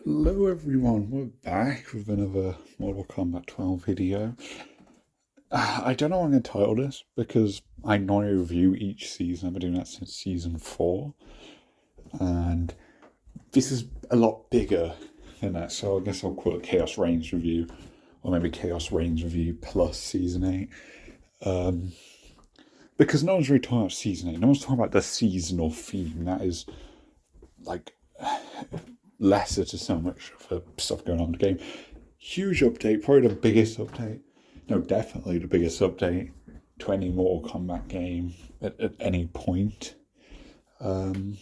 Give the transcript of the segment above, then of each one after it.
Hello everyone, we're back with another Mortal Kombat 12 video. I don't know what I'm going to title this because I normally review each season. I've been doing that since season 4, and this is a lot bigger than that, so I guess I'll call it Chaos Reigns review, or maybe Chaos Reigns review plus season 8. Because no one's really talking about season 8, no one's talking about the seasonal theme. That is like lesser to so much for stuff going on in the game. Huge update, probably the biggest update. No, definitely the biggest update to any Mortal Kombat game at any point. And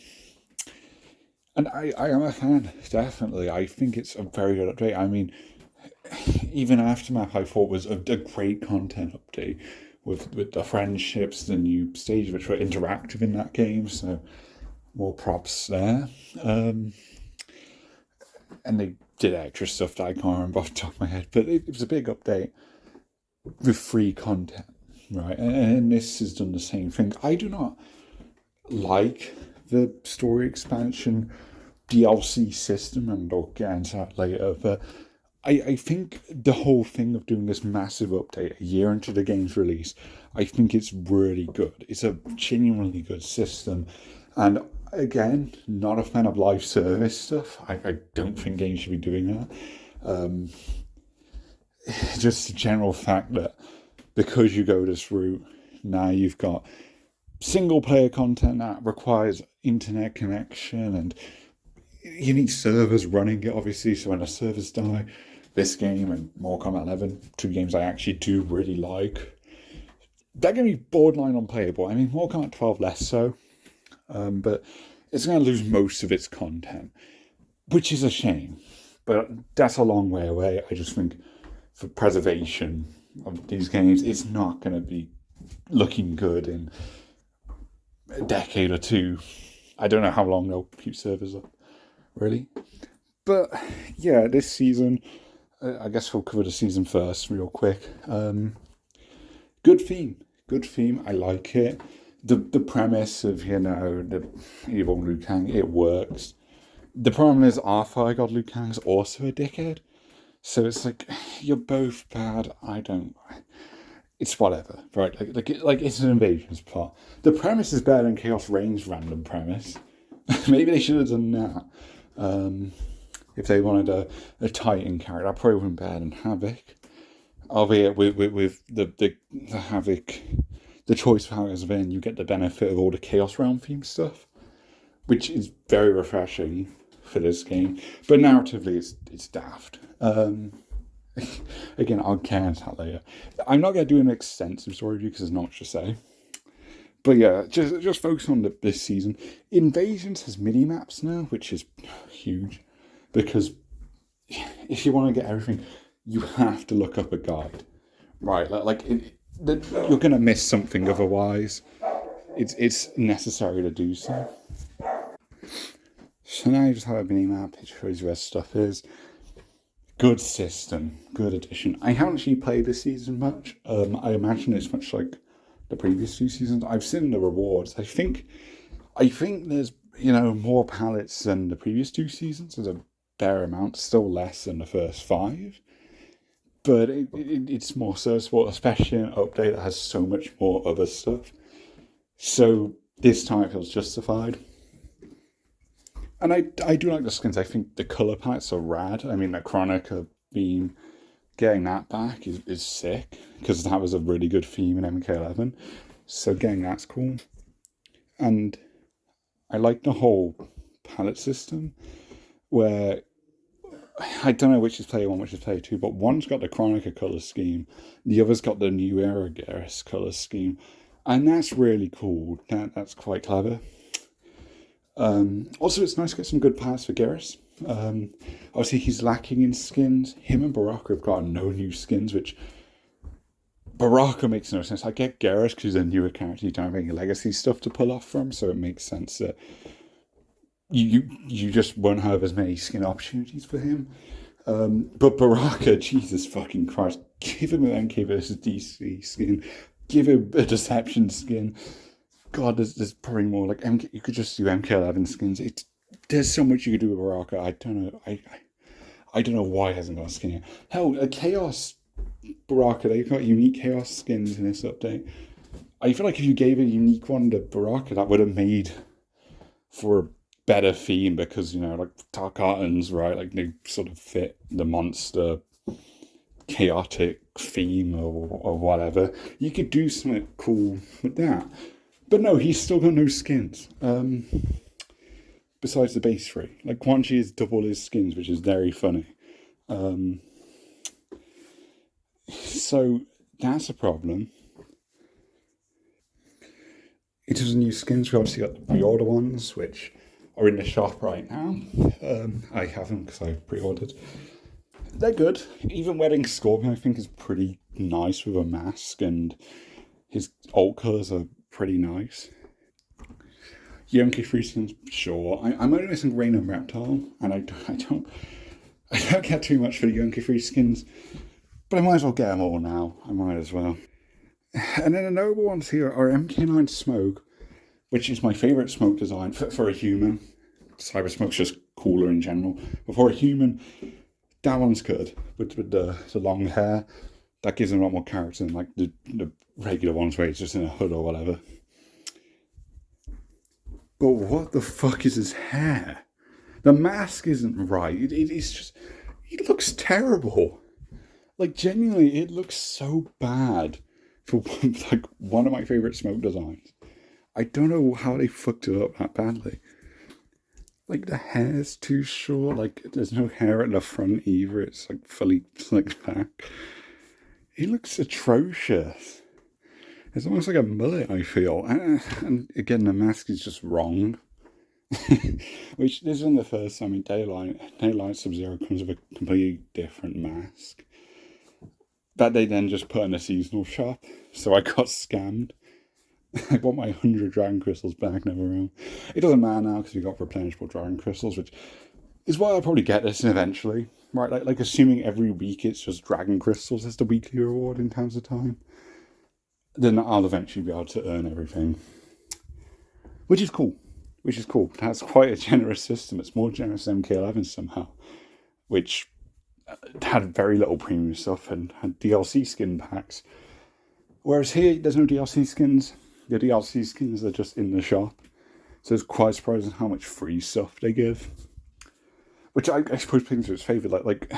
I am a fan, definitely. I think it's a very good update. I mean, even Aftermath I thought was a great content update with the friendships, the new stages which were interactive in that game, so more props there. And they did extra stuff that I can't remember off the top of my head, but it was a big update with free content, right? And this has done the same thing. I do not like the story expansion DLC system, and I'll get into that later, but I think the whole thing of doing this massive update a year into the game's release, I think it's really good. It's a genuinely good system, and again, not a fan of live service stuff. I don't think games should be doing that. Just the general fact that because you go this route, now you've got single player content that requires internet connection, and you need servers running it, obviously. So when the servers die, this game and Mortal Kombat 11, two games I actually do really like, they're going to be borderline unplayable. I mean, Mortal Kombat 12 less so. But it's going to lose most of its content, which is a shame. But that's a long way away. I just think for preservation of these games, it's not going to be looking good in a decade or two. I don't know how long they'll keep servers up, really. But yeah, this season, I guess we'll cover the season first real quick. Good theme. I like it. The premise of, the evil Liu Kang, it works. The problem is R5 God Liu Kang's also a dickhead. So it's like, you're both bad. It's whatever, right? Like it's an invasions plot. The premise is better than Chaos Reigns' random premise. Maybe they should have done that. If they wanted a Titan character, I probably wouldn't better than Havoc. Albeit with the Havoc, the choice for Havoc as a villain, you get the benefit of all the Chaos Realm themed stuff, which is very refreshing for this game. But narratively, it's daft. Again, I'll get into that later. I'm not going to do an extensive story review because there's not much to say. But yeah, just focus on this season. Invasions has mini maps now, which is huge, because if you want to get everything, you have to look up a guide, right? You're going to miss something otherwise. It's necessary to do so. So now you just have a mini map. It shows you where stuff is. Good system, good addition. I haven't actually played this season much. I imagine it's much like the previous two seasons. I've seen the rewards. I think there's more pallets than the previous two seasons. There's a fair amount, still less than the first 5. But it's more serviceable, especially an update that has so much more other stuff. So this time it feels justified. And I do like the skins. I think the colour palettes are rad. I mean, the Chronica beam, getting that back is sick, because that was a really good theme in MK11. So getting that's cool. And I like the whole palette system, where I don't know which is player 1, which is player 2, but one's got the Chronica colour scheme, the other's got the New Era Garrus colour scheme. And that's really cool. That's quite clever. Also, it's nice to get some good palettes for Garrus. Obviously, he's lacking in skins. Him and Baraka have got no new skins, which Baraka makes no sense. I get Garrus because he's a newer character. You don't have any legacy stuff to pull off from, so it makes sense that you just won't have as many skin opportunities for him. But Baraka, Jesus fucking Christ, give him an MK versus DC skin. Give him a Deception skin. God, there's probably more. You could just do MK11 skins. There's so much you could do with Baraka. I don't know. I don't know why it hasn't got a skin yet. Hell, a Chaos Baraka, they've got unique Chaos skins in this update. I feel like if you gave a unique one to Baraka, that would have made for a better theme, because, like Tarkatans, right? Like they sort of fit the monster chaotic theme or whatever. You could do something cool with that. But no, he's still got no skins. Besides the base 3. Like Quan Chi is double his skins, which is very funny. So that's a problem. It is new skins. We obviously got the pre-order ones, which are in the shop right now. I have them because I pre-ordered. They're good. Even Wedding Scorpion, I think, is pretty nice with a mask, and his alt colours are pretty nice. Yonke skins, sure. I'm only missing Rain and Reptile, and I don't get too much for the Yonke skins, but I might as well get them all now. I might as well. And then the noble ones here are MK9 Smoke, which is my favourite smoke design for a human. Cyber Smoke's just cooler in general. But for a human, that one's good. With the long hair, that gives him a lot more character than like the regular ones where he's just in a hood or whatever. But what the fuck is his hair? The mask isn't right. It's just... It looks terrible. Like, genuinely, it looks so bad for like one of my favourite smoke designs. I don't know how they fucked it up that badly. Like, the hair's too short. Like, there's no hair at the front either. It's like fully slicked back. It looks atrocious. It's almost like a mullet, I feel. And again, the mask is just wrong. Which, this isn't the first time in Daylight Sub-Zero comes with a completely different mask that they then just put in a seasonal shop. So I got scammed. I bought my 100 Dragon Crystals back, never mind. It doesn't matter now because we got replenishable Dragon Crystals, which is why I'll probably get this eventually. Right, like assuming every week it's just Dragon Crystals as the weekly reward in terms of time. Then I'll eventually be able to earn everything. Which is cool. That's quite a generous system. It's more generous than MK11 somehow. Which had very little premium stuff and had DLC skin packs. Whereas here, there's no DLC skins. The DLC skins are just in the shop. So it's quite surprising how much free stuff they give. Which I suppose plays into its favour. Like,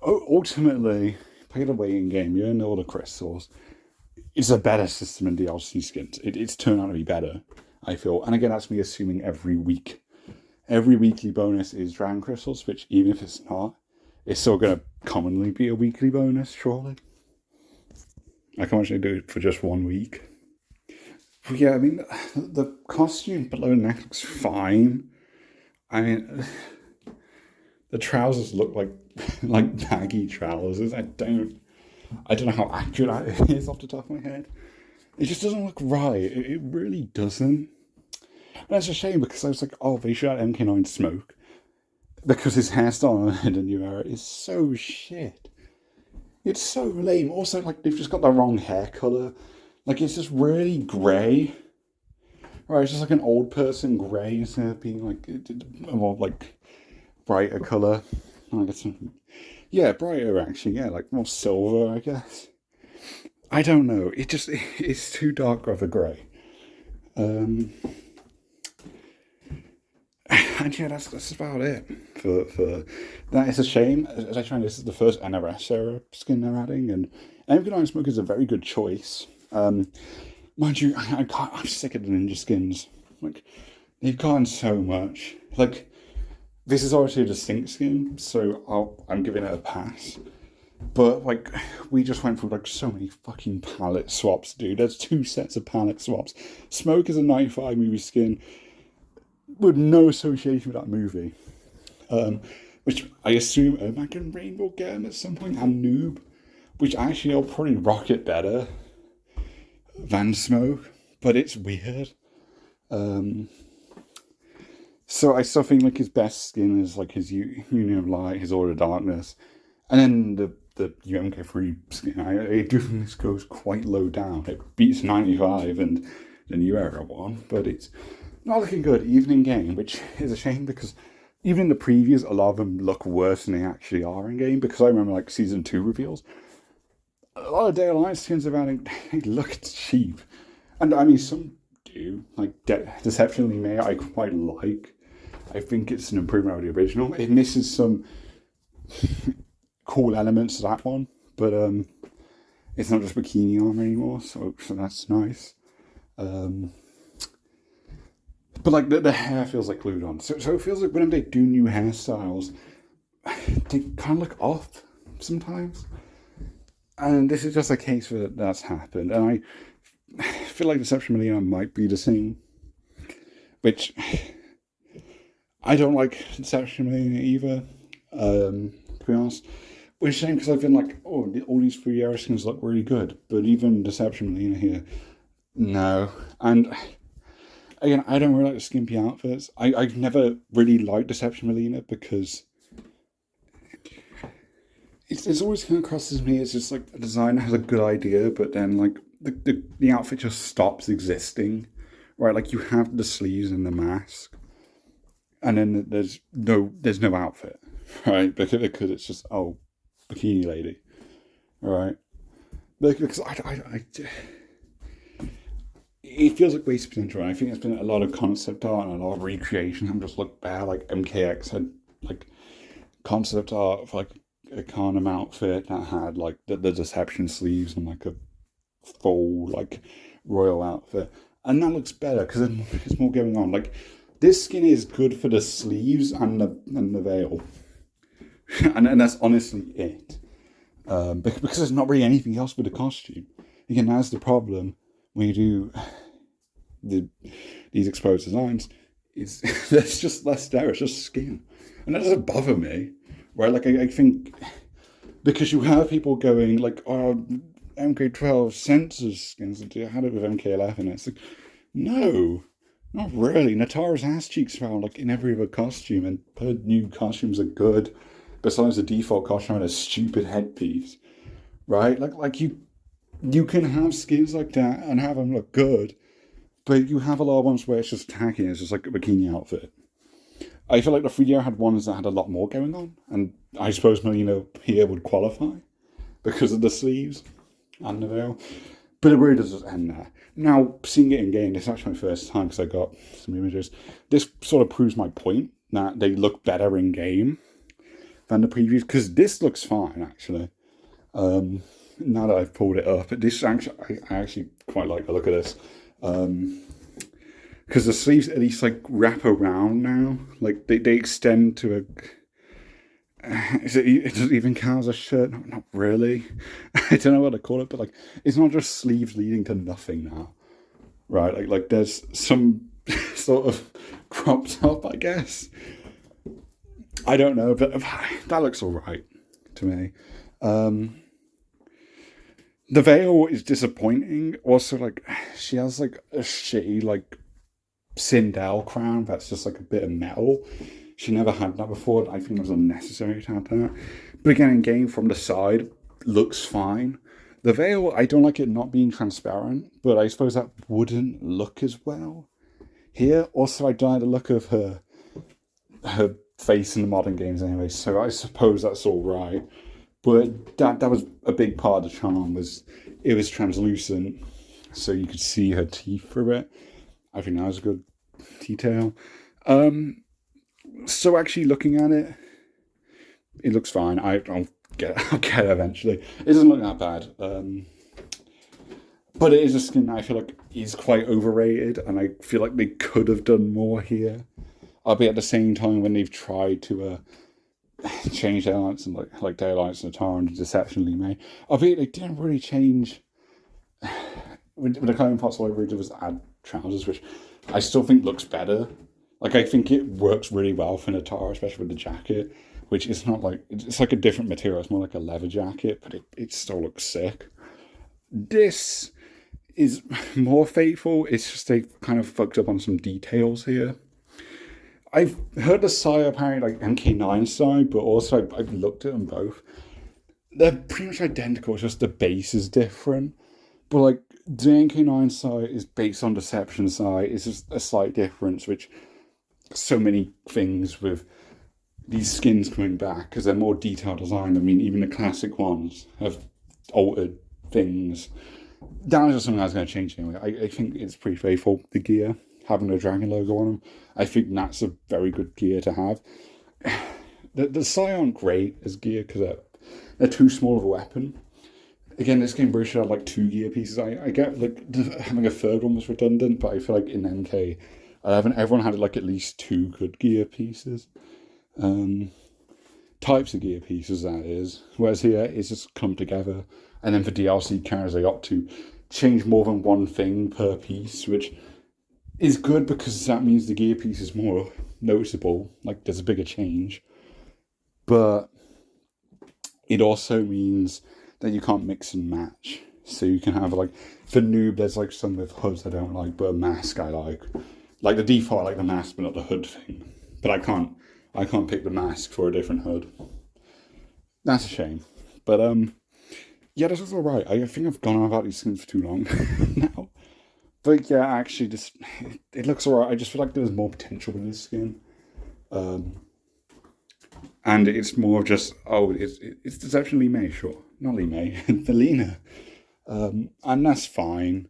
ultimately, play the waiting game, you earn all the crystals. It's a better system than DLC skins. It's turned out to be better, I feel. And again, that's me assuming every week. Every weekly bonus is Dragon Crystals, which even if it's not, it's still going to commonly be a weekly bonus, surely. I can actually do it for just 1 week. But yeah, I mean, the costume below the neck looks fine. I mean, the trousers look like baggy trousers. I don't know how accurate that is off the top of my head. It just doesn't look right. It really doesn't. And that's a shame because I was like, oh, they should have MK9 Smoke. Because his hairstyle in the new era is so shit. It's so lame. Also, like, they've just got the wrong hair colour. Like, it's just really grey. Right, it's just like an old person grey instead of being like a more like brighter colour. I guess, yeah, brighter actually. Yeah, like more silver, I guess. I don't know. It's too dark of a grey. And yeah, that's about it for that. It's a shame. As I find, this is the first NRS era skin they're adding, and MK9 Smoke is a very good choice. Mind you, I'm sick of the ninja skins. Like, they've gotten so much. Like, this is obviously a distinct skin, so I'm giving it a pass. But, like, we just went through, like, so many fucking palette swaps, dude. There's 2 sets of palette swaps. Smoke is a 95 movie skin with no association with that movie. Which I assume Mac and Rain will get him at some point, and Noob. Which actually will probably rock it better than Smoke, but it's weird. So I still think like his best skin is like his Union of Light, his Order of Darkness, and then the UMK3 skin. I do think this goes quite low down. It beats 95 and the new era one, but it's not looking good even in game, which is a shame because even in the previews, a lot of them look worse than they actually are in game. Because I remember like season 2 reveals, a lot of Day Alliance skins about it, they look cheap, and I mean some do. Like Deceptionally May, I quite like. I think it's an improvement over the original. It misses some cool elements to that one, but it's not just bikini armor anymore, so that's nice. But like the hair feels like glued on, so it feels like whenever they do new hairstyles, they kind of look off sometimes. And this is just a case where that's happened, and I feel like Deception Melina might be the same, which I don't like Deception Melina either. To be honest, which is a shame because I've been like, oh, all these free air skins look really good, but even Deception Melina here, no. And again, I don't really like the skimpy outfits. I've never really liked Deception Melina because it's always come across as me as just like a designer has a good idea, but then like the outfit just stops existing, right? Like you have the sleeves and the mask, and then there's no outfit, right? Because it's just bikini lady, right? Because it feels like wasted potential. I think there's been a lot of concept art and a lot of recreation. I'm just look bad. Like MKX had like concept art for like a Carnum outfit that had like the deception sleeves and like a full like royal outfit, and that looks better because there's more going on. Like this skin is good for the sleeves and the veil, and that's honestly it. Because there's not really anything else with the costume. Again, that's the problem when you do these exposed designs. Is there's just less there. It's just skin, and that doesn't bother me. Right, like I think because you have people going like, oh, MK12 censors skins, and you had it with MK11. It's like, no, not really. Natara's ass cheeks are like in every other costume, and her new costumes are good. Besides the default costume and a stupid headpiece, right? Like you can have skins like that and have them look good, but you have a lot of ones where it's just tacky. It's just like a bikini outfit. I feel like the 3D had ones that had a lot more going on, and I suppose Melina here would qualify because of the sleeves and the veil. But it really does just end there. Now, seeing it in game, this is actually my first time because I got some images. This sort of proves my point that they look better in game than the previews, because this looks fine actually. Now that I've pulled it up, this actually I actually quite like the look of this. Because the sleeves at least like wrap around now, like they extend to a. Is it does it even count as a shirt? Not really. I don't know what to call it, but like it's not just sleeves leading to nothing now, right? Like there's some sort of crop top, I guess. I don't know, but that looks alright to me. The veil is disappointing. Also, like she has like a shitty like Sindel crown that's just like a bit of metal. She never had that before. I think it was unnecessary to have that. But again, in game from the side, looks fine. The veil, I don't like it not being transparent, but I suppose that wouldn't look as well here. Also, I don't like the look of her face in the modern games anyway, so I suppose that's all right. But that was a big part of the charm, was it was translucent, so you could see her teeth for a bit. I think that was a good detail. So actually looking at it, it looks fine. I'll get it eventually. It doesn't look that bad. But it is a skin that I feel like is quite overrated, and I feel like they could have done more here. Albeit at the same time, when they've tried to change their alliance and like their alliance and Natara and Deceptionally May, albeit they didn't really change. With the Clone Pots, all they did was add trousers, which I still think looks better. Like I think it works really well for Natara, especially with the jacket, which is not like it's like a different material. It's more like a leather jacket, but it still looks sick. This is more faithful. It's just they kind of fucked up on some details here. I've heard the Sire apparently like MK9 side, but also I've looked at them both. They're pretty much identical, it's just the base is different. But like the MK9 side is based on Deception side, it's just a slight difference, which so many things with these skins coming back because they're more detailed design. I mean, even the classic ones have altered things. That was just something I was going to change anyway. I think it's pretty faithful, the gear, having the dragon logo on them. I think that's a very good gear to have. The Sai aren't great as gear because they're too small of a weapon. Again, this game really should have like 2 gear pieces. I get like having a third one was redundant, but I feel like in MK11 everyone had like at least 2 good gear pieces. Types of gear pieces, that is. Whereas here it's just come together. And then for DLC characters, they opt to change more than one thing per piece, which is good because that means the gear piece is more noticeable. Like there's a bigger change. But it also means that you can't mix and match. So you can have like, for noob, there's like some with hoods I don't like, but a mask I like. Like the default, I like the mask, but not the hood thing. But I can't pick the mask for a different hood. That's a shame. But yeah, this was alright. I think I've gone on about these skins for too long now. But yeah, actually, it looks alright. I just feel like there's more potential with this skin. And it's more just, it's Deception Lee May, sure. Not Lee May, Felina. And that's fine.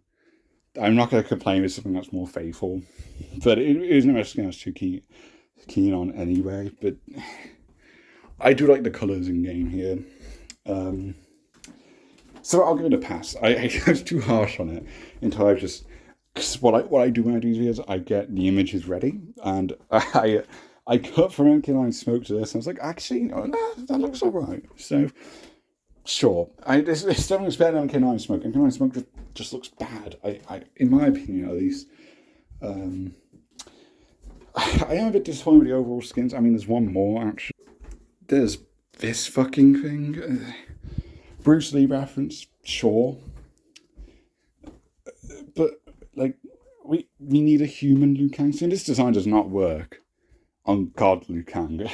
I'm not going to complain with something that's more faithful. But it isn't a skin I was too keen on anyway. But I do like the colours in game here. So I'll give it a pass. I was too harsh on it until I've just... Because what I do when I do these videos, I get the images ready. And I cut from MK9 Smoke to this, and I was like, actually, that looks alright. So, sure. It's definitely better than MK9 Smoke. MK9 Smoke just looks bad, in my opinion at least. I am a bit disappointed with the overall skins. I mean, there's one more, actually. There's this fucking thing. Bruce Lee reference, sure. But, like, we need a human Liu Kang skin. This design does not work on God Liu Kang.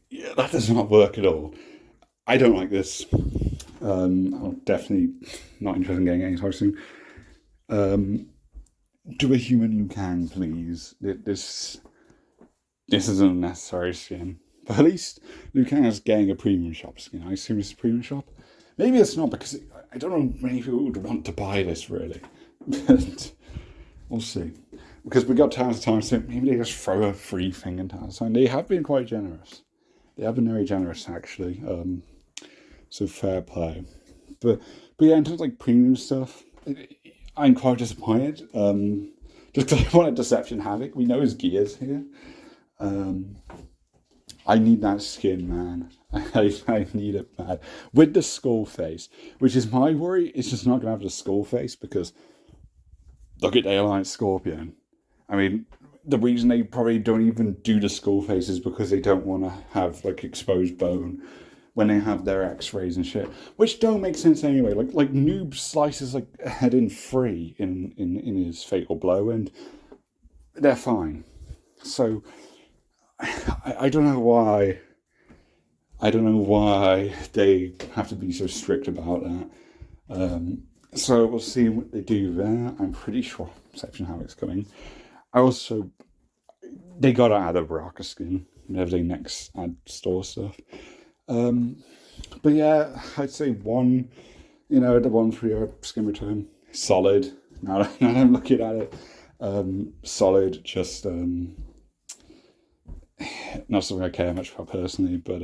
Yeah, that does not work at all. I don't like this. I'm definitely not interested in getting anytime soon. Do a human Liu Kang, please. This is an unnecessary skin. But at least Liu Kang is getting a premium shop skin. I assume it's a premium shop. Maybe it's not, because I don't know many people would want to buy this, really. But we'll see. Because we got Towers of Time, so maybe they just throw a free thing in Towers of Time. They have been quite generous. They have been very generous, actually. So fair play. But yeah, in terms of like premium stuff, I'm quite disappointed. Just because I wanted Deception Havoc. We know his gears here. I need that skin, man. I need it bad. With the skull face, which is my worry, it's just not going to have the skull face because look at Daylight Scorpion. I mean, the reason they probably don't even do the skull face is because they don't want to have like exposed bone when they have their X-rays and shit, which don't make sense anyway. Like Noob slices like a head in 3 in his fatal blow, and they're fine. So I don't know why. I don't know why they have to be so strict about that. So we'll see what they do there. I'm pretty sure Deception Havoc's coming. They gotta add a Baraka skin whenever they next add store stuff. But yeah, I'd say the 1 for your skin return, solid. Now that I'm looking at it, solid. Just not something I care much about personally, but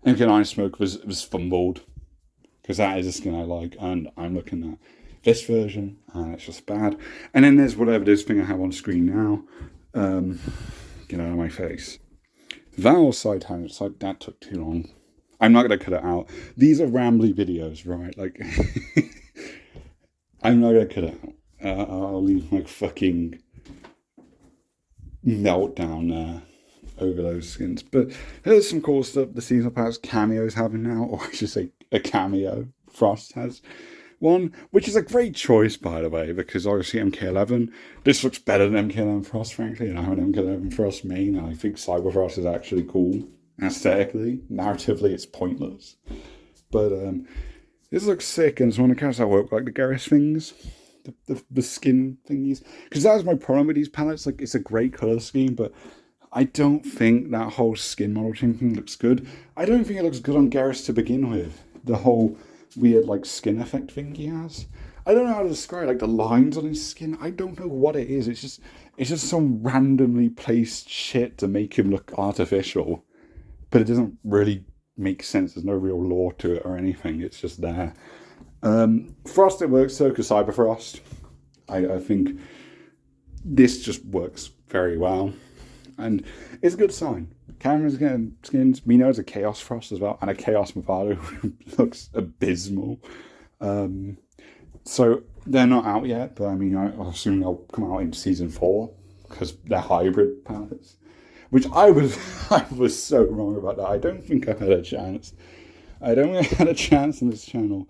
MK9 Smoke was fumbled because that is a skin I like, and I'm looking at this version, and it's just bad. And then there's whatever this thing I have on screen now, get out of my face. Val's side tangent, like that took too long. I'm not going to cut it out. These are rambly videos, right? Like, I'm not going to cut it out. I'll leave my fucking meltdown there over those skins. But here's some cool stuff the seasonal pass cameos having now, or I should say a cameo. Frost has one, which is a great choice, by the way, because obviously MK11, this looks better than MK11 Frost, frankly, and I have an MK11 Frost main, and I think Cyber Frost is actually cool. Aesthetically, narratively, it's pointless. But this looks sick, and it's one of the characters I work like the Garrus things. the skin thingies. Because that was my problem with these palettes. Like, it's a great colour scheme, but I don't think that whole skin model thing looks good. I don't think it looks good on Garrus to begin with. The whole weird, like, skin effect thing he has. I don't know how to describe it. Like, the lines on his skin. I don't know what it is. It's just some randomly placed shit to make him look artificial. But it doesn't really make sense. There's no real lore to it or anything. It's just there. Frost, it works though, because Cyberfrost. I think this just works very well. And it's a good sign. Cameron's getting skins. We know it's a Chaos Frost as well, and a Chaos Movado looks abysmal. So they're not out yet, but I mean, I assume they'll come out in season 4 because they're hybrid palettes. Which I was so wrong about that. I don't think I had a chance. I don't think I had a chance on this channel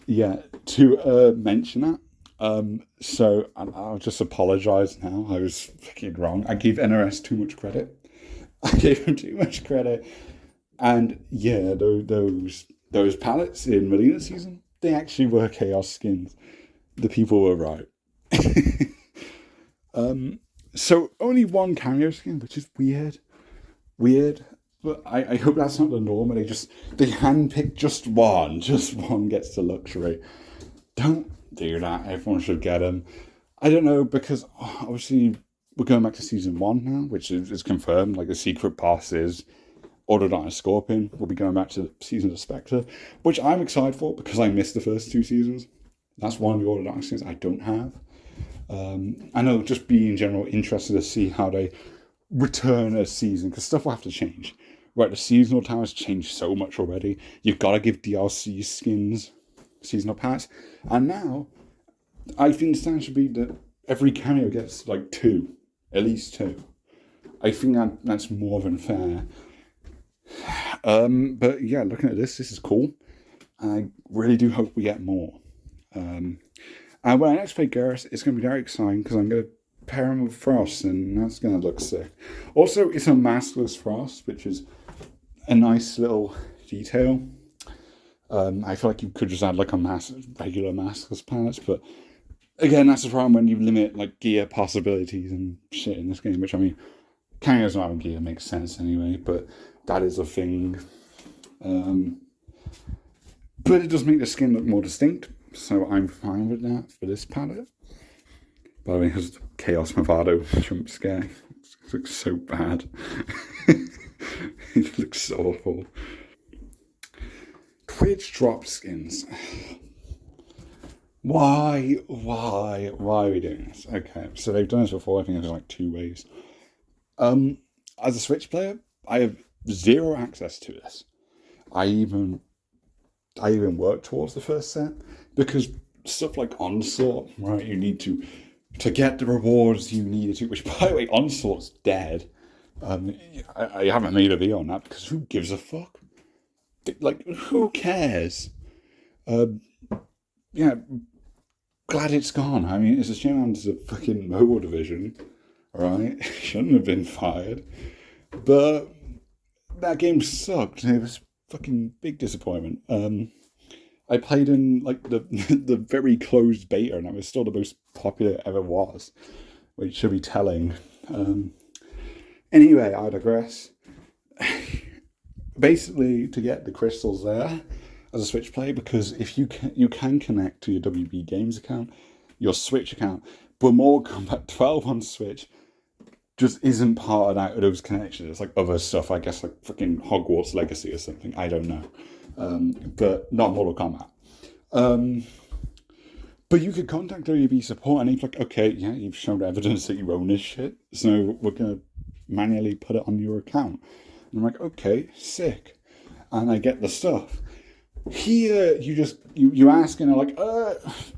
yet to mention that. So I'll just apologise now. I was fucking wrong. I gave NRS too much credit. I gave him too much credit. And yeah, those palettes in Melina season, they actually were Chaos skins. The people were right. So only one cameo skin, which is weird. But I hope that's not the norm. And they handpick just one gets the luxury. Don't do that. Everyone should get them. I don't know, because obviously we're going back to season 1 now, which is confirmed. Like, the secret pass is Autodot Scorpion. We'll be going back to Season of Spectre, which I'm excited for because I missed the first 2 seasons. That's one of the Autodot skins I don't have. I know, just be in general interested to see how they return a season, because stuff will have to change. Right, the seasonal towers changed so much already. You've got to give DLC skins seasonal pass. And now, I think the standard should be that every cameo gets like 2. At least 2. I think that's more than fair. But yeah, looking at this is cool. I really do hope we get more. And when I next play Garrus, it's going to be very exciting because I'm going to pair him with Frost, and that's going to look sick. Also, it's a maskless Frost, which is a nice little detail. I feel like you could just add like regular maskless palettes, but again, that's the problem when you limit like gear possibilities and shit in this game, which, I mean, cameos not having gear makes sense anyway, but that is a thing. But it does make the skin look more distinct, so I'm fine with that for this palette. By the way, because the Chaos Movado jump scare, it looks so bad. It looks so awful. Twitch drop skins. Why are we doing this? Okay, so they've done this before. I think there's like 2 ways. As a Switch player, I have 0 access to this. I even work towards the first set, because stuff like Onslaught, right? You need to get the rewards you needed to. Which, by the way, Onslaught's dead. I haven't made a video on that because who gives a fuck? Like, who cares? Yeah, glad it's gone. I mean, it's a shame there's a fucking mobile division, right? Shouldn't have been fired. But that game sucked. It was fucking big disappointment. I played in like the very closed beta, and it was still the most popular it ever was, which should be telling. Anyway, I digress. Basically, to get the crystals there as a Switch player, because if you can connect to your WB Games account, your Switch account, but Mortal Kombat 12 on Switch just isn't part of those connections. It's like other stuff, I guess, like fucking Hogwarts Legacy or something. I don't know, but not Mortal Kombat. But you could contact WB support, and he's like, okay, yeah, you've shown evidence that you own this shit, so we're gonna manually put it on your account. And I'm like, okay, sick. And I get the stuff. Here, you ask, and they're like,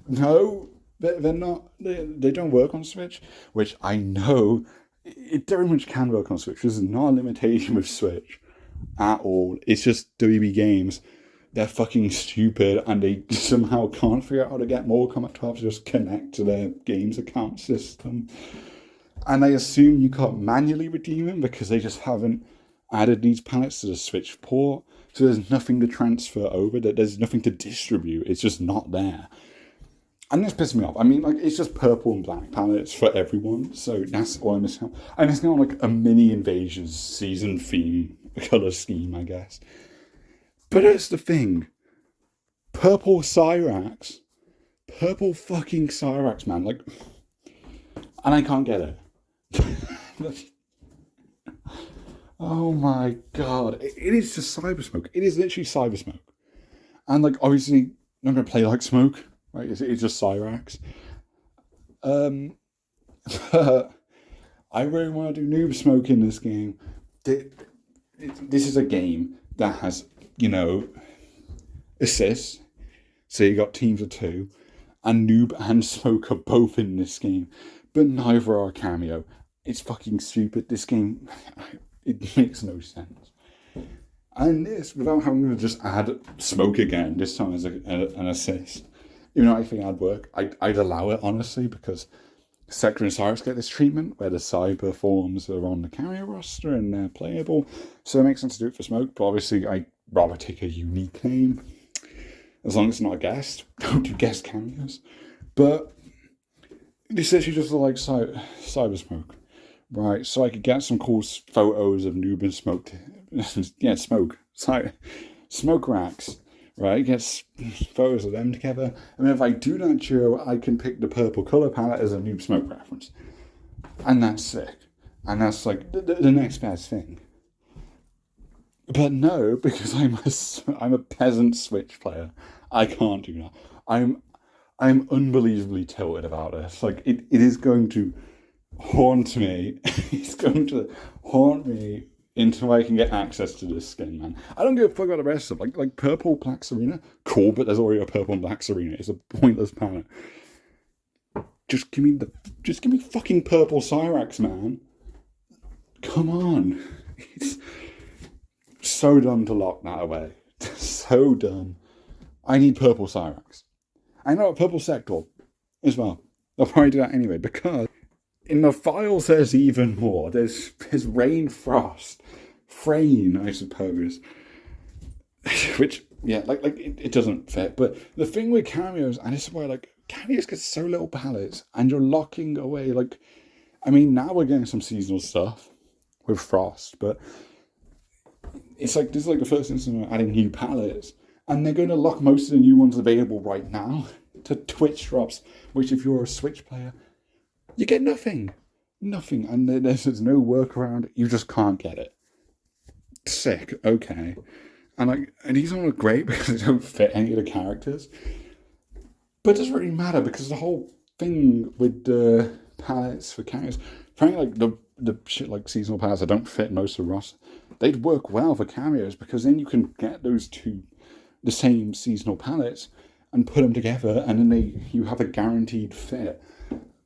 no, they're not. They don't work on Switch, which I know it very much can work on Switch. This is not a limitation with Switch at all. It's just WB Games. They're fucking stupid, and they somehow can't figure out how to get Mortal Kombat 12 to just connect to their games account system. And I assume you can't manually redeem them because they just haven't added these palettes to the Switch port. So there's nothing to transfer over. There's nothing to distribute. It's just not there. And this pisses me off. I mean, like, it's just purple and black palettes for everyone. So that's all I'm missing. And it's now like a mini Invasions season theme color scheme, I guess. But it's the thing. Purple Cyrax. Purple fucking Cyrax, man. Like, and I can't get it. Oh my god. It is just cyber smoke. It is literally cyber smoke. And like, obviously, I'm not going to play like smoke. Right, it's just Cyrax. But I really want to do noob smoke in this game. This is a game that has, assists. So you got teams of 2, and noob and smoke are both in this game, but neither are cameo. It's fucking stupid. This game, it makes no sense. And this, without having to just add smoke again, this time as an assist. Even though I think that'd work, I'd allow it, honestly, because Sector and Cyrus get this treatment where the cyber forms are on the cameo roster and they're playable. So it makes sense to do it for smoke, but obviously I'd rather take a unique name. As long as it's not a guest. Don't do guest cameos. But this actually just like cyber smoke. Right, so I could get some cool photos of noob and smoke. Yeah, smoke. Smoke racks. Right, get photos of them together. And if I do that duo, I can pick the purple colour palette as a noob smoke reference. And that's sick. And that's like the next best thing. But no, because I'm a peasant Switch player. I can't do that. I'm unbelievably tilted about this. Like, it is going to haunt me. It's going to haunt me until I can get access to this skin, man. I don't give a fuck about the rest of it. Like purple black Serena, cool, but there's already a purple and black Serena. It's a pointless palette. Just give me fucking purple Cyrax, man. Come on. It's so dumb to lock that away. So dumb. I need purple Cyrax. I know a purple Sector as well. I'll probably do that anyway, because in the files there's even more. There's Rain Frost. Frayne, I suppose. Which, yeah, like it doesn't fit. But the thing with cameos, and this is why, like, cameos get so little palettes, and you're locking away, like, I mean, now we're getting some seasonal stuff with Frost, but it's like, this is like the first instance of adding new palettes, and they're going to lock most of the new ones available right now to Twitch drops, which if you're a Switch player, you get nothing. Nothing. And there's no workaround. You just can't get it. Sick. Okay. And these aren't great because they don't fit any of the characters. But it doesn't really matter because the whole thing with the palettes for cameos, frankly, like the shit like seasonal palettes that don't fit most of the roster, they'd work well for cameos because then you can get those two, the same seasonal palettes, and put them together, and then you have a guaranteed fit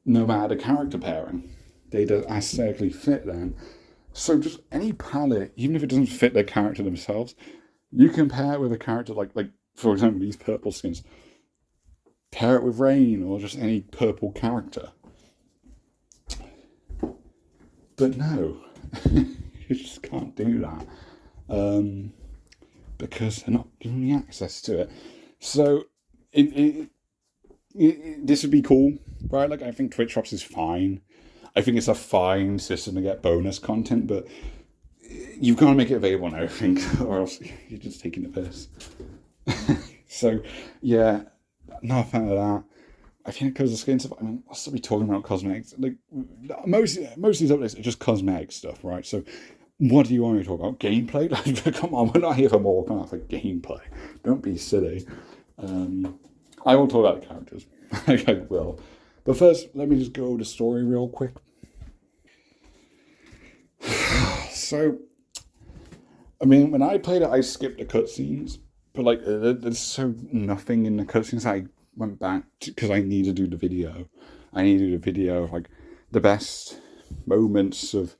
no matter the character pairing. They do aesthetically fit then. So just any palette, even if it doesn't fit their character themselves, you can pair it with a character like for example, these purple skins. Pair it with Rain or just any purple character. But no, you just can't do that. Because they're not giving me access to it. So this would be cool, right? Like, I think Twitch Drops is fine. I think it's a fine system to get bonus content, but you've got to make it available and everything, or else you're just taking the piss. So, yeah, not a fan of that. I think it goes to skin stuff. I mean, I'll still be talking about cosmetics. Like, most of these updates are just cosmetic stuff, right? So, what do you want me to talk about? Gameplay? Like, come on, we're not here for more kind of like gameplay. Don't be silly. I will talk about the characters. I will. But first, let me just go over the story real quick. So, I mean, when I played it, I skipped the cutscenes. But, like, there's so nothing in the cutscenes. I went back because I need to do the video. I need to do the video of, like, the best moments of...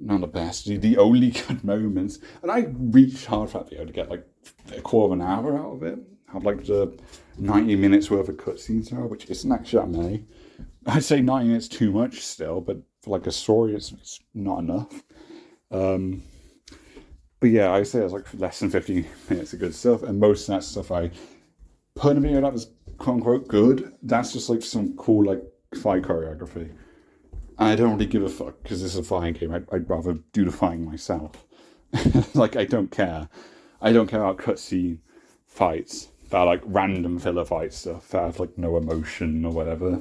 Not the best, the only good moments. And I reached hard for that video to get, like, a quarter of an hour out of it. Have, like, the 90 minutes worth of cutscenes now, which isn't actually that many. I'd say 90 minutes too much still, but for, like, a story, it's not enough. But yeah, I'd say it's like less than 15 minutes of good stuff, and most of that stuff I put in a video that was quote unquote good. That's just like some cool like fight choreography. I don't really give a fuck because this is a fighting game. I'd rather do the fighting myself. Like I don't care. I don't care about cutscene fights, about like random filler fight stuff that have like no emotion or whatever.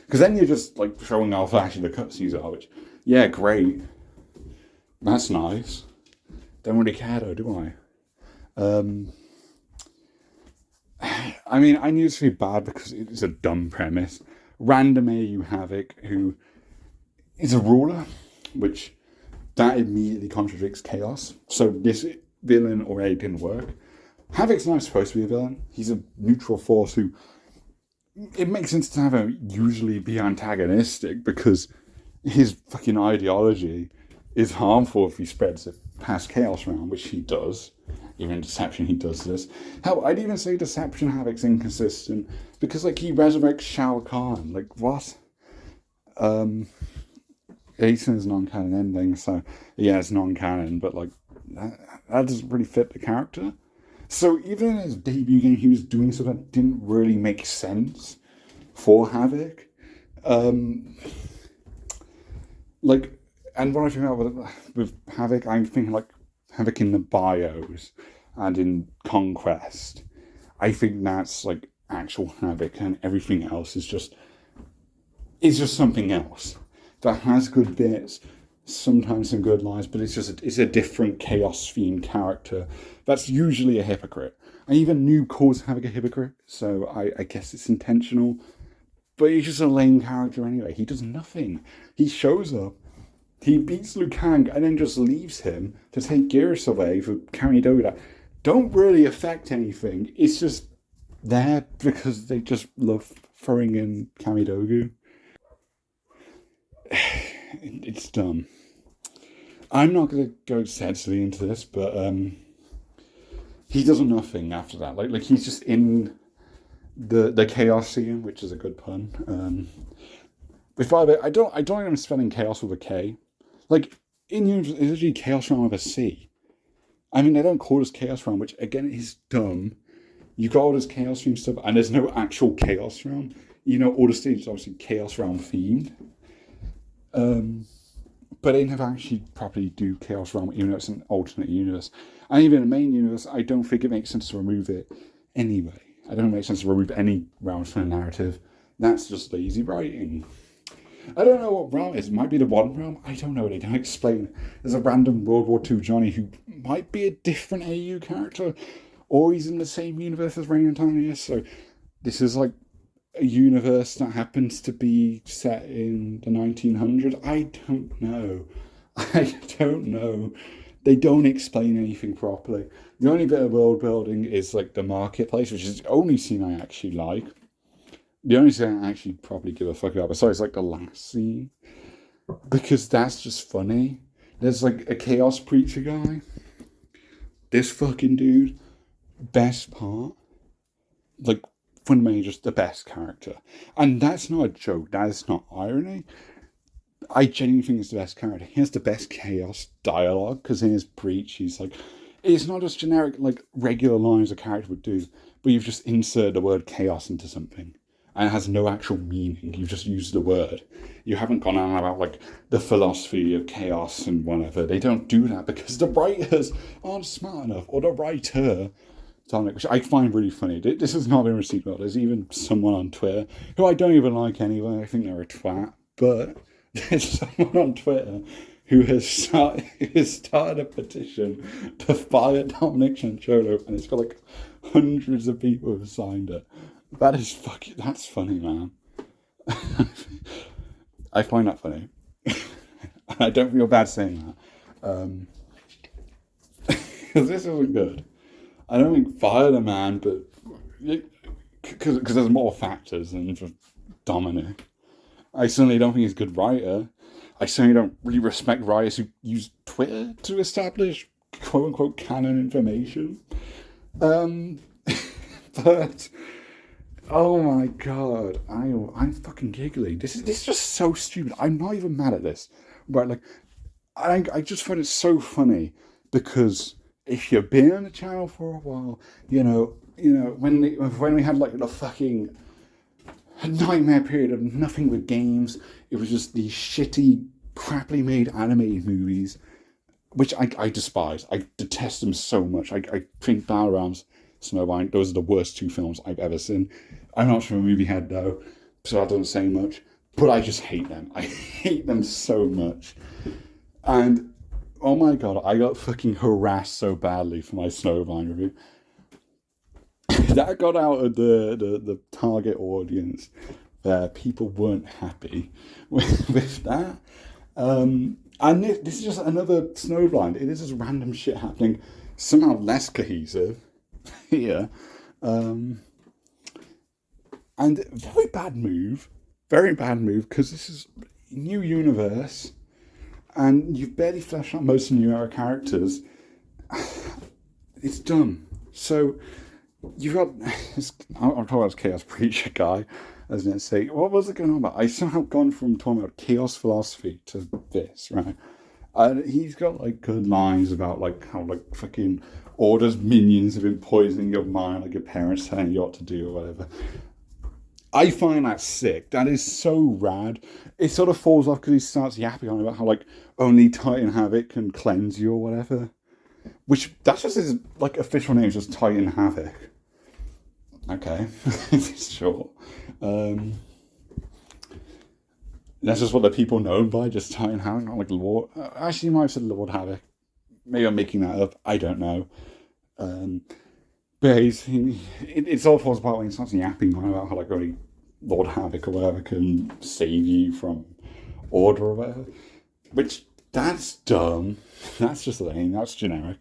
Because then you're just like showing how flashy the cutscenes are, which, yeah, great. That's nice. Don't really care though, do I? I mean, I knew this would be bad because it's a dumb premise. Random AU Havoc, who is a ruler, which that immediately contradicts Chaos. So this villain already didn't work. Havoc's not supposed to be a villain. He's a neutral force who... It makes sense to have him usually be antagonistic because his fucking ideology is harmful if he spreads it past Chaos Realm, which he does. Even in Deception he does this. Hell, I'd even say Deception Havoc's inconsistent because like he resurrects Shao Kahn. Like what? 18 is non-canon ending, so yeah, it's non-canon, but like that doesn't really fit the character. So even in his debut game, he was doing something that didn't really make sense for Havoc. Like, and what I think about with Havoc, I'm thinking like Havoc in the bios and in Conquest. I think that's like actual Havoc, and everything else is just something else that has good bits, sometimes some good lines, but it's a different Chaos themed character that's usually a hypocrite. I even knew calls Havoc a hypocrite, so I guess it's intentional. But he's just a lame character anyway. He does nothing. He shows up, he beats Liu Kang, and then just leaves him to take Geras away for Kamidoga that don't really affect anything. It's just there because they just love throwing in Kamidogu. It's dumb. I'm not going to go extensively into this, but he does nothing after that. Like he's just in the chaos scene, which is a good pun. But by the way, I don't even spelling chaos with a K. Like in Universe, it's actually Chaos Realm with a C. I mean, they don't call it Chaos Realm, which again is dumb. You got all this Chaos Realm stuff, and there's no actual Chaos Realm. You know, all the stages are obviously Chaos Realm themed. But they never actually properly do Chaos Realm, even though it's an alternate universe. And even in the main universe, I don't think it makes sense to remove it anyway. I don't think it makes sense to remove any realms from the narrative. That's just lazy writing. I don't know what realm it is. It might be the one realm. I don't know. They don't explain it. There's a random World War II Johnny who might be a different AU character, or he's in the same universe as Rain and Tanya. So this is like a universe that happens to be set in the 1900s. I don't know. They don't explain anything properly. The only bit of world building is like the marketplace, which is the only scene I actually like. The only scene I actually probably give a fuck about, besides like the last scene, because that's just funny. There's like a Chaos Preacher guy. This fucking dude, best part, like fundamentally just the best character. And that's not a joke, that is not irony. I genuinely think he's the best character. He has the best chaos dialogue, because in his preach, he's like, it's not just generic, like, regular lines a character would do, but you've just inserted the word chaos into something. And it has no actual meaning. You've just used the word. You haven't gone on about, like, the philosophy of chaos and whatever. They don't do that because the writers aren't smart enough, or the writer, which I find really funny. This has not been received well. There's even someone on Twitter, who I don't even like anyway. I think they're a twat. But there's someone on Twitter who has started a petition to fire Dominic Chancholo, and it's got like hundreds of people who signed it. That's funny, man. I find that funny. I don't feel bad saying that. Because this isn't good. I don't think fire the man, but because there's more factors than just Dominic. I certainly don't think he's a good writer. I certainly don't really respect writers who use Twitter to establish quote-unquote canon information. But oh my god, I'm fucking giggling. This is just so stupid. I'm not even mad at this. But like, I just find it so funny because if you've been on the channel for a while, you know, you know, when we had like the fucking nightmare period of nothing but games, it was just these shitty, crappily made animated movies, which I despise. I detest them so much. I think Balaram's Snowblind, those are the worst two films I've ever seen. I'm not from a movie head though, so that doesn't say much. But I just hate them. I hate them so much. And oh my god, I got fucking harassed so badly for my Snowblind review. That got out of the target audience where people weren't happy with that. And this is just another Snowblind. It is just random shit happening, somehow less cohesive here. And very bad move, because this is a new universe, and you've barely fleshed out most of the new era characters. It's dumb. So you've got this, I'll talk about this Chaos Preacher guy, as I say. What was it going on about? I somehow gone from talking about chaos philosophy to this, right? And he's got like good lines about like how like fucking orders minions have been poisoning your mind, like your parents telling you what to do or whatever. I find that sick. That is so rad. It sort of falls off because he starts yapping on about how like only Titan Havoc can cleanse you or whatever. Which that's just his like official name is just Titan Havoc. Okay, sure. That's just what the people known by, just Titan Havoc, not like Lord. Actually, you might have said Lord Havoc. Maybe I'm making that up. I don't know. But it's all falls apart when he starts yapping on about how like only Lord Havoc or whatever can save you from Order or whatever. Which, that's dumb. That's just lame. That's generic.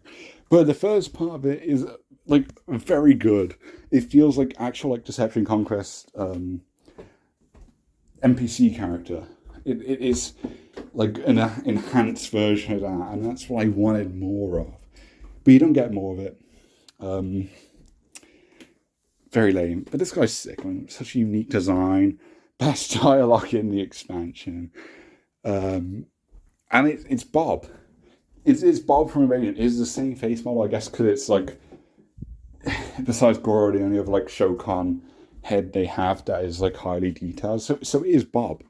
But the first part of it is like very good. It feels like actual like Deception Conquest NPC character. It is like an enhanced version of that, and that's what I wanted more of. But you don't get more of it. Very lame. But this guy's sick. I mean, such a unique design. Best dialogue in the expansion. And it's Bob. It's Bob from Invasion. It's the same face model, I guess, because it's like, besides Goro, the only other like Shokan head they have that is like highly detailed. So it is Bob.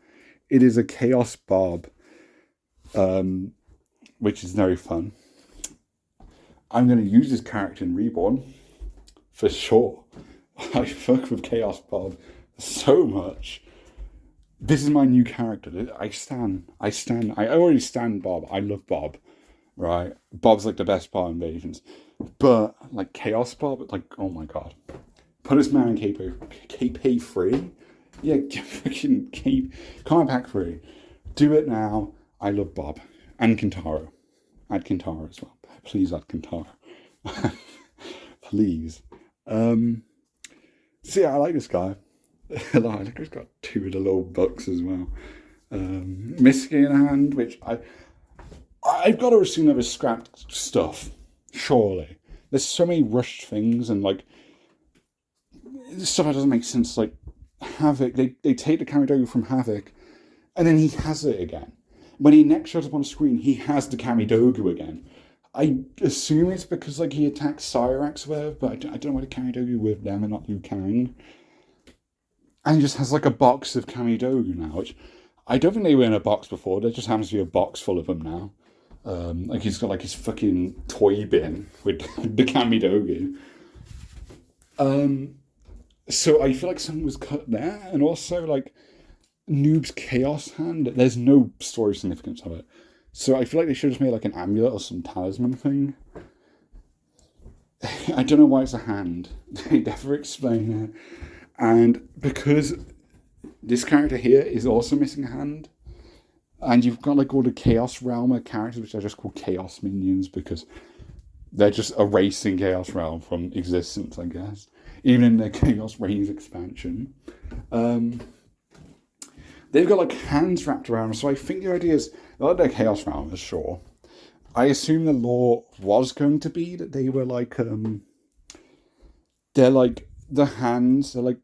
It is a Chaos Bob, which is very fun. I'm going to use this character in Reborn for sure. I fuck with Chaos Bob so much. This is my new character. I already stand Bob. I love Bob, right? Bob's like the best part of Invasions. But like Chaos Bob, like, oh my god. Put this man in KP free. Yeah, fucking Kombat Pack free. Do it now. I love Bob. And Kintaro. Add Kintaro as well. Please add Kintaro. Please. So yeah, I like this guy. I think he's got two of the little bucks as well. Misky in hand, which I've got to assume there was scrapped stuff. Surely. There's so many rushed things and like stuff that doesn't make sense. Like Havoc, they take the Kamidogu from Havoc and then he has it again. When he next shows up on screen, he has the Kamidogu again. I assume it's because like he attacks Cyrax or whatever, but I don't know why the Kamidogu with them and not Liu Kang. And he just has like a box of Kamidogu now, which I don't think they were in a box before. There just happens to be a box full of them now. Like he's got like his fucking toy bin with the Kamidogu. So I feel like something was cut there, and also like Noob's Chaos Hand. There's no story significance of it, so I feel like they should have just made like an amulet or some talisman thing. I don't know why it's a hand. They never explain it, and because this character here is also missing a hand. And you've got like all the Chaos Realm characters, which are just called Chaos Minions because they're just erasing Chaos Realm from existence, I guess. Even in their Chaos Reigns expansion. They've got like hands wrapped around them. So I think the idea is, like their Chaos Realm is sure. I assume the lore was going to be that they were like, they're like the hands, they're like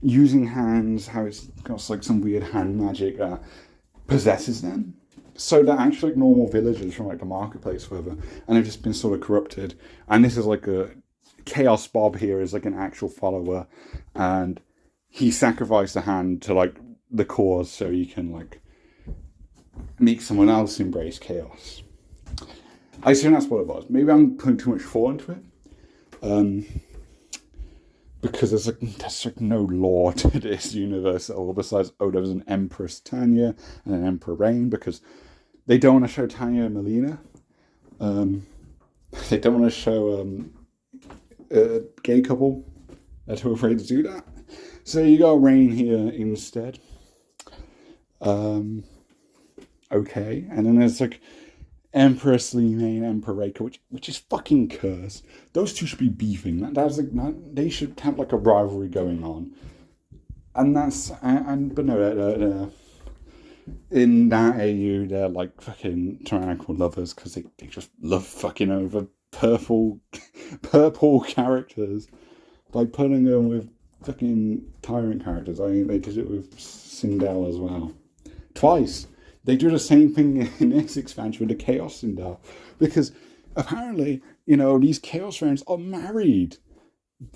using hands, how it's got like some weird hand magic that possesses them. So they're actually like normal villagers from like the marketplace or whatever, and they've just been sort of corrupted. And this is like a Chaos Bob here is like an actual follower, and he sacrificed a hand to like the cause so he can like make someone else embrace chaos. I assume that's what it was. Maybe I'm putting too much thought into it. Because there's like no lore to this universe at all besides, oh, there was an Empress Tanya and an Emperor Rain, because they don't want to show Tanya and Melina. They don't want to show a gay couple. They're too afraid to do that. So you got Rain here instead. Okay, and then there's like Empress Lina and Emperor Reiko, which is fucking cursed. Those two should be beefing. That's like they should have like a rivalry going on. And but no, in that AU they're like fucking tyrannical lovers because they just love fucking over purple characters by putting them with fucking tyrant characters. I mean, they did it with Sindel as well. Twice. They do the same thing in this expansion with the Chaos Sindel. Because apparently, these Chaos friends are married.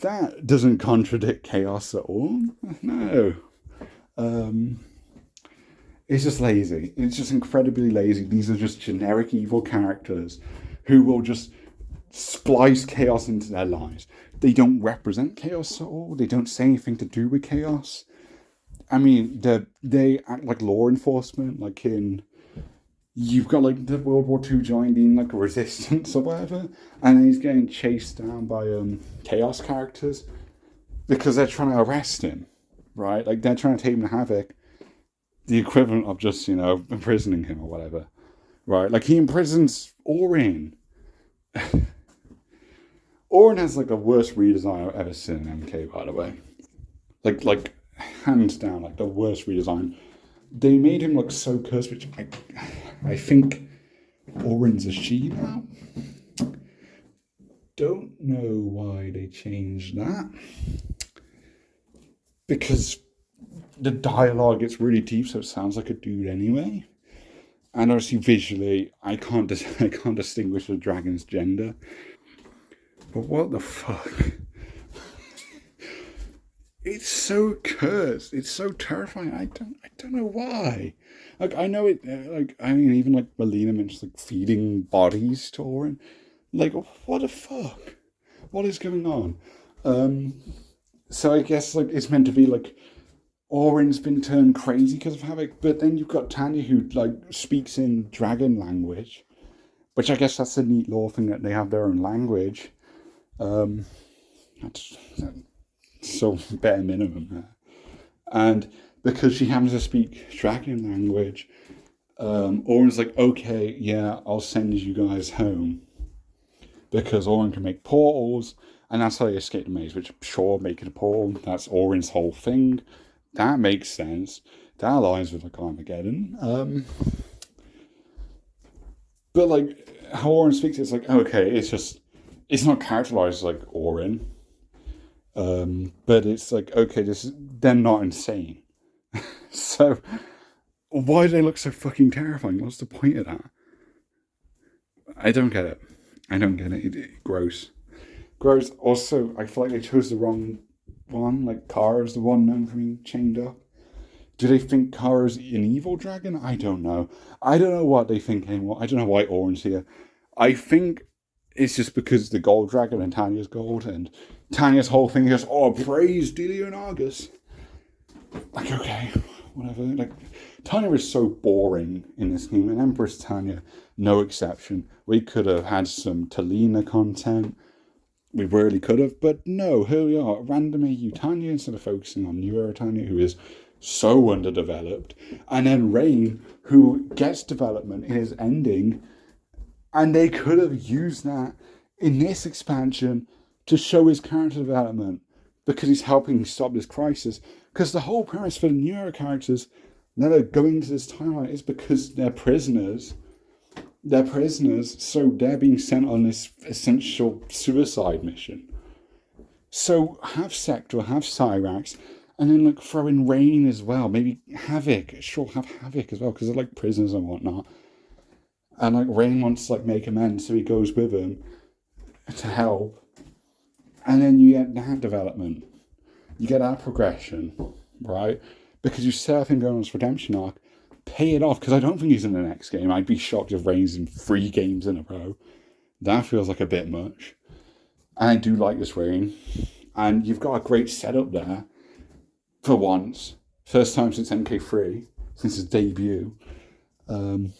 That doesn't contradict Chaos at all. No. It's just lazy. It's just incredibly lazy. These are just generic evil characters who will just splice chaos into their lives. They don't represent chaos at all. They don't say anything to do with chaos. I mean, they act like law enforcement, like you've got like the World War II joining like a resistance or whatever, and he's getting chased down by chaos characters because they're trying to arrest him, right? Like they're trying to take him to Havoc, the equivalent of just, imprisoning him or whatever, right? Like he imprisons Orin. Orin has like the worst redesign I've ever seen in MK, by the way. Like hands down, like the worst redesign. They made him look so cursed, which I think Orin's a she now. Don't know why they changed that. Because the dialogue gets really deep, so it sounds like a dude anyway. And obviously visually, I can't distinguish the dragon's gender. But what the fuck? It's so cursed. It's so terrifying. I don't know why. Like I know it. Even like Melina mentions like feeding bodies to Orin. Like what the fuck? What is going on? So I guess like it's meant to be like Orin's been turned crazy because of Havoc, but then you've got Tanya who like speaks in dragon language, which I guess that's a neat lore thing that they have their own language. That's so bare minimum there. And because she happens to speak dragon language, Orin's like, okay, yeah, I'll send you guys home. Because Orin can make portals, and that's how they escape the maze, which, sure, making a portal, that's Orin's whole thing. That makes sense. That aligns with, like, Armageddon. But, like, how Orin speaks, it's like, okay, it's not characterized like Orin. But it's like, okay, they're not insane. So, why do they look so fucking terrifying? What's the point of that? I don't get it. Gross. Also, I feel like they chose the wrong one. Like, Kara's the one known for being chained up. Do they think Kara's an evil dragon? I don't know. I don't know what they think anymore. I don't know why Orin's here. I think it's just because the gold dragon and Tanya's gold, and Tanya's whole thing is, praise Delia and Argus. Like, okay, whatever. Like, Tanya is so boring in this game, and Empress Tanya, no exception. We could have had some Talina content. We really could have, but no, here we are. Random AU Tanya instead of focusing on New Era Tanya, who is so underdeveloped. And then Rain, who gets development in his ending, and they could have used that in this expansion to show his character development because he's helping stop this crisis. Because the whole premise for the New Era characters that are going into this timeline is because they're prisoners. They're prisoners, so they're being sent on this essential suicide mission. So have Sector, have Cyrax, and then like throw in Rain as well. Maybe Havoc. Sure, have Havoc as well, because they're like prisoners and whatnot. And like Rain wants to like make amends, so he goes with him to help. And then you get that development. You get that progression, right? Because you set up him going on his redemption arc, pay it off, because I don't think he's in the next game. I'd be shocked if Reigns in 3 games in a row. That feels like a bit much. And I do like this reign. And you've got a great setup there, for once. First time since MK3, since his debut. And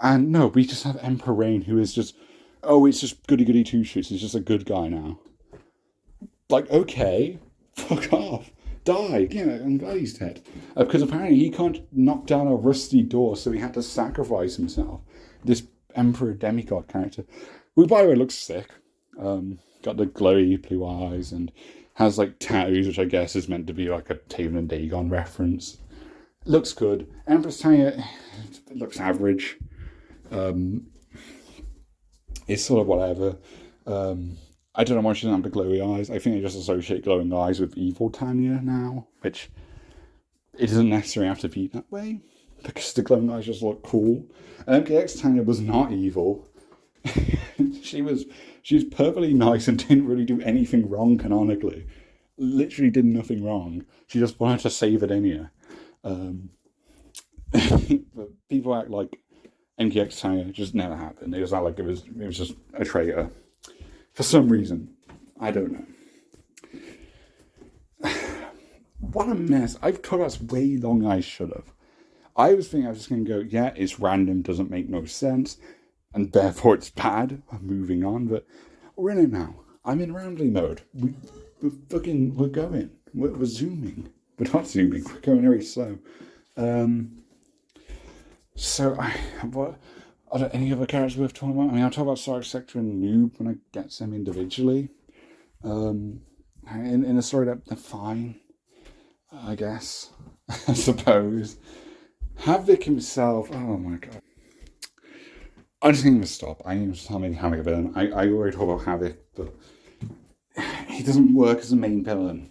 no, we just have Emperor Reign, who is just, oh, it's just goody-goody two-shoes. He's just a good guy now. Like, okay, fuck off. Die. Yeah, I'm glad he's dead. Because apparently he can't knock down a rusty door, so he had to sacrifice himself. This Emperor Demigod character, who, by the way, looks sick. Got the glowy blue eyes and has, like, tattoos, which I guess is meant to be, like, a Taven and Dagon reference. Looks good. Empress Tanya, it looks average. It's sort of whatever. I don't know why she doesn't have the glowy eyes. I think they just associate glowing eyes with evil Tanya now, which it doesn't necessarily have to be that way, because the glowing eyes just look cool. And MKX Tanya was not evil. She was perfectly nice and didn't really do anything wrong canonically. Literally did nothing wrong. She just wanted to save Adenia. But people act like MKX Tanya just never happened. It was not like it was just a traitor. For some reason. I don't know. What a mess. I've talked about this way longer than I should have. I was thinking I was just going to go, yeah, it's random, doesn't make no sense, and therefore it's bad. I'm moving on, but we're in it now. I'm in rambling mode. We're going. We're zooming. We're not zooming. We're going very slow. Are there any other characters worth talking about? I mean, I'll talk about Sark Sector and Noob when I get them individually. In a story that they're fine, I guess. I suppose. Havoc himself, oh my god. I just need him to stop. I need him to stop making Havoc a villain. I already talked about Havoc, but he doesn't work as a main villain.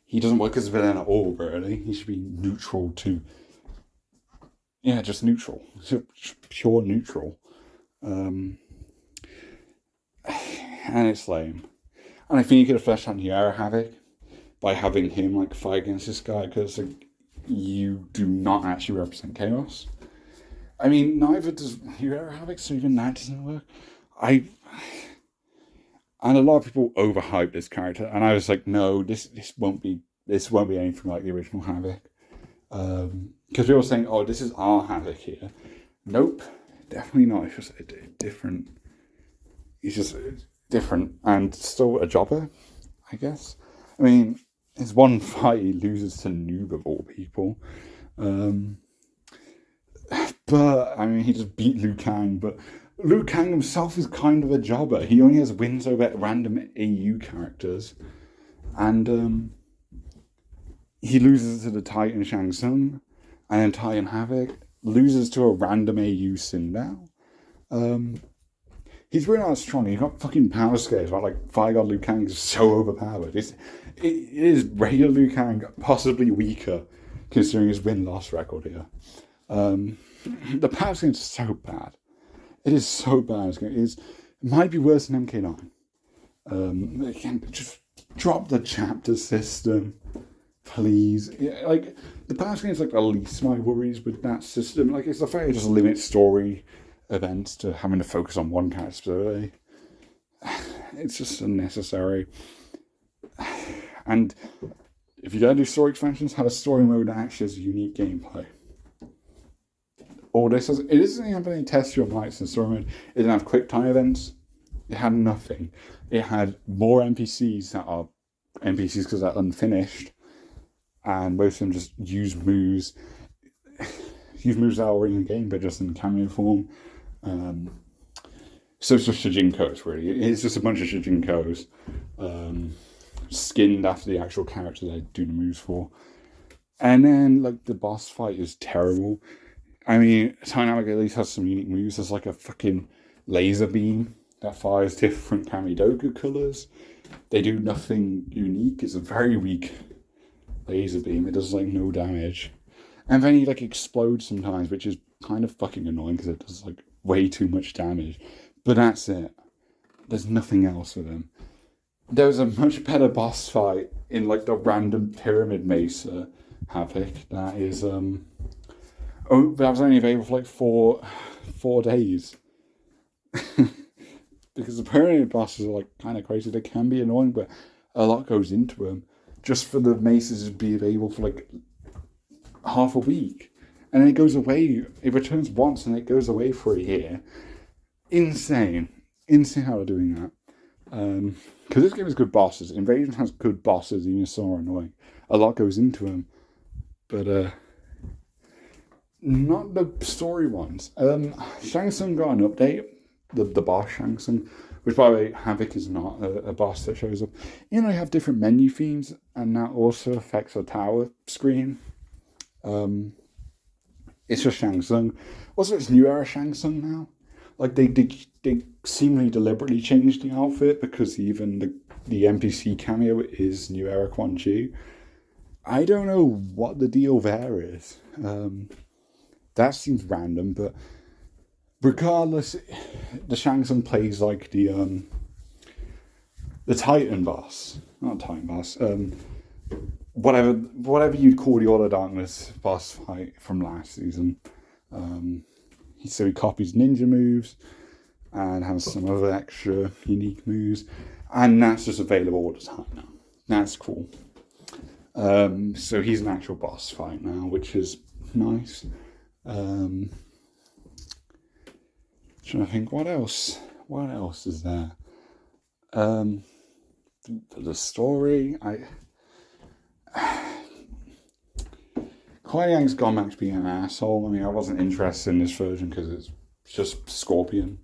He doesn't work as a villain at all, really. He should be neutral to... Yeah, just neutral. Pure neutral. And it's lame. And I think you could have fleshed out Yara Havoc by having him like fight against this guy, because like, you do not actually represent Chaos. I mean, neither does Yara Havoc, so even that doesn't work. And a lot of people overhyped this character, and I was like, no, this won't be anything like the original Havoc. Because people were saying, oh, this is our Havoc here. Nope, definitely not. It's just different. He's just different and still a jobber, I guess. I mean, his one fight he loses to Noob of all people. But, I mean, he just beat Liu Kang, but Liu Kang himself is kind of a jobber. He only has wins over random AU characters. And, he loses to the Titan Shang Tsung, and then Titan Havoc loses to a random AU Sindao. He's really not strong. He's got fucking power scales, right? Like, Fire God Liu Kang is so overpowered. It is regular Liu Kang, possibly weaker, considering his win-loss record here. The power scale is so bad. It is so bad. It might be worse than MK9. Again, just drop the chapter system. Please. Yeah, like, the power scale is like the least of my worries with that system. Like, it's the fact it just limits story events to having to focus on one character specifically. It's just unnecessary. And if you're going to do story expansions, have a story mode that actually has unique gameplay. All this it doesn't have any terrestrial lights in story mode. It didn't have quick time events. It had nothing. It had more NPCs that are NPCs because they're unfinished. And most of them just use moves that are already in the game, but just in cameo form. So it's just Shijinkos, really. It's just a bunch of Shijinkos skinned after the actual character they do the moves for. And then, like, the boss fight is terrible. I mean, Dynamic at least has some unique moves. There's like a fucking laser beam that fires different Kamidoka colours. They do nothing unique. It's a very weak laser beam. It does like no damage. And then he like explodes sometimes, which is kind of fucking annoying because it does like way too much damage. But that's it. There's nothing else with him. there was a much better boss fight in like the random pyramid mesa havoc that is that was only available for like four days. Because the pyramid bosses are like kind of crazy. They can be annoying, but a lot goes into them. Just for the mesas to be available for like half a week, and it goes away. It returns once and it goes away for a year. Insane how they're doing that. Because this game has good bosses. Invasion has good bosses, even if some are annoying. A lot goes into them, but not the story ones. Shang Tsung got an update. The boss Shang Tsung, which by the way, Havoc is not a boss that shows up. You know, you have different menu themes, and that also affects the tower screen. It's just Shang Tsung. Also, it's New Era Shang Tsung now. Like they seemingly deliberately changed the outfit because even the NPC cameo is New Era Quan Chi. I don't know what the deal there is. That seems random, but regardless, the Shang Tsung plays like the Titan boss, not Titan boss. Whatever you'd call the Order of Darkness boss fight from last season. So he copies ninja moves and has some other extra unique moves, and that's just available all the time now. That's cool. So he's an actual boss fight now, which is nice. Trying to think what else is there. The story, Kuai Liang's gone back to being an asshole. I mean, I wasn't interested in this version because it's just Scorpion.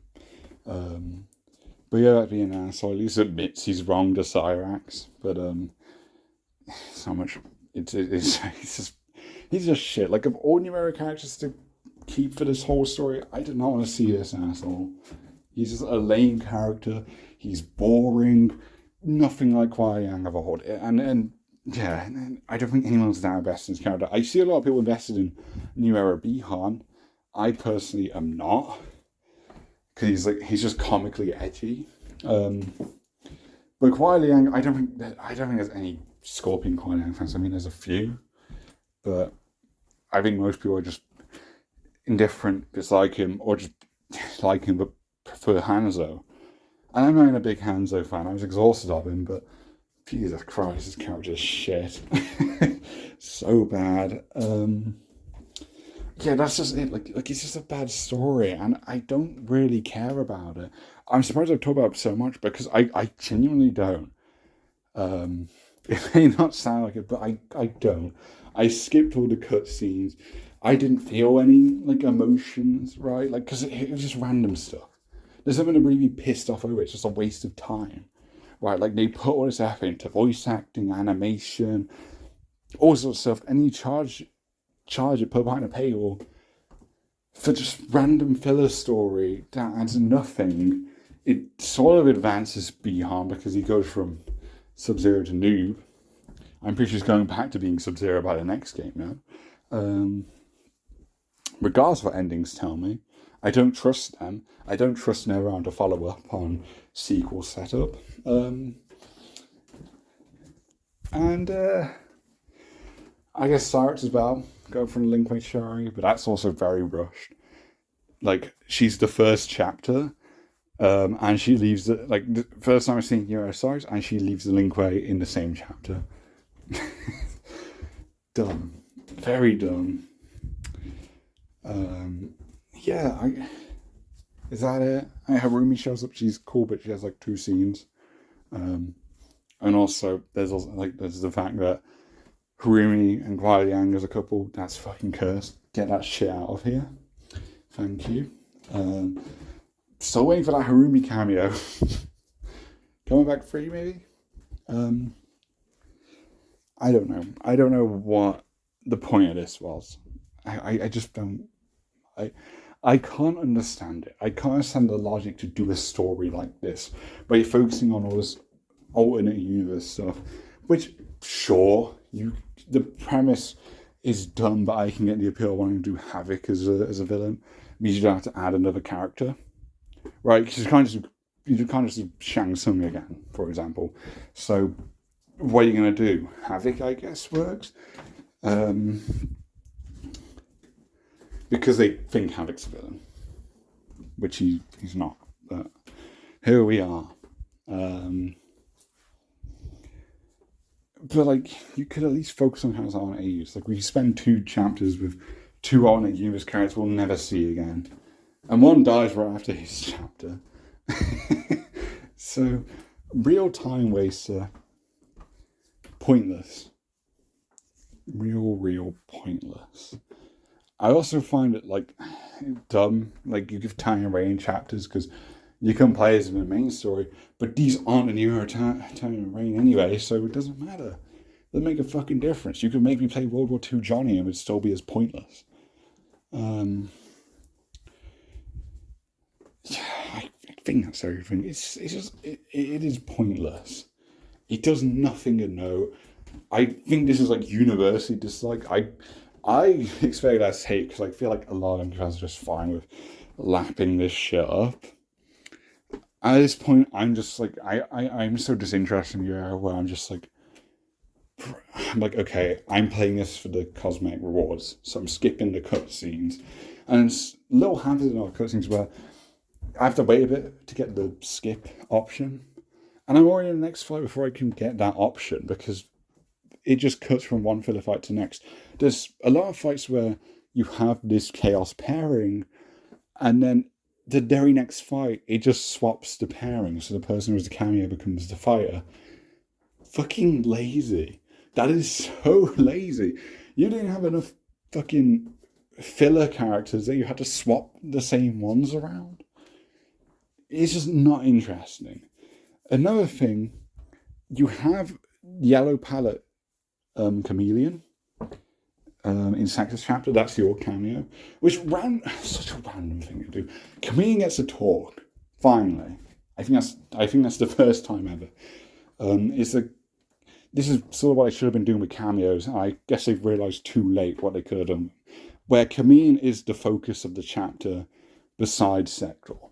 But yeah, being an asshole. At least admits he's wrong to Cyrax, but so much. It's just he's just shit. Like of all numeric characters to keep for this whole story, I did not want to see this asshole. He's just a lame character. He's boring. Nothing like Kuai Liang of old. And yeah, I don't think anyone's that invested in his character. I see a lot of people invested in New Era Bihan. I personally am not, because he's just comically edgy. But Kuai Liang, I don't think there's any Scorpion Kuai Liang fans. I mean, there's a few, but I think most people are just indifferent, dislike him, or just like him but prefer Hanzo. And I'm not even a big Hanzo fan. I was exhausted of him, but Jesus Christ, this character is shit. So bad. Yeah, that's just it. Like it's just a bad story, and I don't really care about it. I'm surprised I've talked about it so much because I genuinely don't. It may not sound like it, but I don't. I skipped all the cutscenes. I didn't feel any like emotions, right? Like because it was just random stuff. There's nothing to really be pissed off over. It's just a waste of time. Right, like they put all this effort into voice acting, animation, all sorts of stuff, and you charge it, put behind a paywall for just random filler story that adds nothing. It sort of advances Bihan because he goes from Sub-Zero to Noob. I'm pretty sure he's going back to being Sub-Zero by the next game now. Regardless of what endings tell me, I don't trust them. I don't trust NetherRealm to follow up on sequel setup. I guess Cyrax as well, go from Link Way Shari, but that's also very rushed. Like, she's the first chapter, and she leaves the first time I've seen Cyrax, and she leaves the Link Way in the same chapter. Dumb. Very dumb. Is that it? Harumi shows up, she's cool, but she has like 2 scenes. And also there's the fact that Harumi and Kuai Liang as a couple, that's fucking cursed. Get that shit out of here. Thank you. Still waiting for that Harumi cameo. Coming back free, maybe? I don't know. I don't know what the point of this was. I just don't... I can't understand it. I can't understand the logic to do a story like this, where you're focusing on all this alternate universe stuff, which, sure, the premise is dumb, but I can get the appeal of wanting to do Havoc as a villain. It means you don't have to add another character, right? Because you can't just you can't just do Shang Tsung again, for example. So what are you going to do? Havoc, I guess, works. Because they think Havoc's a villain, which he's not. But here we are. But like, you could at least focus on Khaos alternate age. Like, we spend 2 chapters with 2 alternate universe characters we'll never see again, and one dies right after his chapter. So, real time waster. Pointless. Real pointless. I also find it, like, dumb. Like, you give Tanya Rain chapters because you can play as in the main story, but these aren't a new Tanya Rain anyway, so it doesn't matter. It doesn't make a fucking difference. You can make me play World War II Johnny and it would still be as pointless. I think that's everything. It's just, it is pointless. It does nothing of note. I think this is like universally disliked. I expect that to hate because I feel like a lot of guys are just fine with lapping this shit up. At this point, I'm just like, I'm so disinterested in the era where I'm like, okay, I'm playing this for the cosmetic rewards, so I'm skipping the cutscenes. And it's little habits in our cutscenes where I have to wait a bit to get the skip option. And I'm already in the next fight before I can get that option because it just cuts from one filler fight to the next. There's a lot of fights where you have this chaos pairing, and then the very next fight, it just swaps the pairing, so the person who's the cameo becomes the fighter. Fucking lazy. That is so lazy. You didn't have enough fucking filler characters that you had to swap the same ones around. It's just not interesting. Another thing, you have Yellow Palette Chameleon in Sax's chapter. That's your cameo, which such a random thing to do. Chameleon gets a talk finally. I think that's the first time ever. This is sort of what I should have been doing with cameos. I guess they've realised too late what they could have done. Where Chameleon is the focus of the chapter besides Sectoral.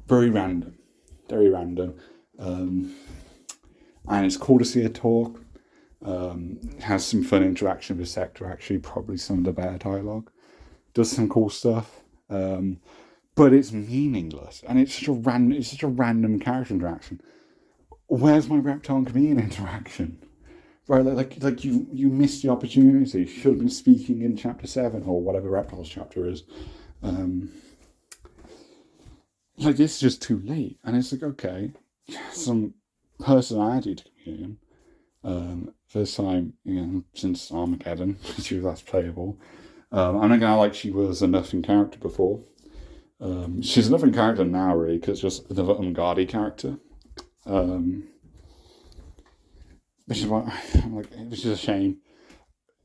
Very random. And it's cool to see a talk. Has some fun interaction with Sector, actually, probably some of the better dialogue. Does some cool stuff. But it's meaningless. And it's such a random character interaction. Where's my Reptile and Chameleon interaction? Right, like you missed the opportunity. You should have been speaking in chapter 7 or whatever Reptile's chapter is. Like, it's just too late. And it's like, okay, some personality to Chameleon. First time, since Armageddon, she was last playable. I'm not gonna like she was a nothing character before. She's a nothing character now, really, because it's just another Umgardi character. Which is a shame.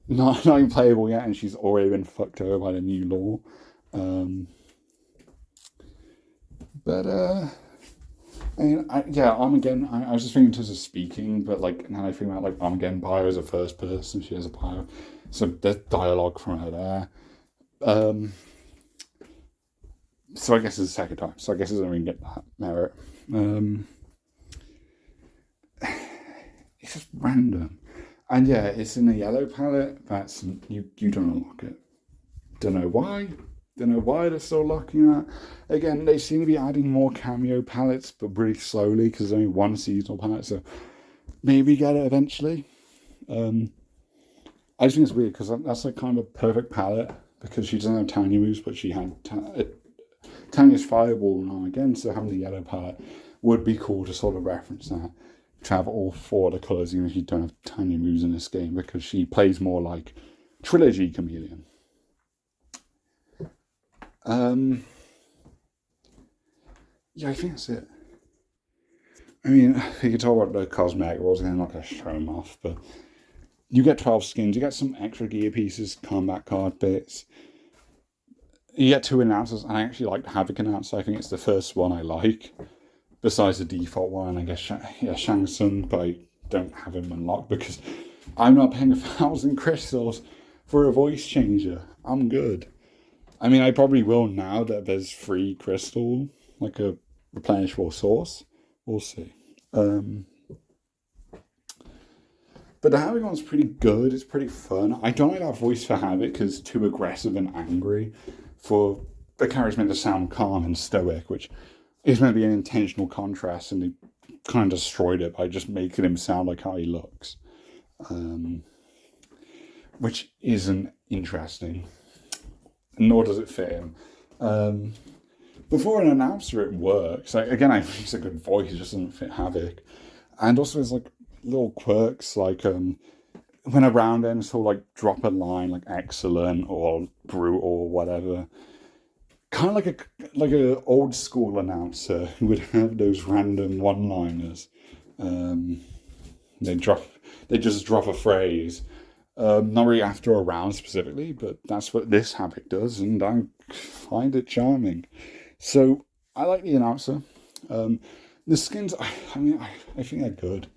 Not even playable yet, and she's already been fucked over by the new law. Armageddon, I was just thinking in terms of speaking, but like now I think about like Armageddon bio as a first person, she has a bio, so there's dialogue from her there. So I guess it's the second time, so I guess it doesn't really get that merit. It's just random. And yeah, it's in a yellow palette. That's you don't unlock it. Don't know why they're still locking that. Again, they seem to be adding more cameo palettes, but really slowly because there's only one seasonal palette, so maybe get it eventually. I just think it's weird because that's like kind of a perfect palette because she doesn't have Tanya moves, but she had Tanya's Fireball now again, so having the yellow palette would be cool to sort of reference that. To have all 4 of the colours, even if you don't have Tanya moves in this game, because she plays more like Trilogy Chameleon. Yeah, I think that's it. I mean, you could talk about the cosmetic rules, and I'm not going to show them off, but you get 12 skins, you get some extra gear pieces, combat card bits. You get 2 announcers, and I actually like the Havoc announcer. I think it's the first one I like. Besides the default one, I guess, Shang Tsung, but I don't have him unlocked because I'm not paying 1,000 crystals for a voice changer. I'm good. I mean, I probably will now that there's free crystal like a replenishable source. We'll see. But the Havoc one's pretty good. It's pretty fun. I don't like that voice for Havoc because it's too aggressive and angry. For the character's meant to sound calm and stoic, which is meant to be an intentional contrast, and they kind of destroyed it by just making him sound like how he looks. Which isn't interesting. Nor does it fit him. Before an announcer, it works. Again, I think it's a good voice. It just doesn't fit Havoc. And also, there's like little quirks, like when a round ends, he'll like drop a line like "excellent" or "brutal" or whatever. Kind of like a old school announcer who would have those random one-liners. They just drop a phrase. Not really after a round specifically, but that's what this Havoc does, and I find it charming. So I like the announcer. The skins, I think they're good.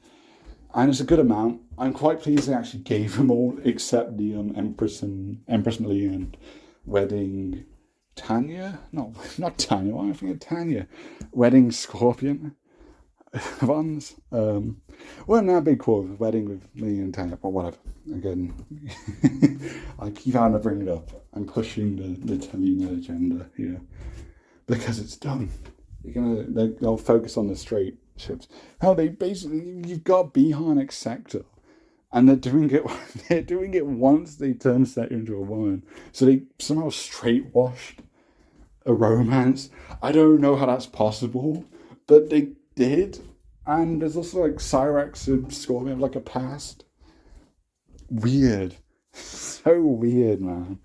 And it's a good amount. I'm quite pleased they actually gave them all, except the Empress Malia and Wedding Tanya. No, not Tanya. Why am I thinking Tanya? Wedding Scorpion ones. Well, not big cool. Wedding with Malia and Tanya, but whatever. Again, I keep having to bring it up. I'm pushing the Talina agenda here because it's done. They'll focus on the straight ships. How they basically, you've got Bihan and Sector, and they're doing it once they turn Sector into a woman. So they somehow straight washed a romance. I don't know how that's possible, but they did. And there's also like Cyrax and Scorpion have like a past. Weird. So weird, man.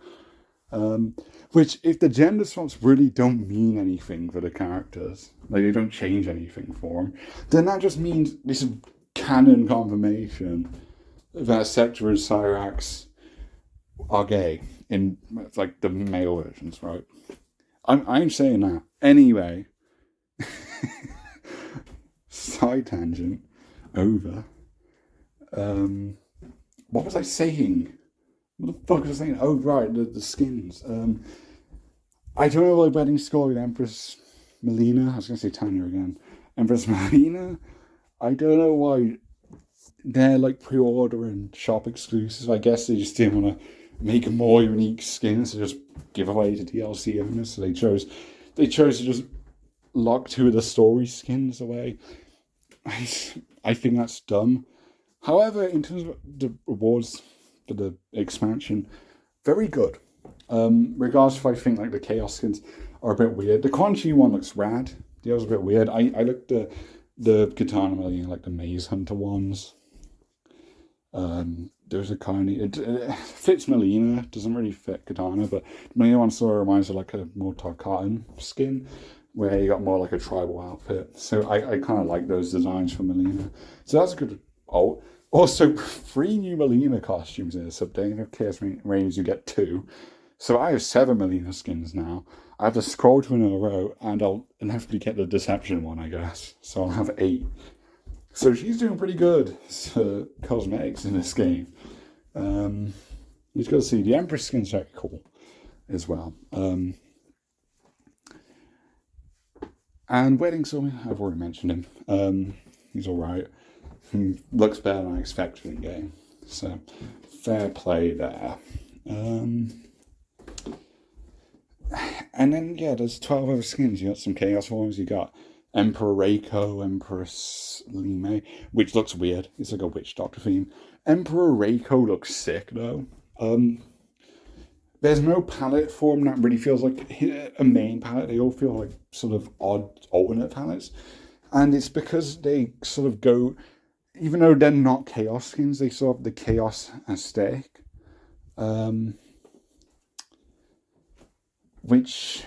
Which, if the gender swaps really don't mean anything for the characters, like they don't change anything for them, then that just means this is canon confirmation that Sector and Cyrax are gay in like the male versions, right? I'm saying that anyway. Side tangent over. What was I saying? What the fuck was I saying? Oh, right, the skins. I don't know why Wedding Scorpion, Empress Melina, I was going to say Tanya again. Empress Melina, I don't know why they're like pre-order and shop exclusives. I guess they just didn't want to make more unique skins to just give away to DLC owners. So they chose to just lock 2 of the story skins away. I think that's dumb. However, in terms of the rewards for the expansion, very good. Regardless if I think like the Chaos skins are a bit weird. The Quan Chi one looks rad. The other's a bit weird. I looked at the Katana Melina, like the Maze Hunter ones. There's a kind of... It fits Melina, doesn't really fit Katana, but Melina one sort of reminds of like a more Tarkatan skin, where you got more like a tribal outfit. So I kind of like those designs for Melina. So that's a good... Oh, also, 3 new Melina costumes in this update. Of Chaos Rangers, you get 2. So I have 7 Melina skins now. I have to scroll to another row, and I'll inevitably get the Deception one, I guess. So I'll have 8. So she's doing pretty good for cosmetics in this game. You've got to see, the Empress skin's very cool as well. And Wedding Scorpion, I've already mentioned him. He's alright. He looks better than I expected in game. So, fair play there. And then, yeah, there's 12 other skins. You got some Chaos forms. You got Emperor Reiko, Empress Lime, which looks weird. It's like a witch doctor theme. Emperor Reiko looks sick, though. There's no palette form that really feels like a main palette. They all feel like sort of odd alternate palettes. And it's because they sort of go... Even though they're not Chaos skins, they sort of have the Chaos aesthetic. Which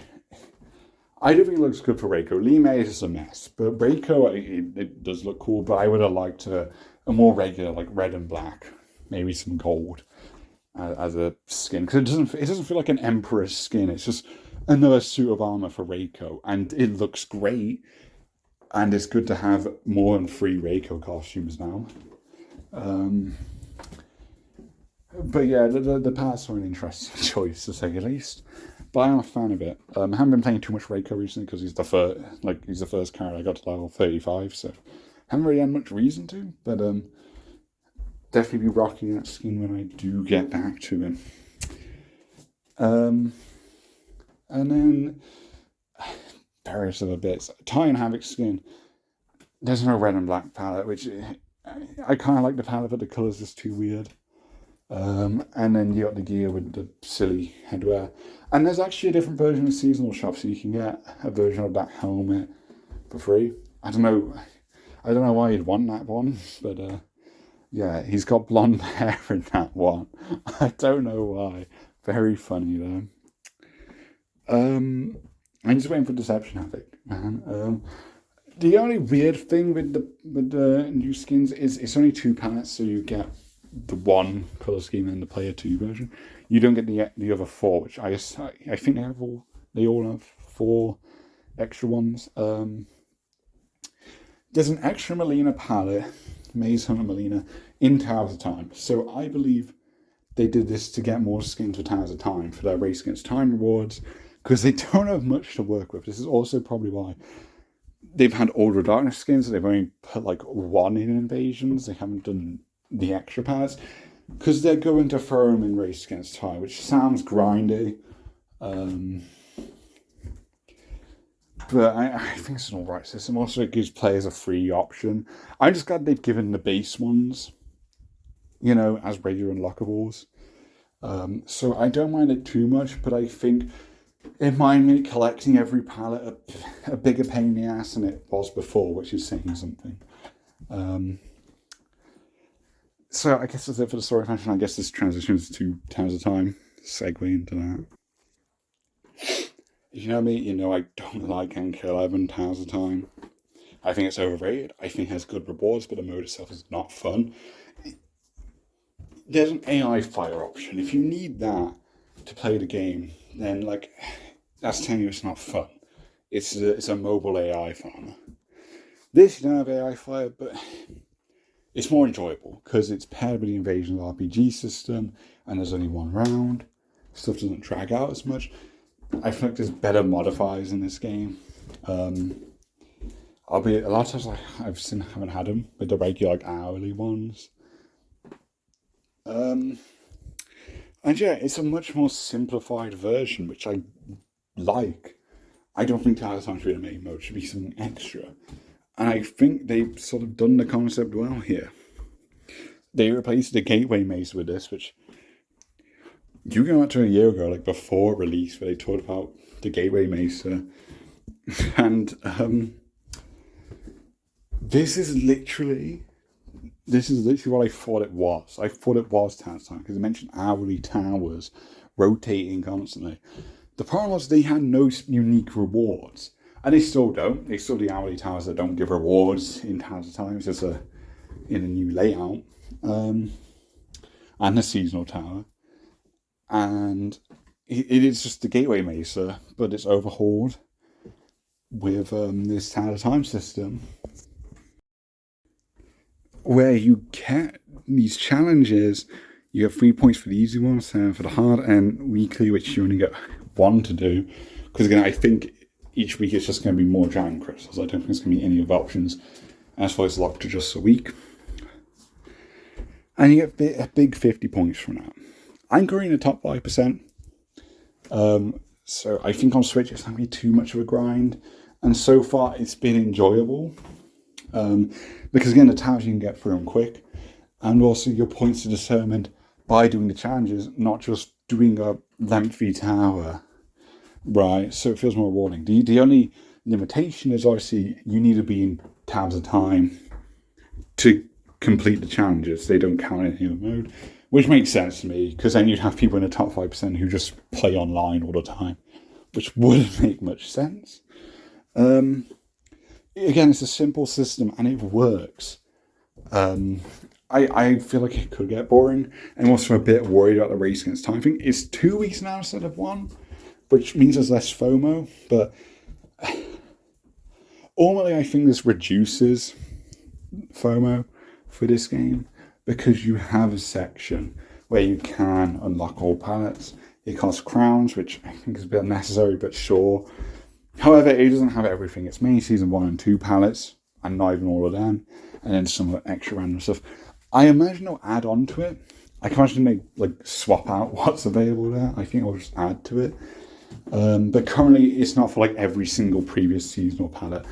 I don't think looks good for Reiko. Lime is just a mess. But Reiko, it does look cool. But I would have liked a more regular, like red and black. Maybe some gold as a skin. Because it doesn't feel like an Emperor's skin. It's just another suit of armor for Reiko. And it looks great. And it's good to have more than 3 Reiko costumes now. But yeah, the parts are an interesting choice, to say the least. but I am a fan of it. I haven't been playing too much Reiko recently because he's the first character I got to level 35, so haven't really had much reason to. But definitely be rocking that skin when I do get back to him. And then various other bits. Tie and Havoc skin. There's no red and black palette, which I kind of like the palette, but the colours just too weird. And then you got the gear with the silly headwear. And there's actually a different version of Seasonal Shop, so you can get a version of that helmet for free. I don't know why you'd want that one, but yeah, he's got blonde hair in that one. I don't know why. Very funny though. I'm just waiting for Deception Havoc, man. The only weird thing with the new skins is it's only 2 palettes, so you get the one color scheme and the player 2 version. You don't get the other 4, which I think they all have 4 extra ones. There's an extra Melina palette, Maze Hunter Melina, in Towers of Time. So I believe they did this to get more skins for Towers of Time for their Race Against Time rewards, because they don't have much to work with. This is also probably why they've had Order of Darkness skins. They've only put like 1 in Invasions. They haven't done the extra palettes because they're going to throw them in Race Against Time, which sounds grindy. But I think it's an alright system. Also, it gives players a free option. I'm just glad they've given the base ones, as regular unlockables. So I don't mind it too much, but I think it might make collecting every palette a bigger pain in the ass than it was before, which is saying something. So I guess that's it for the story fashion. I guess this transitions to Towers of Time. Segue into that. If you know me, you know I don't like NK11 Towers of Time. I think it's overrated. I think it has good rewards, but the mode itself is not fun. There's an AI fire option. If you need that to play the game, then that's telling you it's not fun. It's a mobile AI farmer. This, you don't have AI fire, but it's more enjoyable because it's paired with the Invasion RPG system, and there's only 1 round. Stuff doesn't drag out as much. I feel like there's better modifiers in this game. Albeit a lot of times haven't had them with the regular hourly ones. And yeah, it's a much more simplified version, which I like. I don't think Towers of Time should be the main mode. It should be something extra. And I think they've sort of done the concept well here. They replaced the Gateway Maze with this, which you go out to a year ago, before release, where they talked about the Gateway Maze. And this is literally what I thought it was. I thought it was Towers of Time, because it mentioned hourly towers rotating constantly. The problem was they had no unique rewards. And they still don't. They still do the hourly towers that don't give rewards in Towers of Time. It's just in a new layout. And the seasonal tower. And it is just the Gateway Mesa, but it's overhauled with this Towers of Time system, where you get these challenges. You have 3 points for the easy ones, 7 for the hard, and weekly, which you only get 1 to do. Because again, I think each week it's just going to be more giant crystals. I don't think there's going to be any other options. As far as locked to just a week. And you get a big 50 points from that. I'm currently in the top 5%. So I think on Switch it's not going to be too much of a grind. And so far it's been enjoyable. Because again, the towers you can get through them quick. And also your points are determined by doing the challenges, not just doing a lengthy tower. Right, so it feels more rewarding. The only limitation is obviously you need to be in Towers of Time to complete the challenges. They don't count in any mode, which makes sense to me, because then you'd have people in the top 5% who just play online all the time, which wouldn't make much sense. Again, it's a simple system and it works. I feel like it could get boring. I'm also a bit worried about the Race Against Time thing. It's 2 weeks now instead of 1. Which means there's less FOMO, but ultimately I think this reduces FOMO for this game, because you have a section where you can unlock all palettes. It costs crowns, which I think is a bit unnecessary, but sure. However, it doesn't have everything. It's mainly Season 1 and 2 palettes, and not even all of them, and then some extra random stuff. I imagine they'll add on to it. I can imagine they swap out what's available there. I think I'll just add to it. But currently, it's not for every single previous seasonal palette,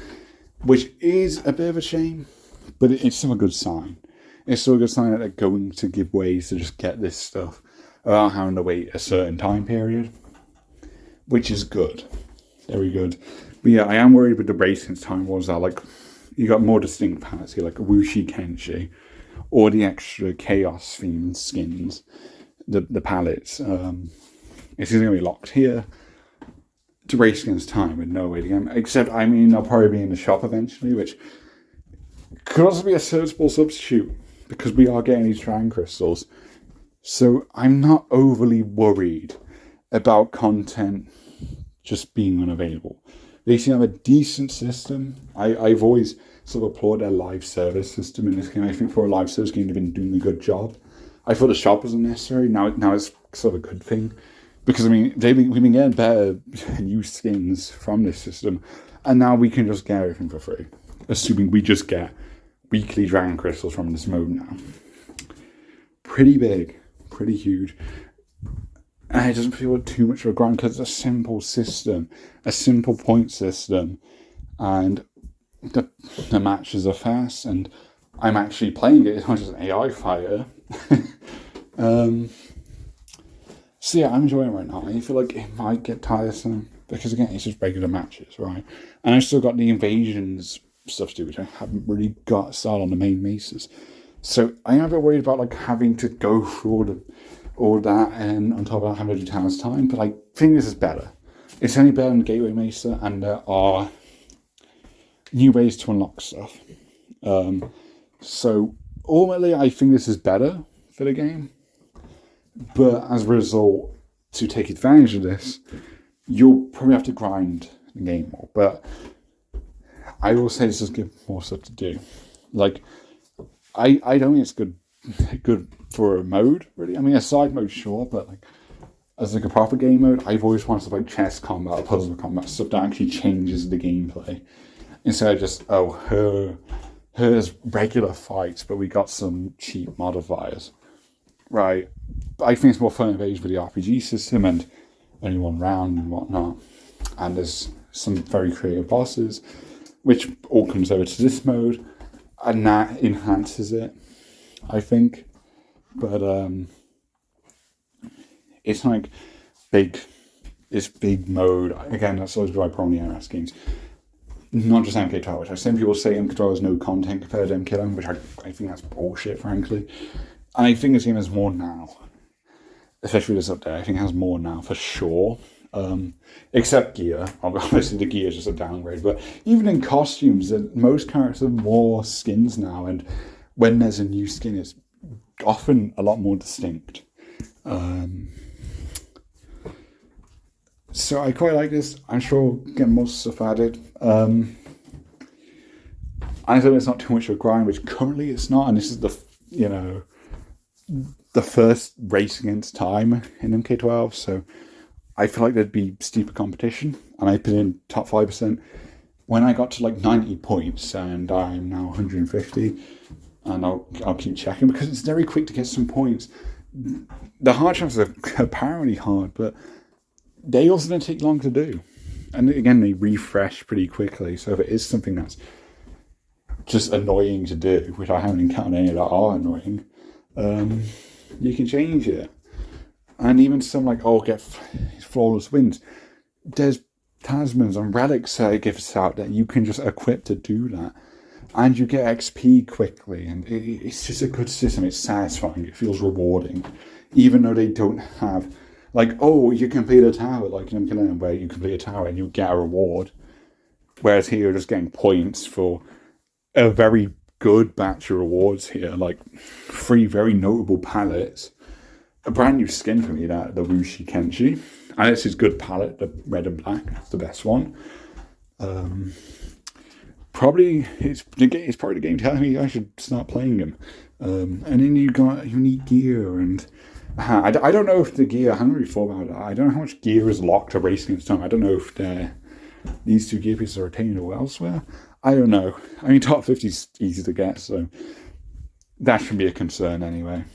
which is a bit of a shame, but it's still a good sign. It's still a good sign that they're going to give ways to just get this stuff without having to wait a certain time period, which is good. Very good. But yeah, I am worried with the racing time was that you got more distinct palettes here, like Wuxi Kenshi, or the extra Chaos themed skins, the palettes. It's going to be locked here to race against time with no way to get them. Except, they'll probably be in the shop eventually, which could also be a searchable substitute because we are getting these Dragon Crystals. So I'm not overly worried about content just being unavailable. They seem to have a decent system. I've always sort of applauded their live service system in this game. I think for a live service game, they've been doing a good job. I thought the shop was unnecessary. Now it's sort of a good thing. Because, we've been getting better new skins from this system. And now we can just get everything for free. Assuming we just get weekly Dragon Crystals from this mode now. Pretty big. Pretty huge. And it doesn't feel too much of a grind because it's a simple system. A simple point system. And the matches are fast. And I'm actually playing it. It's not just an AI fighter. So yeah, I'm enjoying it right now. I feel like it might get tiresome because again, it's just regular matches, right? And I've still got the invasions stuff to do, which I haven't really got started on the main mesas. So I am a bit worried about having to go through all that, and on top of that, having to do Tower's time. But I think this is better. It's only better than Gateway Mesa, and there are new ways to unlock stuff. So ultimately, I think this is better for the game. But as a result, to take advantage of this, you'll probably have to grind the game more. But I will say this does give more stuff to do. I don't think it's good for a mode, really. A side mode, sure, but as a proper game mode, I've always wanted stuff like chess combat or puzzle combat, stuff that actually changes the gameplay. Instead of just, here's regular fights, but we got some cheap modifiers. Right. I think it's more fun and engaged with the RPG system and only one round and whatnot. And there's some very creative bosses, which all comes over to this mode, and that enhances it, I think. But it's big mode. Again, that's always my problem with the NRS games. Not just MK12, which I've seen people say MK12 has no content compared to MK11, which I think that's bullshit, frankly. And I think this game has more now. Especially with this update, I think it has more now for sure. Except gear. Obviously the gear is just a downgrade. But even in costumes, most characters have more skins now. And when there's a new skin, it's often a lot more distinct. So I quite like this. I'm sure we'll get more stuff added. I think it's not too much of a grind, which currently it's not. And this is the first race against time in MK12, so I feel like there'd be steeper competition, and I've been in top 5% when I got to 90 points, and I'm now 150, and I'll keep checking because it's very quick to get some points. The hard chances are apparently hard, but they also don't take long to do, and again they refresh pretty quickly. So if it is something that's just annoying to do, which I haven't encountered any that are annoying, you can change it. And even some get flawless wins. There's talismans and relics that gives out that you can just equip to do that. And you get XP quickly. And it's just a good system. It's satisfying. It feels rewarding. Even though they don't have, you complete a tower, in MK11, where you complete a tower and you get a reward. Whereas here you're just getting points for a very good batch of rewards here, 3 very notable palettes, a brand new skin for me, the Wuxi Kenshi, and it's his good palette, the red and black, that's the best one. Probably it's probably the game telling me I should start playing him. And then you got unique gear and I don't know if the gear, I haven't really thought about it. I don't know how much gear is locked to racing at the time. I don't know if these two gear pieces are attainable elsewhere. I don't know. I mean, top 50 is easy to get, so that shouldn't be a concern anyway.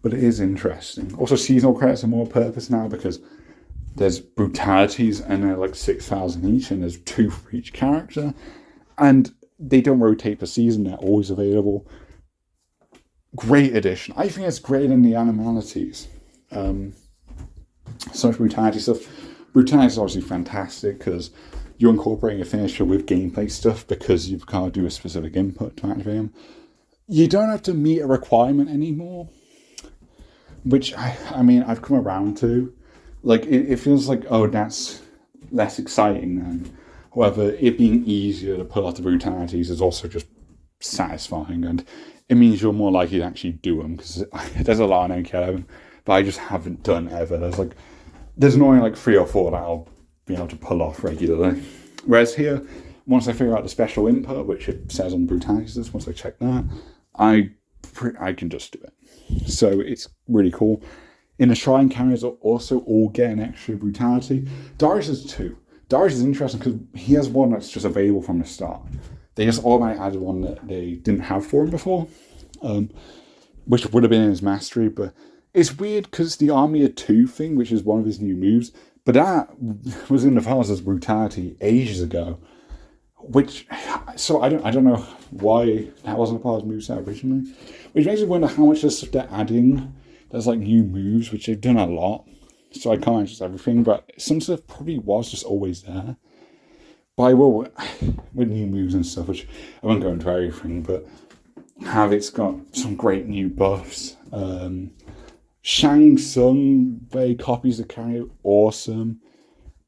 But it is interesting. Also, seasonal credits are more purpose now because there's brutalities and they're like 6,000 each, and there's 2 for each character. And they don't rotate per season, they're always available. Great addition. I think it's greater than the animalities. So much brutality stuff. Brutality is obviously fantastic because you're incorporating a finisher with gameplay stuff because you've got to do a specific input to activate them. You don't have to meet a requirement anymore, which I mean I've come around to. Like it feels like, oh, that's less exciting then. However, it being easier to pull out the brutalities is also just satisfying, and it means you're more likely to actually do them because there's a lot I don't care about, but I just haven't done ever. There's only like 3 or 4 that I'll be able to pull off regularly. Whereas here, once I figure out the special input, which it says on the brutalities, once I check that, I can just do it. So it's really cool. In the Shrine, cameos also all get an extra brutality. Darius has 2. Darius is interesting because he has one that's just available from the start. They just automatically added one that they didn't have for him before, which would have been in his mastery. But it's weird because it's the Army of 2 thing, which is one of his new moves. But that was in the files as brutality ages ago. So I don't know why that wasn't a part of his moveset originally. Which makes me wonder how much of this stuff they're adding. There's like new moves, which they've done a lot. So I can't access everything, but some stuff probably was just always there. But I will, with new moves and stuff, which I won't go into everything, but it's got some great new buffs. Shang Tsung, where he copies the carry, awesome.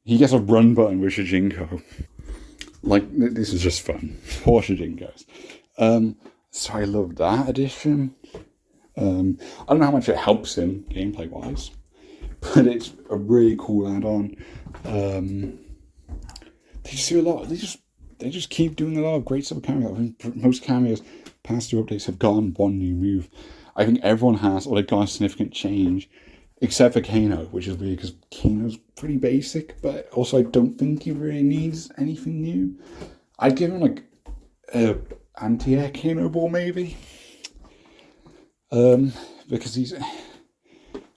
He gets a run button with Shijinko. Like, this is just fun. Poor Shijinkos. So I love that addition. I don't know how much it helps him gameplay-wise, but it's a really cool add-on. They just do a lot. They just keep doing a lot of great stuff with cameos. I think most cameos past 2 updates have gotten one new move. I think everyone has, or they've got a significant change, except for Kano, which is weird because Kano's pretty basic, but also I don't think he really needs anything new. I'd give him like a anti-air Kano ball maybe. Because he's,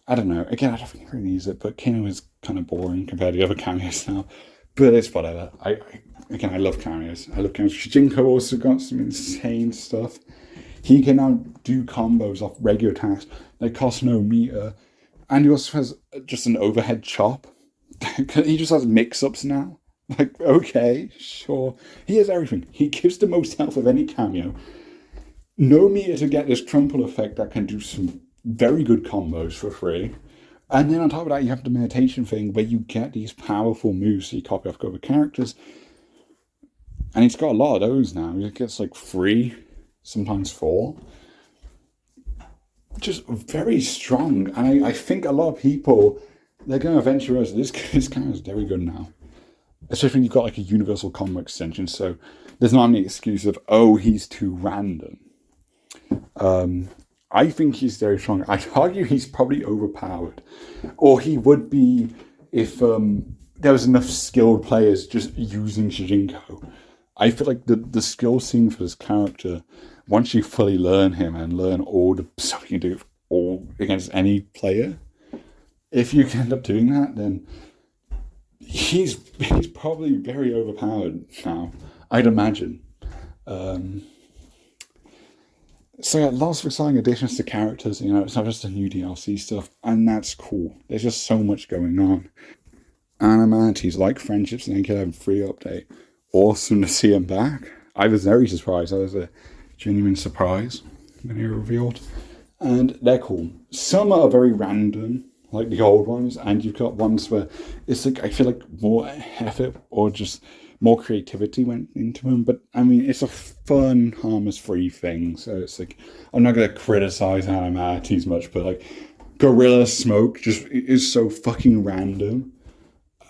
I don't know, again, I don't think he really needs it, but Kano is kind of boring compared to the other cameos now. But it's whatever. I love cameos. I love cameos. Shijinko also got some insane stuff. He can now do combos off regular attacks that cost no meter. And he also has just an overhead chop. He just has mix-ups now. Like, okay, sure. He has everything. He gives the most health of any cameo. No meter to get this trample effect that can do some very good combos for free. And then on top of that, you have the meditation thing where you get these powerful moves so you copy off other characters. And he's got a lot of those now. He gets like 3, sometimes 4. Just very strong. And I think a lot of people, they're going to venture us. This character is very good now. Especially when you've got like a universal combo extension. So there's not any excuse of, oh, he's too random. I think he's very strong. I'd argue he's probably overpowered. Or he would be if there was enough skilled players just using Shijinko. I feel like the skill scene for this character, once you fully learn him and learn all the stuff you can do all against any player, if you can end up doing that, then he's probably very overpowered now, I'd imagine. So yeah, lots of exciting additions to characters, it's not just the new DLC stuff, and that's cool. There's just so much going on. Animalities like Friendships and NK11 free update. Awesome to see them back. I was very surprised. That was a genuine surprise when they were revealed. And they're cool. Some are very random, like the old ones, and you've got ones where it's like, I feel like more effort or just more creativity went into them. But I mean, it's a fun, harmless, free thing. So it's like, I'm not going to criticize animalities much, but like Gorilla Smoke just is so fucking random.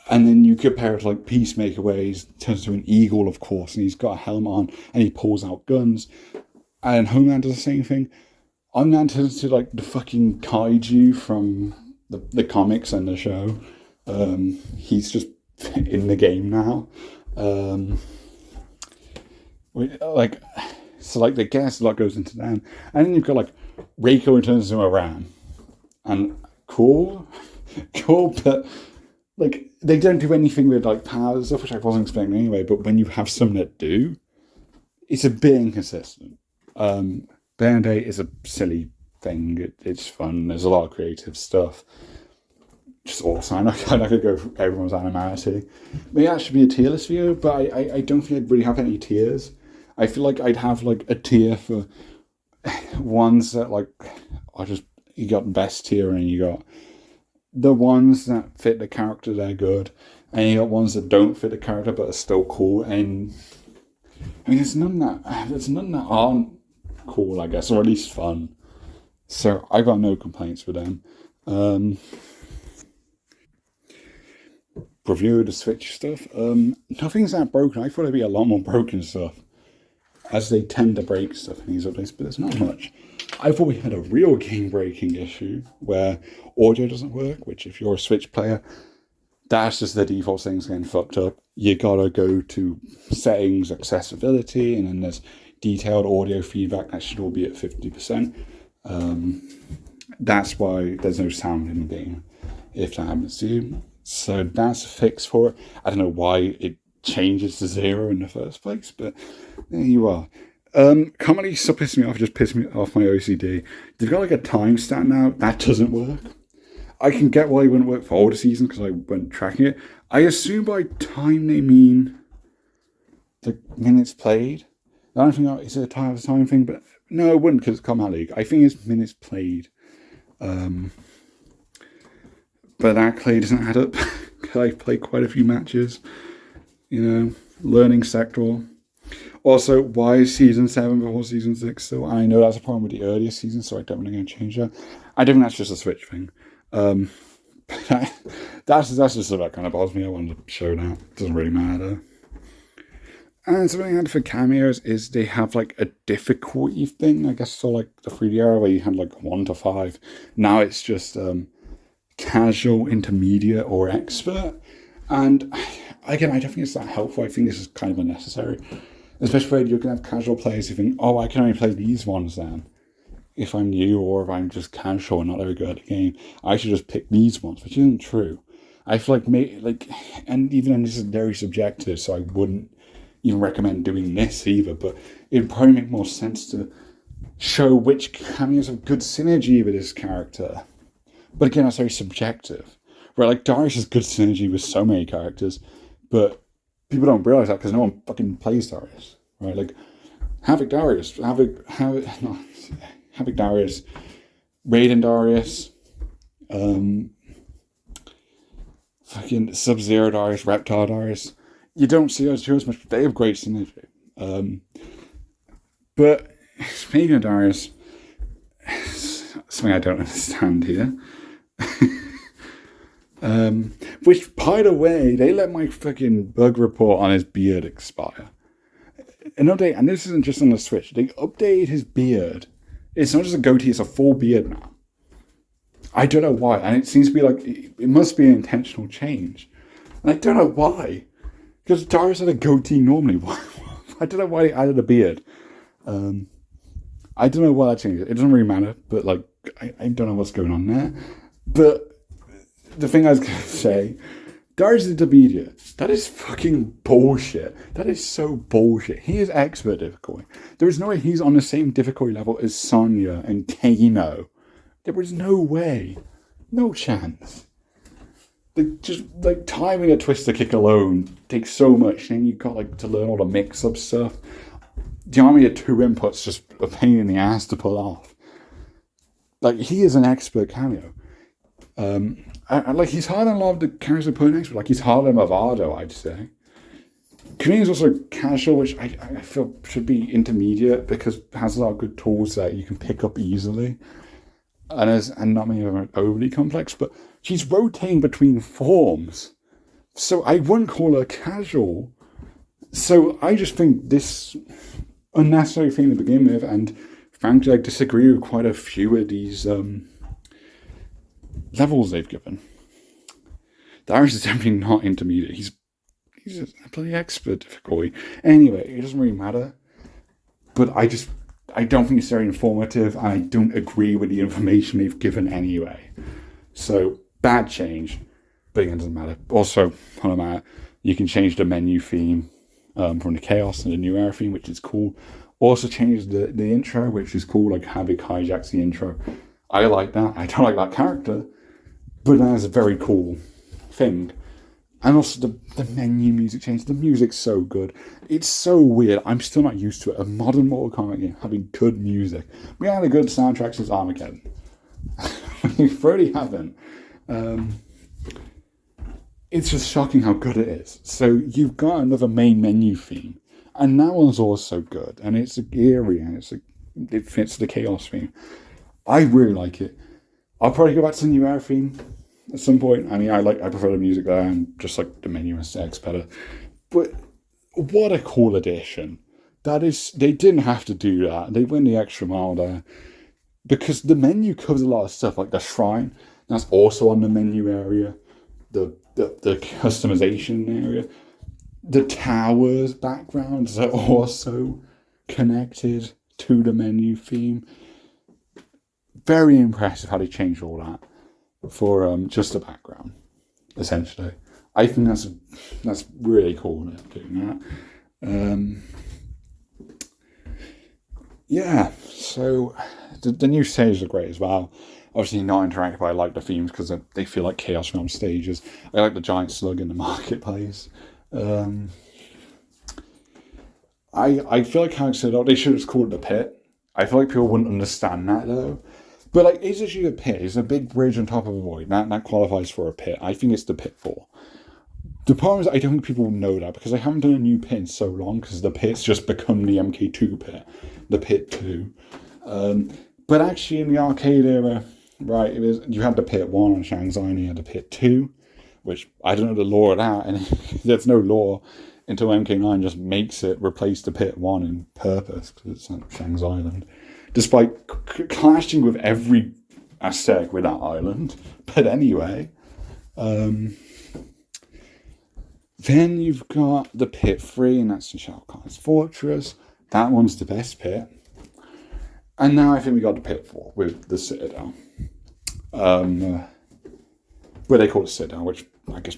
And then you compare it to like Peacemaker, where he turns to an eagle, of course, and he's got a helmet on and he pulls out guns. And Homeland does the same thing. I'm not into like the fucking kaiju from the comics and the show. He's just in the game now. Like, so like, the guess a lot goes into them, and then you've got like Reiko turns into a ram, and cool, but like they don't do anything with like powers and stuff, which I wasn't expecting anyway. But when you have some that do, it's a bit inconsistent. Band-Aid is a silly thing. It's fun. There's a lot of creative stuff. Just awesome. I could go for everyone's animality. Maybe that should be a tier list video, but I don't think I'd really have any tiers. I feel like I'd have like a tier for ones that like are just, you got best tier, and you got the ones that fit the character, they're good, and you got ones that don't fit the character but are still cool. And I mean, there's none that aren't cool, I guess, or at least fun. So I got no complaints with them. Review of the Switch stuff. Nothing's that broken. I thought there'd be a lot more broken stuff, as they tend to break stuff in these updates, but there's not much. I thought we had a real game-breaking issue where audio doesn't work, which if you're a Switch player, that's just the default things getting fucked up. You gotta go to settings, accessibility, and then there's detailed audio feedback. That should all be at 50%. That's why there's no sound in the game, if that happens to you. So that's a fix for it. I don't know why it changes to 0 in the first place, but there you are. Comedy still pissing me off, just pissing me off my OCD. They've got like a timestamp now. That doesn't work. I can get why it wouldn't work for older seasons because I went tracking it. I assume by time they mean the minutes played. I don't think it's a time thing, but no, it wouldn't because it's Combat League. I think it's minutes played. But that clearly doesn't add up. I've played quite a few matches. You know, learning sector. Also, why is Season 7 before Season 6 still? I know that's a problem with the earlier seasons, so I don't really going to change that. I don't think that's just a Switch thing. That's just something that kind of bothers me. I wanted to show that. It doesn't really matter. And something I had for cameos is they have like a difficulty thing. I guess so, like the 3D era where you had like 1 to 5. Now it's just casual, intermediate, or expert. And again, I don't think it's that helpful. I think this is kind of unnecessary. Especially when you're going to have casual players who think, oh, I can only play these ones then. If I'm new or if I'm just casual and not very good at the game, I should just pick these ones, which isn't true. I feel like, and even then this is very subjective, so I wouldn't even recommend doing this either, but it'd probably make more sense to show which cameos have good synergy with this character. But again, that's very subjective. Right, like Darius has good synergy with so many characters, but people don't realize that because no one fucking plays Darius. Right, like Havoc Darius, Raiden Darius, fucking Sub-Zero Darius, Reptile Darius. You don't see those two as much, but they have great synergy. But speaking of Darius, something I don't understand here. Which, by the way, they let my fucking bug report on his beard expire. An update, and this isn't just on the Switch, they updated his beard. It's not just a goatee, it's a full beard now. I don't know why, and it seems to be like, it must be an intentional change. And I don't know why. Because Darius had a goatee normally. I don't know why they added a beard. I don't know why that changed. It doesn't really matter, but like, I don't know what's going on there. But the thing I was going to say, Darius is intermediate. That is fucking bullshit. That is so bullshit. He is expert difficulty. There is no way he's on the same difficulty level as Sonya and Kano. There is no way. No chance. Just like timing a twister kick alone takes so much, and you've got like to learn all the mix-up stuff. The army of 2 inputs just a pain in the ass to pull off. Like, he is an expert cameo. Like, he's harder than a lot of the characters they put in expert. Like, he's harder than Movado, I'd say. Kamini is also casual, which I feel should be intermediate because it has a lot of good tools that you can pick up easily. And not many of them are overly complex, but she's rotating between forms. So I wouldn't call her casual. So I just think this unnecessary thing to begin with, and frankly, I disagree with quite a few of these levels they've given. Darius is definitely not intermediate. He's a bloody expert difficulty. Anyway, it doesn't really matter. But I don't think it's very informative, and I don't agree with the information they've given anyway. So, bad change. But again, it doesn't matter. Also, on a matter, you can change the menu theme from the Chaos and the New Era theme, which is cool. Also change the intro, which is cool, like Havoc hijacks the intro. I like that. I don't like that character, but that is a very cool thing. And also the menu music change. The music's so good. It's so weird. I'm still not used to it. A modern Mortal Kombat game having good music. We had a good soundtrack since Armageddon. We really haven't. It's just shocking how good it is. So you've got another main menu theme, and that one's also good, and it's eerie, and it fits the Chaos theme. I really like it. I'll probably go back to the New Era theme at some point. I mean, I prefer the music there, and just like the menu aesthetics better. But what a cool addition! That is, they didn't have to do that. They went the extra mile there, because the menu covers a lot of stuff, like the shrine. That's also on the menu area. The customization area. The towers backgrounds are also connected to the menu theme. Very impressive how they changed all that for just the background, essentially. I think that's really cool doing that. Yeah, so the new stages are great as well. Obviously not interactive, but I like the themes because they feel like Chaos Realm stages. I like the giant slug in the marketplace. I feel like how I said, they should have just called it the pit. I feel like people wouldn't understand that though. But like, it's actually a pit. It's a big bridge on top of a void. That qualifies for a pit. I think it's the pitfall. The problem is I don't think people know that because I haven't done a new pit in so long because the pit's just become the MK2 pit. The pit 2. But actually in the arcade era, right, you had the pit 1 on Shanghai and you had the pit 2, which I don't know the lore of that, and there's no lore until MK9 just makes it replace the pit 1 in purpose, because it's on Shanghai's Island, despite clashing with every aesthetic with that island. But anyway, then you've got the pit 3, and that's the Shao Kahn's Fortress. That one's the best pit. And now I think we got the pit 4 with the Citadel. Where they call it Citadel, which I guess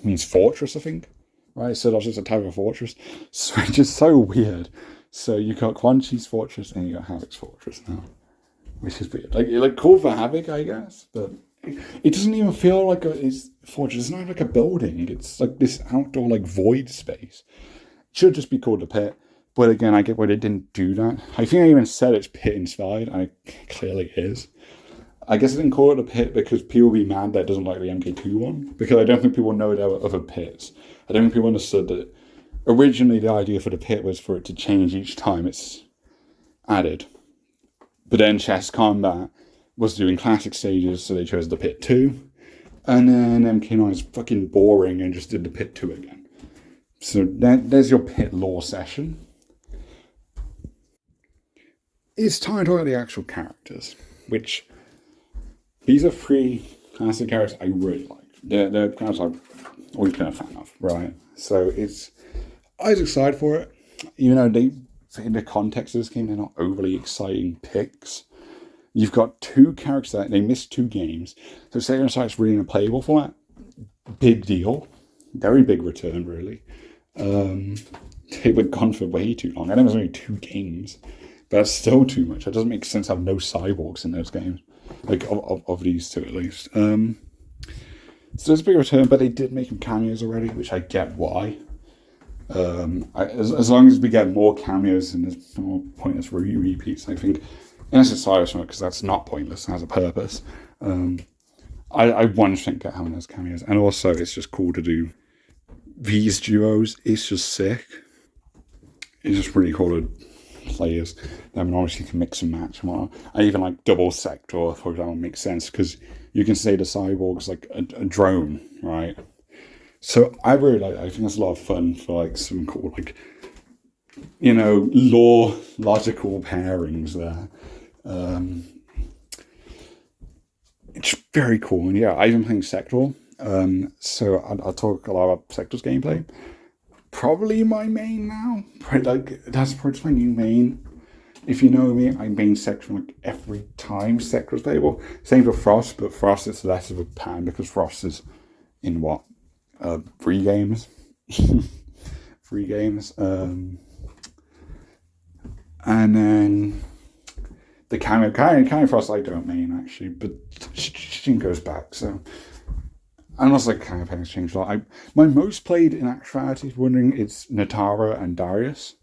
means fortress, I think. Right? Citadel's just a type of fortress. So it's just so weird. So you got Quan Chi's Fortress and you got Havoc's Fortress now. Which is weird. Like cool for Havoc, I guess, but it doesn't even feel like it's fortress. It's not like a building. It's like this outdoor like void space. It should just be called a pit. But again, I get why they didn't do that. I think I even said it's pit inspired, and it clearly is. I guess I didn't call it a pit because people will be mad that it doesn't like the MK2 one. Because I don't think people know there were other pits. I don't think people understood that originally the idea for the pit was for it to change each time it's added. But then Chess Combat was doing classic stages, so they chose the pit 2. And then MK9 is fucking boring and just did the pit 2 again. So there's your pit lore session. It's time to talk about the actual characters, which these are 3 classic characters I really like. They're characters I've always been a fan of, right? So I was excited for it, even though in the context of this game, they're not overly exciting picks. You've got 2 characters that they missed 2 games, so Sega Site's really in a playable format. Big deal, very big return, really. They were gone for way too long. I know it was only 2 games. But that's still too much. It doesn't make sense to have no cyborgs in those games. Like, of these 2 at least. So there's a big return, but they did make them cameos already, which I get why. As long as we get more cameos and there's more pointless repeats, I think. Unless it's Cyrus, because that's not pointless, it has a purpose. I want to get having those cameos. And also, it's just cool to do these duos. It's just sick. It's just really cool to players. I mean, obviously you can mix and match and whatnot. I even like double sector, for example, makes sense because you can say the cyborg's like a drone, right? So I really like. I think that's a lot of fun for like some cool like logical pairings there. It's very cool. And yeah, I've been playing Sector. So I'll talk a lot about Sector's gameplay. Probably my main now. That's probably my new main. If you know me, I main Sector like every time Sector's playable. Same for Frost, but Frost is less of a pan because Frost is in what? 3 games? 3 games. And then the cameo Frost I don't main actually, but she goes back, so. And also like cameo pairs changed a lot. My most played in actuality, if you're wondering, it's Natara and Darius.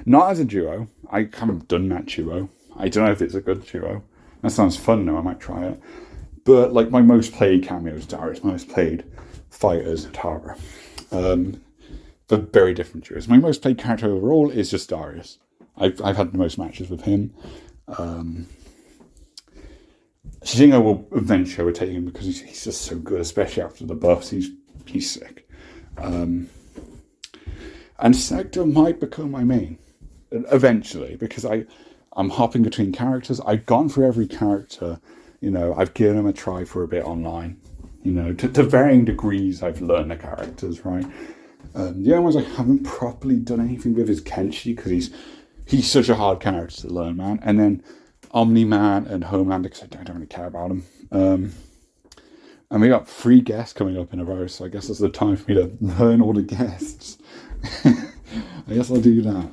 Not as a duo. I haven't done that duo. I don't know if it's a good duo. That sounds fun though, I might try it. But like my most played cameo is Darius. My most played fighter is Natara. For very different duos. My most played character overall is just Darius. I've had the most matches with him. I will eventually overtake him because he's just so good, especially after the buffs. He's sick. And Sector might become my main eventually because I'm hopping between characters. I've gone through every character. I've given him a try for a bit online. To varying degrees, I've learned the characters, right? The only ones I haven't properly done anything with is Kenshi because he's such a hard character to learn, man. And then Omni-Man and Homelander because I don't really care about him. And we got 3 guests coming up in a row, so I guess it's the time for me to learn all the guests. I guess I'll do that.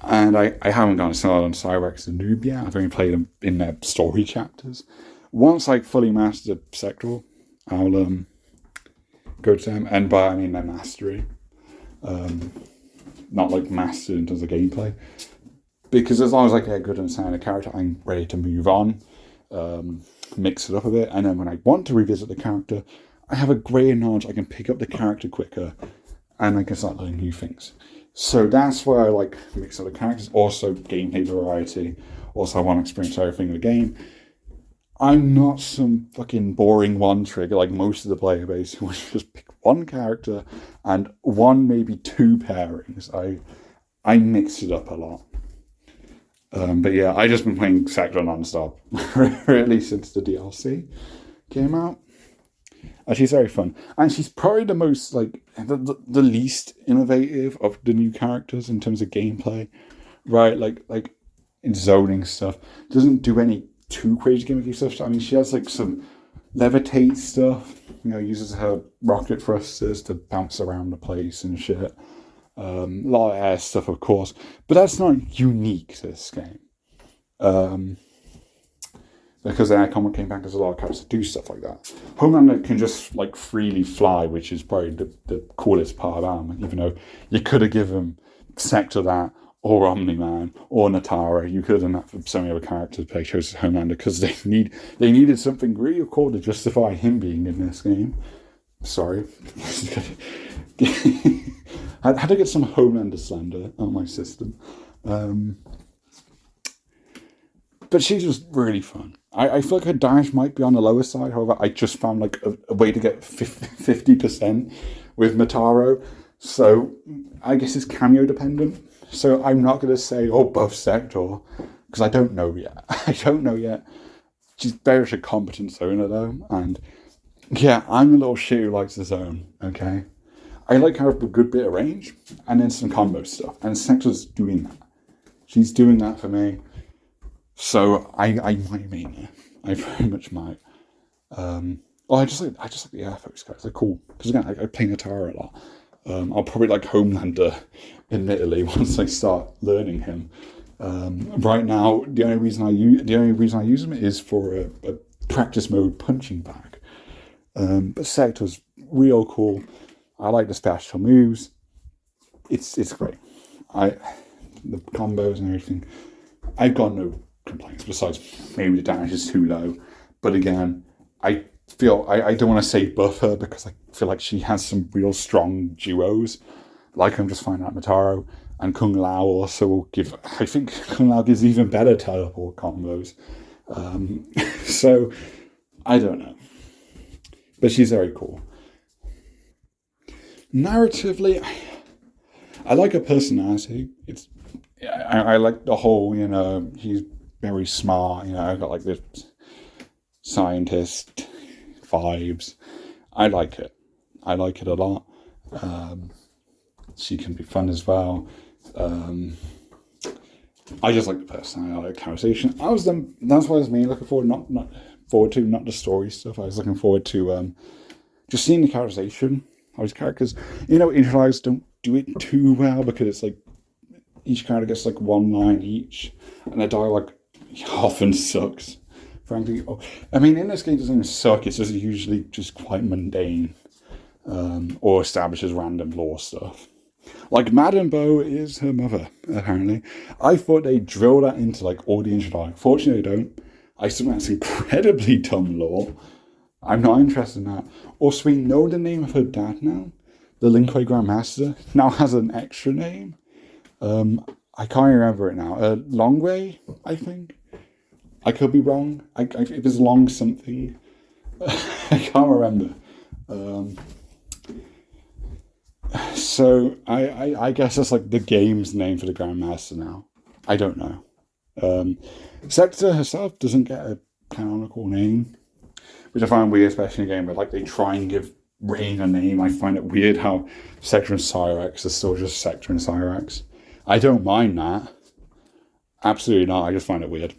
And I haven't gone started on Cyrex and Noob yet. I've only played them in their story chapters. Once I fully master Sector, I'll go to them. And by I mean their mastery. Not like mastered in terms of gameplay. Because as long as I get a good understanding of the character, I'm ready to move on, mix it up a bit, and then when I want to revisit the character, I have a greater knowledge, I can pick up the character quicker, and I can start learning new things. So that's where I like mix up the characters, also gameplay variety, also I want to experience everything in the game. I'm not some fucking boring one trigger like most of the player base who just pick one character and 1, maybe 2 pairings. I mix it up a lot. But yeah, I just been playing Sector non-stop, really since the DLC came out. And she's very fun. And she's probably the most, like, the least innovative of the new characters in terms of gameplay, right? Like in zoning stuff. Doesn't do any too crazy gimmicky stuff. I mean, she has, like, some levitate stuff. Uses her rocket thrusters to bounce around the place and shit. A lot of air stuff, of course, but that's not unique to this game. Because Air Combat came back, there's a lot of characters that do stuff like that. Homelander can just like freely fly, which is probably the coolest part about him. Even though you could have given Sector that, or Omni-Man, or Natara, you could have done that for so many other characters, but they chose Homelander because they needed something really cool to justify him being in this game. Sorry. I had to get some Homelander slander on my system. But she's just really fun. I feel like her damage might be on the lower side. However, I just found like a way to get 50% with Mataro. So I guess it's cameo dependent. So I'm not going to say, buff Sector, because I don't know yet. She's very much a competent zoner though. And yeah, I'm a little shit who likes the zone, okay? I like her with a good bit of range and then some combo stuff. And Sector's doing that. She's doing that for me. So I might mean her. I very much might. I just like the Air Force guys. They're cool. Because again, I play Natara a lot. I'll probably like Homelander, admittedly, once I start learning him. Right now, the only reason I use him is for a practice mode punching bag. But Sector's real cool. I like the special moves. It's great. The combos and everything. I've got no complaints besides maybe the damage is too low. But again, I feel I don't want to say buff her because I feel like she has some real strong duos. Like I'm just finding out Mataro and Kung Lao also will give. I think Kung Lao gives even better teleport combos. So I don't know, but she's very cool. Narratively, I like her personality. I like the whole, he's very smart. I've got like this scientist vibes. I like it. I like it a lot. She can be fun as well. I just like the personality. I like the conversation. That's what I was mainly looking forward, not the story stuff. I was looking forward to just seeing the characterization of his characters. Introductions don't do it too well because it's like each character gets like one line each, and the dialogue often sucks. Frankly, in this game it doesn't even suck. It's just usually just quite mundane, or establishes random lore stuff. Like Madame Bo is her mother, apparently. I thought they drill that into like audience dialogue. Fortunately, they don't. I think that's incredibly dumb lore. I'm not interested in that. Also, we know the name of her dad now. The Lin Kuei Grandmaster now has an extra name. I can't remember it now. Longwei, I think. I could be wrong. It was Long something. I can't remember. So I guess that's like the game's name for the Grandmaster now. I don't know. Sector herself doesn't get a canonical name, which I find weird, especially in a game where like they try and give Rain a name. I find it weird how Sector and Cyrax are still just Sector and Cyrax. I don't mind that. Absolutely not. I just find it weird.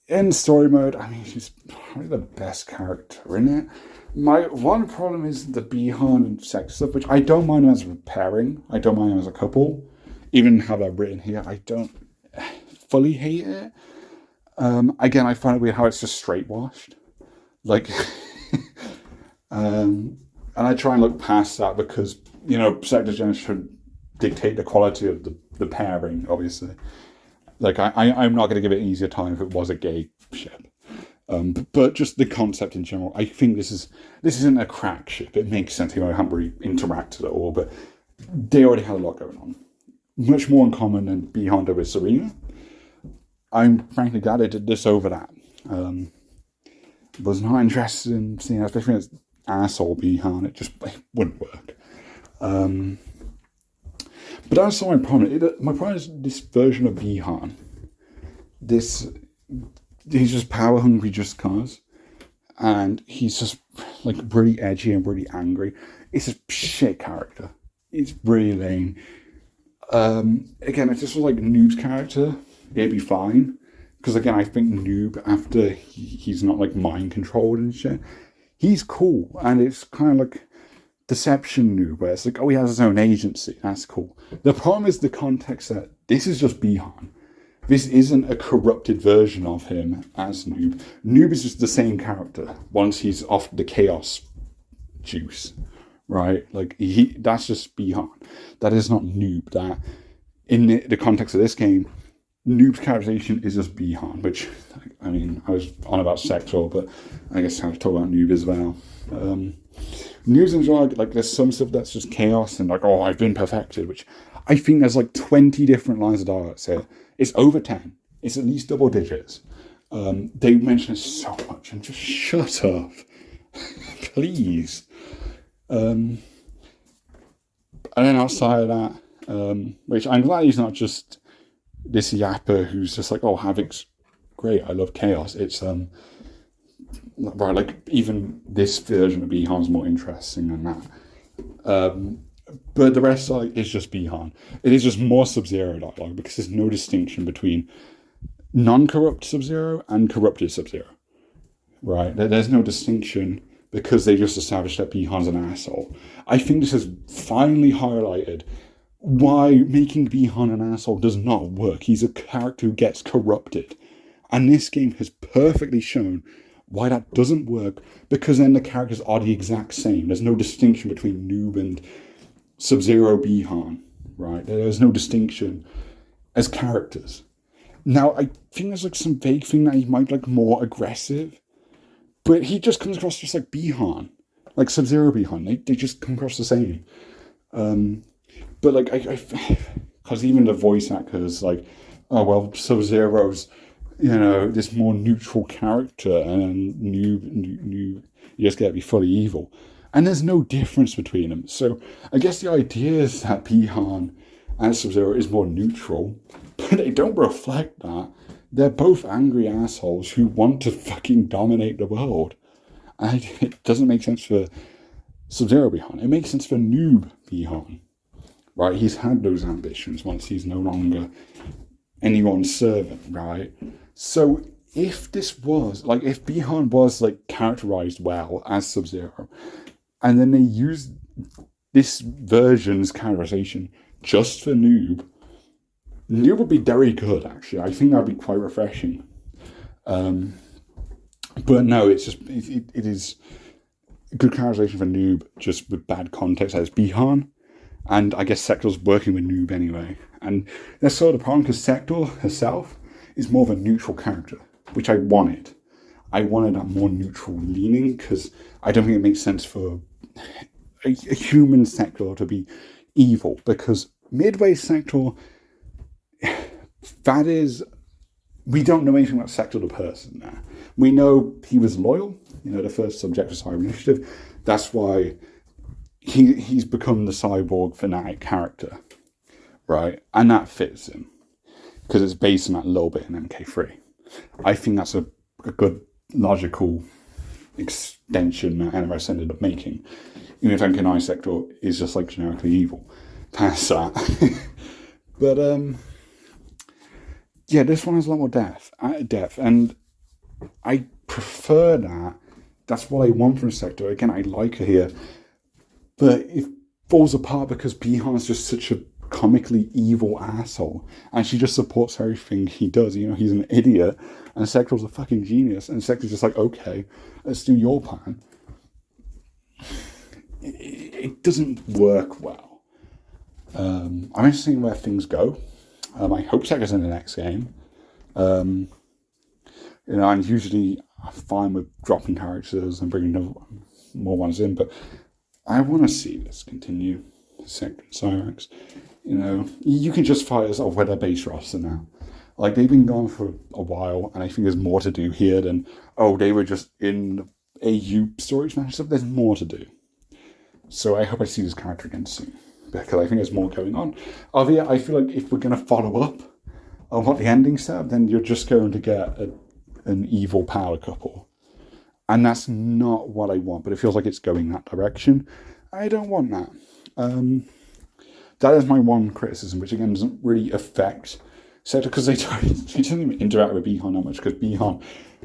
In story mode, she's probably the best character in it. My one problem is the Bihan and Sector stuff, which I don't mind them as a pairing. I don't mind them as a couple. Even how they're written here, I don't fully hate it. Again, I find it weird how it's just straight washed. Like, and I try and look past that because, Sector Gen should dictate the quality of the pairing, obviously. Like, I'm not going to give it an easier time if it was a gay ship. But just the concept in general, I think this isn't a crack ship. It makes sense. I haven't really interacted at all, but they already had a lot going on. Much more in common than Bihan with Serena. I'm frankly glad they did this over that. Was not interested in seeing that, especially as asshole Bihan. It wouldn't work. But that's not my problem. My problem is this version of Bihan. He's just power hungry just cause. And he's just like really edgy and really angry. It's a shit character. It's really lame. Again, if this was like Noob's character, it'd be fine. Because again, I think Noob, after he's not like mind controlled and shit, he's cool. And it's kind of like Deception Noob, where it's like, he has his own agency. That's cool. The problem is the context that this is just Bihan. This isn't a corrupted version of him as Noob. Noob is just the same character once he's off the chaos juice, right? Like, that's just Bihan. That is not Noob. That, in the context of this game, Noob's characterization is just Bihan, which, I was on about Sector, but I guess I have to talk about Noob as well. Noob's enjoy, like, there's some stuff that's just chaos and like, I've been perfected, which I think there's like 20 different lines of dialogue here. It's over 10. It's at least double digits. They mention it so much and just shut up. Please. And then outside of that, which I'm glad he's not just this yapper who's just like, Havoc's great, I love chaos. It's right, like even this version of Bihan's more interesting than that. But the rest is just Bihan. It is just more Sub-Zero dialogue because there's no distinction between non-corrupt Sub-Zero and corrupted Sub-Zero. Right? There's no distinction because they just established that Bihan's an asshole. I think this has finally highlighted why making Bihan an asshole does not work. He's a character who gets corrupted. And this game has perfectly shown why that doesn't work, because then the characters are the exact same. There's no distinction between Noob and Sub-Zero Bihan, right? There's no distinction as characters. Now, I think there's like some vague thing that he might like more aggressive, but he just comes across just like Bihan, like Sub-Zero Bihan. They just come across the same. But like, because even the voice actors like, Sub-Zero's, this more neutral character, and Noob, you just get to be fully evil. And there's no difference between them. So I guess the idea is that Bihan and Sub-Zero is more neutral, but they don't reflect that. They're both angry assholes who want to fucking dominate the world. And it doesn't make sense for Sub-Zero Bihan. It makes sense for Noob Bihan. Right? He's had those ambitions once he's no longer anyone's servant, right? So if this was, like, if Bihan was, like, characterized well as Sub-Zero, and then they used this version's characterization just for Noob would be very good, actually. I think that'd be quite refreshing. But no, it's just, it is good characterization for Noob, just with bad context as Bihan. And I guess Sector's working with Noob anyway. And that's sort of the problem, because Sector herself is more of a neutral character, which I wanted. I wanted that more neutral leaning, because I don't think it makes sense for a human Sector to be evil, because Midway Sector, that is, we don't know anything about Sector the person now. We know he was loyal, the first subject of Cyber Initiative. That's why he's become the cyborg fanatic character, right? And that fits him, because it's based on that little bit in MK3. I think that's a good logical extension that NRS ended up making. Even if MK9 Sector is just like generically evil. Past that. But yeah, this one has a lot more depth, and I prefer that. That's what I want from Sector. Again, I like her here, but it falls apart because Bihan is just such a comically evil asshole, and she just supports everything he does. He's an idiot, and Sector's a fucking genius, and Sector's just like, okay, let's do your plan. It doesn't work well. I'm interested in where things go. I hope Sector's in the next game. I'm usually fine with dropping characters and bringing more ones in, but I want to see this continue. Sector and Cyrax. You can justify it as with their base roster now. Like, they've been gone for a while, and I think there's more to do here than, they were just in AU storage match stuff. There's more to do. So I hope I see this character again soon, because I think there's more going on. Albeit, I feel like if we're going to follow up on what the ending said, then you're just going to get an evil power couple. And that's not what I want, but it feels like it's going that direction. I don't want that. That is my one criticism, which again doesn't really affect Sector, because they don't even interact with Bihan that much, because Bihan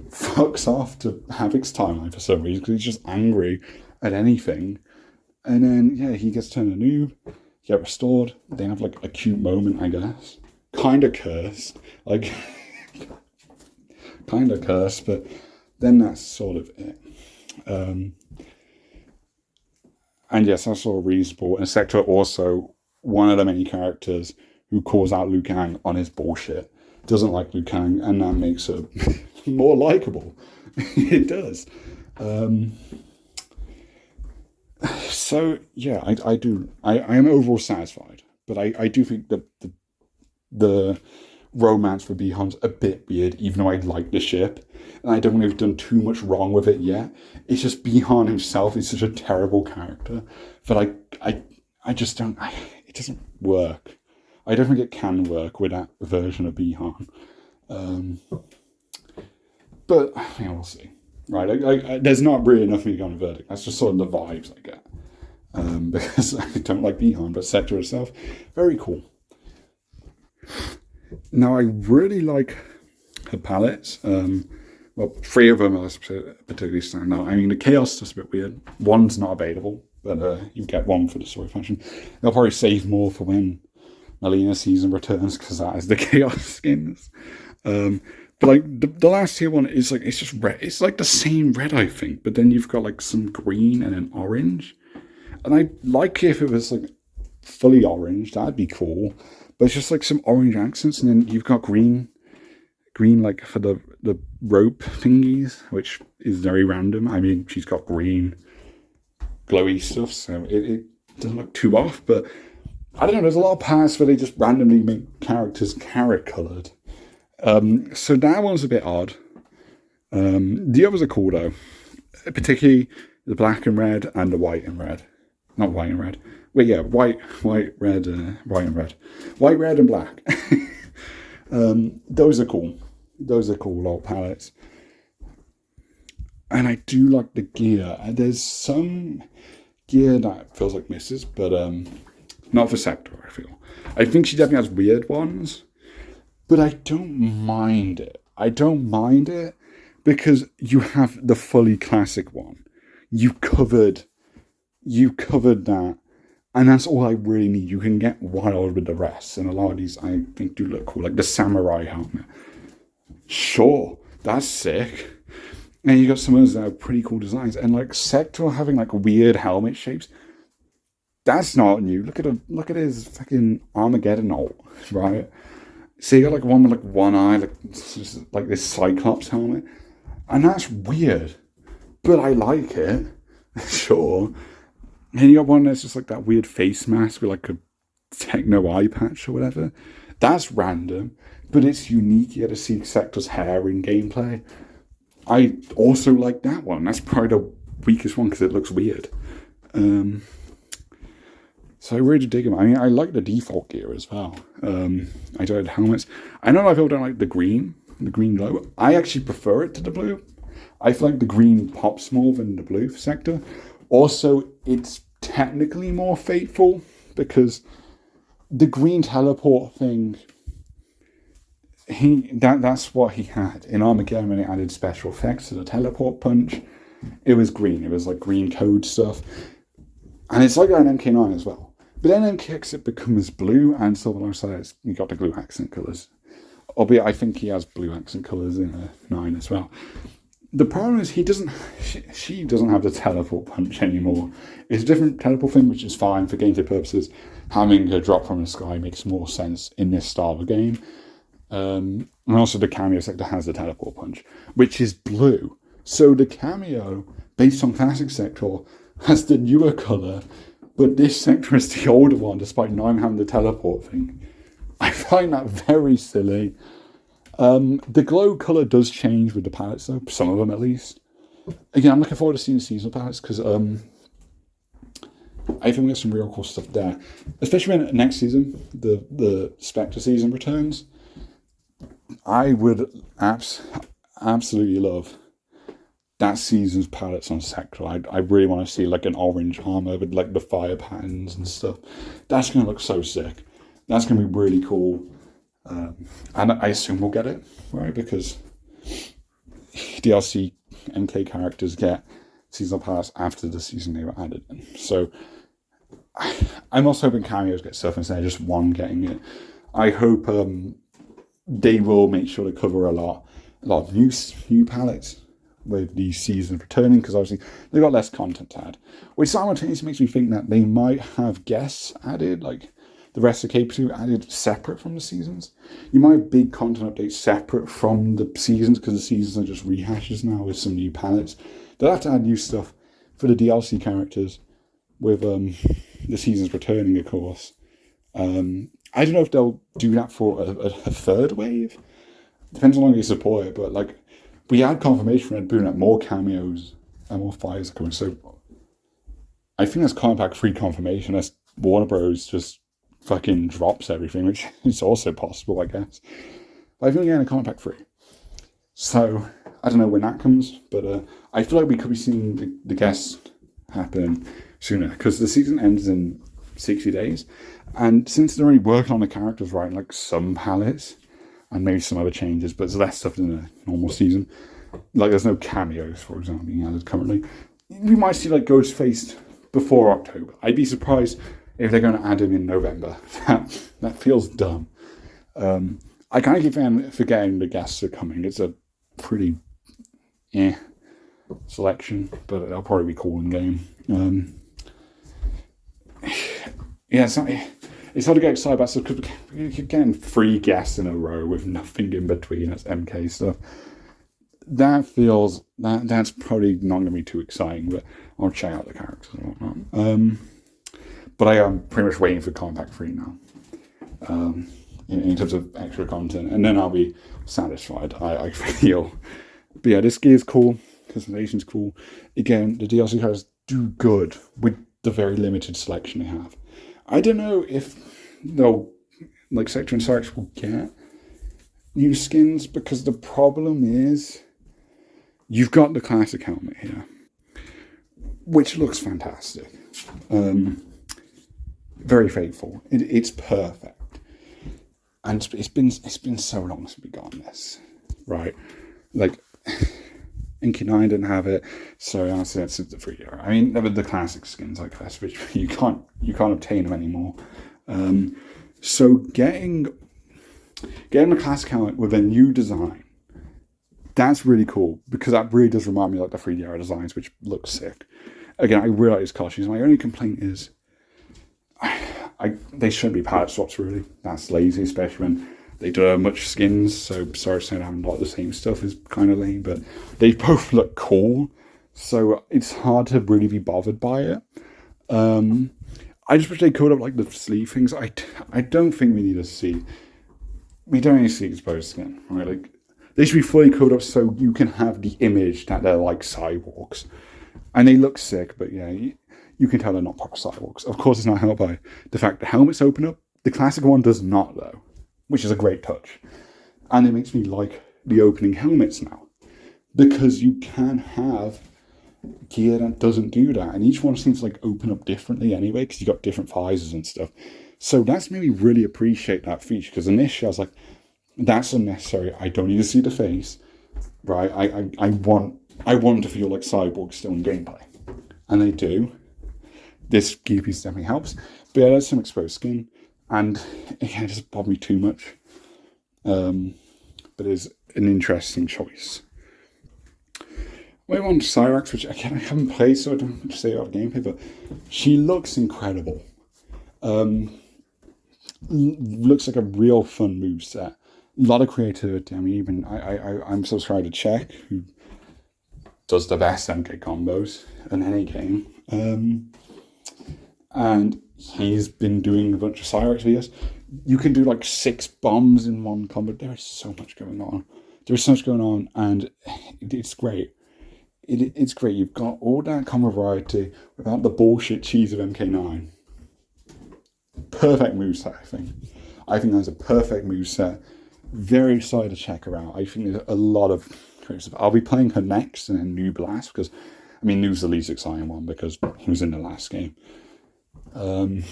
fucks off to Havoc's timeline for some reason, because he's just angry at anything. And then, he gets turned a noob, get restored, they have like a cute moment, I guess. Kind of cursed, but then that's sort of it. And yes, that's sort of reasonable. And Sector also one of the many characters who calls out Liu Kang on his bullshit. Doesn't like Liu Kang, and that makes her more likable. It does. So yeah, I do. I am overall satisfied, but I do think that the romance for Bihan's a bit weird, even though I like the ship, and I don't think they've done too much wrong with it yet. It's just Bihan himself is such a terrible character that I just don't. It doesn't work. I don't think it can work with that version of Bihan. But we'll see. Right, there's not really enough for me to go on a verdict. That's just sort of the vibes I get. Because I don't like Bihan, but Sector itself, very cool. Now, I really like her palettes. Well, 3 of them are particularly stand out. I mean, the Chaos stuff's a bit weird. One's not available, but you get one for the story function. They'll probably save more for when Melina season returns, because that is the Chaos skins. But like the last tier one is like, it's just red. It's like the same red, I think, but then you've got like some green and an orange. And I like if it was like fully orange, that'd be cool. But it's just like some orange accents, and then you've got green like for the rope thingies, which is very random. I mean, she's got green glowy stuff, so it doesn't look too off. But I don't know, there's a lot of parts where they just randomly make characters carrot coloured. So that one's a bit odd. The others are cool though, particularly the black and red, and the white and red. Not white and red. Wait, yeah, white, red, white and red. White, red, and black. Those are cool. Those are cool old palettes. And I do like the gear. And there's some gear that feels like misses, but not for Sector, I feel. I think she definitely has weird ones, but I don't mind it. I don't mind it because you have the fully classic one. You covered that, and that's all I really need. You can get wild with the rest, and a lot of these I think do look cool, like the samurai helmet. Sure, that's sick. And you got some others that have pretty cool designs, and like Sector having like weird helmet shapes. That's not new. Look at his fucking Armageddon ult, right? So you got like one with like one eye, like this Cyclops helmet, and that's weird, but I like it. Sure. And you got one that's just like that weird face mask with like a techno eye patch or whatever. That's random, but it's unique. You get to see Sector's hair in gameplay. I also like that one. That's probably the weakest one because it looks weird. So I really dig them. I mean, I like the default gear as well. I don't like helmets. I know a lot of people don't like the green glow. I actually prefer it to the blue. I feel like the green pops more than the blue for Sector. Also, it's technically more faithful because the green teleport thing, that's what he had. In Armageddon, when it added special effects to the teleport punch, it was green. It was like green code stuff. And it's like that in MK9 as well. But then MKX it becomes blue, and Silver alongside you got the blue accent colours. Albeit I think he has blue accent colours in 9 as well. The problem is she doesn't have the teleport punch anymore. It's a different teleport thing, which is fine for gameplay purposes. Having her drop from the sky makes more sense in this style of game. And also the cameo Sector has the teleport punch, which is blue. So the cameo, based on classic Sector, has the newer colour, but this Sector is the older one, despite not having the teleport thing. I find that very silly. The glow colour does change with the palettes, though. Some of them, at least. Again, I'm looking forward to seeing the seasonal palettes, because I think we have some real cool stuff there. Especially when next season, the Spectre season returns. I would absolutely love that season's palettes on Sector. I really want to see like an orange armor with like the fire patterns and stuff. That's going to look so sick. That's going to be really cool. And I assume we'll get it, right? Because DLC MK characters get seasonal palettes after the season they were added in. So I'm also hoping cameos get stuff instead of just one getting it. I hope they will make sure to cover a lot of new palettes with these seasons returning, because obviously they've got less content to add. Which simultaneously makes me think that they might have guests added, like the rest of KP2 added separate from the seasons. You might have big content updates separate from the seasons, because the seasons are just rehashes now with some new palettes. They'll have to add new stuff for the DLC characters with the seasons returning, of course. I don't know if they'll do that for a third wave. Depends on how long you support it, but like we had confirmation from Red Bull that more cameos and more fires are coming. So I think that's Kombat free confirmation. That's Warner Bros. Just fucking drops everything, which is also possible, I guess. But I think we're getting a Kombat free. So I don't know when that comes, but I feel like we could be seeing the guests happen sooner, because the season ends in 60 days. And since they're only working on the characters, right, like some palettes and maybe some other changes, but there's less stuff than a normal season. Like there's no cameos, for example, being added currently. We might see like Ghostface before October. I'd be surprised if they're going to add him in November. That feels dumb. I kind of keep forgetting the guests are coming. It's a pretty selection, but it'll probably be cool in game. It's hard to get excited about stuff because you're getting 3 guests in a row with nothing in between. That's MK stuff. That's probably not going to be too exciting, but I'll check out the characters and whatnot. But I am pretty much waiting for Kombat 3 now, in terms of extra content, and then I'll be satisfied. I feel. But yeah, this gear is cool. customization's cool. Again, the DLC cards do good with the very limited selection they have. I don't know if they'll, like, Sector and Cyrax will get new skins, because the problem is you've got the classic helmet here, which looks fantastic. Very faithful. It's perfect. And it's been so long since we got this, right? Like, NK9 didn't have it, so that's the free era. I mean, the classic skins like this, which you can't obtain them anymore. So getting the classic helmet with a new design, that's really cool, because that really does remind me of like the 3D era designs, which look sick. Again, I realize it's costumes. My only complaint is they shouldn't be palette swaps, really. That's lazy, especially when they do have much skins. So sorry to say, having a lot of the same stuff is kind of lame, but they both look cool, so it's hard to really be bothered by it. I just wish they could have like the sleeve things. I don't think we need to see. We don't need to see exposed skin, right? Like, they should be fully coated up so you can have the image that they're like cyborgs, and they look sick. But yeah, you can tell they're not proper cyborgs. Of course, it's not helped by the fact the helmets open up. The classic one does not, though, which is a great touch. And it makes me like the opening helmets now, because you can have gear that doesn't do that. And each one seems to like open up differently anyway, because you've got different visors and stuff. So that's made me really appreciate that feature, because initially I was like, that's unnecessary. I don't need to see the face, right? I want to feel like cyborgs still in gameplay. And they do. This gear piece definitely helps. But yeah, there's some exposed skin. And yeah, it doesn't bother me too much. But it's an interesting choice. Move on to Cyrax, which again I haven't played, so I don't want to say about gameplay, but she looks incredible. Looks like a real fun moveset. A lot of creativity. I mean, even I'm subscribed to Czech, who does the best MK combos in any game. And he's been doing a bunch of Cyrax videos. You can do like 6 bombs in one combo. There is so much going on. And it's great. It's great. You've got all that combo variety without the bullshit cheese of MK9. Perfect moveset, I think. I think that's a perfect moveset. Very excited to check her out. I think there's a lot of great stuff. I'll be playing her next, and then New Blast, because, I mean, New's the least exciting one, because he was in the last game. But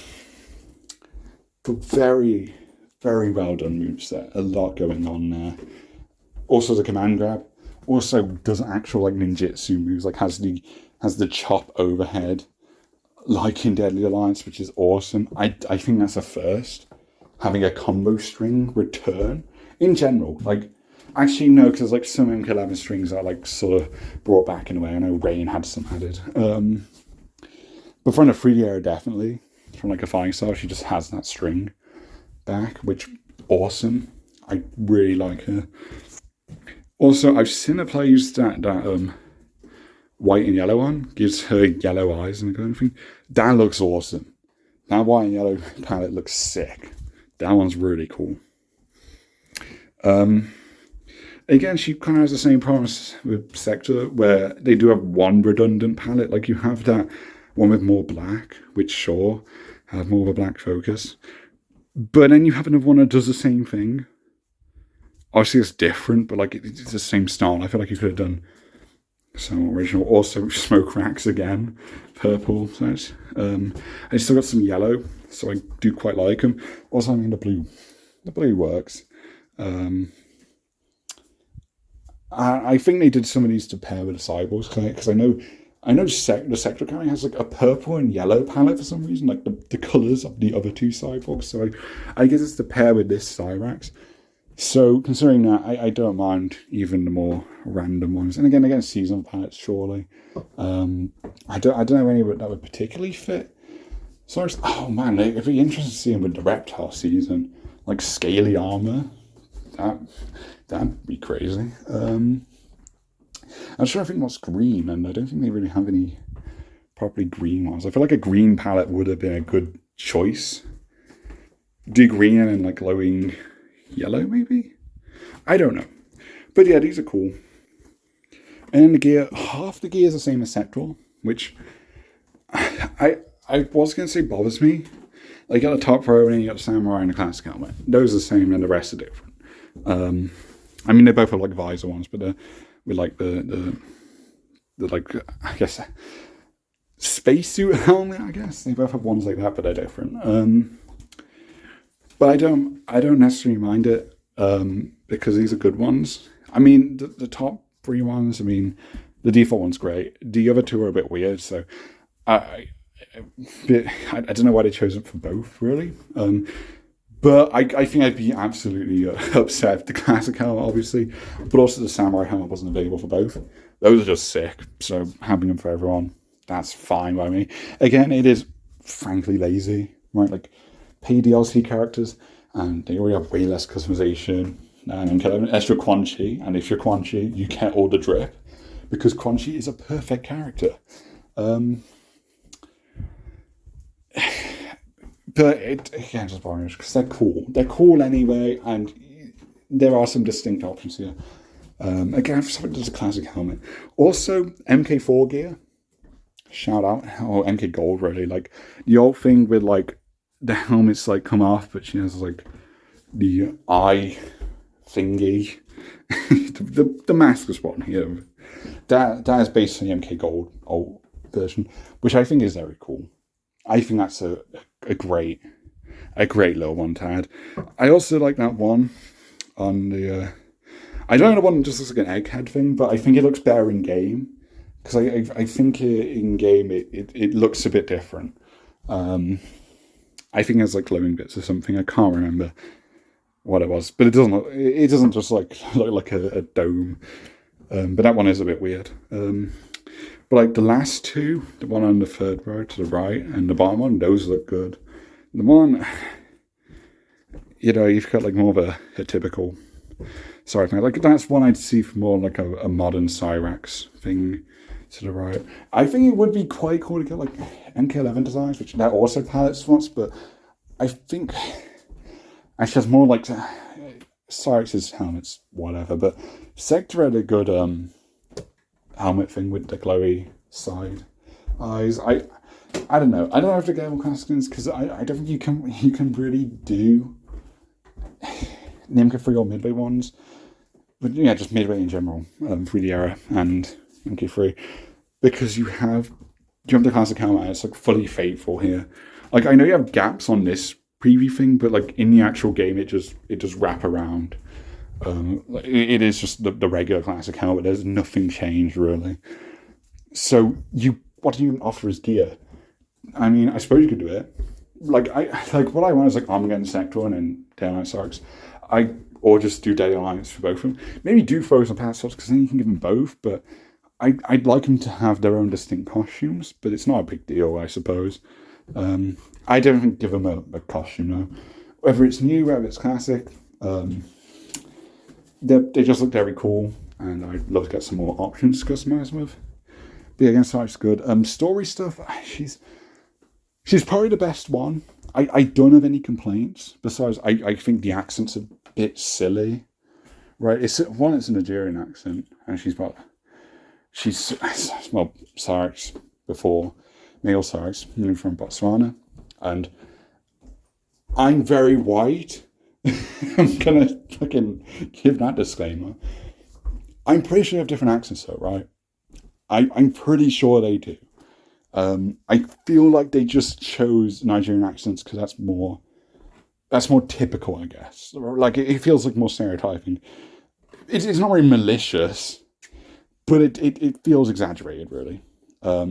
very, very well done moveset. A lot going on there. Also the command grab. Also does actual like ninjutsu moves, like has the chop overhead, like in Deadly Alliance, which is awesome. I think that's a first, having a combo string return in general. Like, actually no, because like some MK11 strings are like sort of brought back in a way. I know Rain had some added. But from the 3D era, definitely. From like a fighting style, she just has that string back, which awesome. I really like her. Also, I've seen her play use that white and yellow one, gives her yellow eyes and everything. That looks awesome. That white and yellow palette looks sick. That one's really cool. Again, she kind of has the same promise with Sector, where they do have one redundant palette. Like, you have that one with more black, which sure, have more of a black focus. But then you have another one that does the same thing. Obviously, it's different, but like it's the same style. I feel like you could have done some original. Also, smoke racks again, purple. So I still got some yellow, so I do quite like them. Also, I mean the blue. The blue works. I think they did some of these to pair with the cyborgs, because I know the Sector carry has like a purple and yellow palette for some reason, like the colours of the other two cyborgs. So I guess it's to pair with this Cyrax. So considering that, I don't mind even the more random ones. And again, seasonal palettes, surely. I don't know any that would particularly fit. So oh man, it'd be interesting to see them with the reptile season, like scaly armor. That'd be crazy. I'm trying to think what's green, and I don't think they really have any properly green ones. I feel like a green palette would have been a good choice. Do green and then like glowing yellow, maybe? I don't know. But yeah, these are cool. And then the gear, half the gear is the same as Sectoral, which I was going to say bothers me. Like, you got the top row, and then you got the Samurai and the classic helmet. Those are the same, and the rest are different. I mean, they both have, like, visor ones, but they're with, like, the like, I guess, spacesuit helmet, I guess. They both have ones like that, but they're different. But I don't necessarily mind it, because these are good ones. I mean, the top three ones, I mean, the default one's great. The other two are a bit weird, so I don't know why they chose it for both, really. But I think I'd be absolutely upset if the classic helmet, obviously, but also the samurai helmet wasn't available for both. Those are just sick, so having them for everyone, that's fine by me. Again, it is frankly lazy, right? Like, pay DLC characters, and they already have way less customization, and get an extra Quan Chi, and if you're Quan Chi, you get all the drip, because Quan Chi is a perfect character. But it again just boring because they're cool. They're cool anyway, and there are some distinct options here. Again, for something that's a classic helmet. Also, MK4 gear. Shout out. Oh, MK Gold, really. Like, the old thing with, like, the helmets, like, come off, but she has, like, the eye thingy. the mask was one here. That is based on the MK Gold old version, which I think is very cool. I think that's a great little one to add. I also like that one on the. I don't know, the one that just looks like an egghead thing, but I think it looks better in game because I think in game it looks a bit different. I think it has like glowing bits or something. I can't remember what it was, but it doesn't just like look like a dome. But that one is a bit weird. But like the last two, the one on the third row to the right and the bottom one, those look good. The one, you've got like more of a typical Cyrax thing. Like, that's one I'd see for more like a modern Cyrax thing to the right. I think it would be quite cool to get like MK11 designs, which that also palette spots, but I think actually has more like Cyrax's helmets, whatever, but Sector had a good helmet thing with the glowy side eyes. I don't know. I don't know if to get more classics because I don't think you can really do MK3 or midway ones. But yeah, just midway in general, 3D era and MK3. Because you have the classic helmet and it's like fully faithful here. Like, I know you have gaps on this preview thing, but like in the actual game it just wrap around. It is just the regular classic helmet. There's nothing changed really. So what do you offer as gear? I mean, I suppose you could do it. Like what I want is like Armageddon Sector and then Daylight Cyrax. Or just do Daily Alliance for both of them. Maybe do focus on Path because then you can give them both. But I'd like them to have their own distinct costumes. But it's not a big deal, I suppose. I don't give them a costume though. Whether it's new, whether it's classic. They just look very cool, and I'd love to get some more options to customize with. But yeah, again, Cyrax good. Story stuff, she's probably the best one. I don't have any complaints. Besides, I think the accent's a bit silly, right? It's a Nigerian accent, and she's Cyrax before, male Cyrax, from Botswana, and I'm very white. I'm gonna fucking give that disclaimer. I'm pretty sure they have different accents though, right? I'm pretty sure they do. I feel like they just chose Nigerian accents because that's more typical, I guess. Like, it feels like more stereotyping. It's not really malicious, but it feels exaggerated, really. But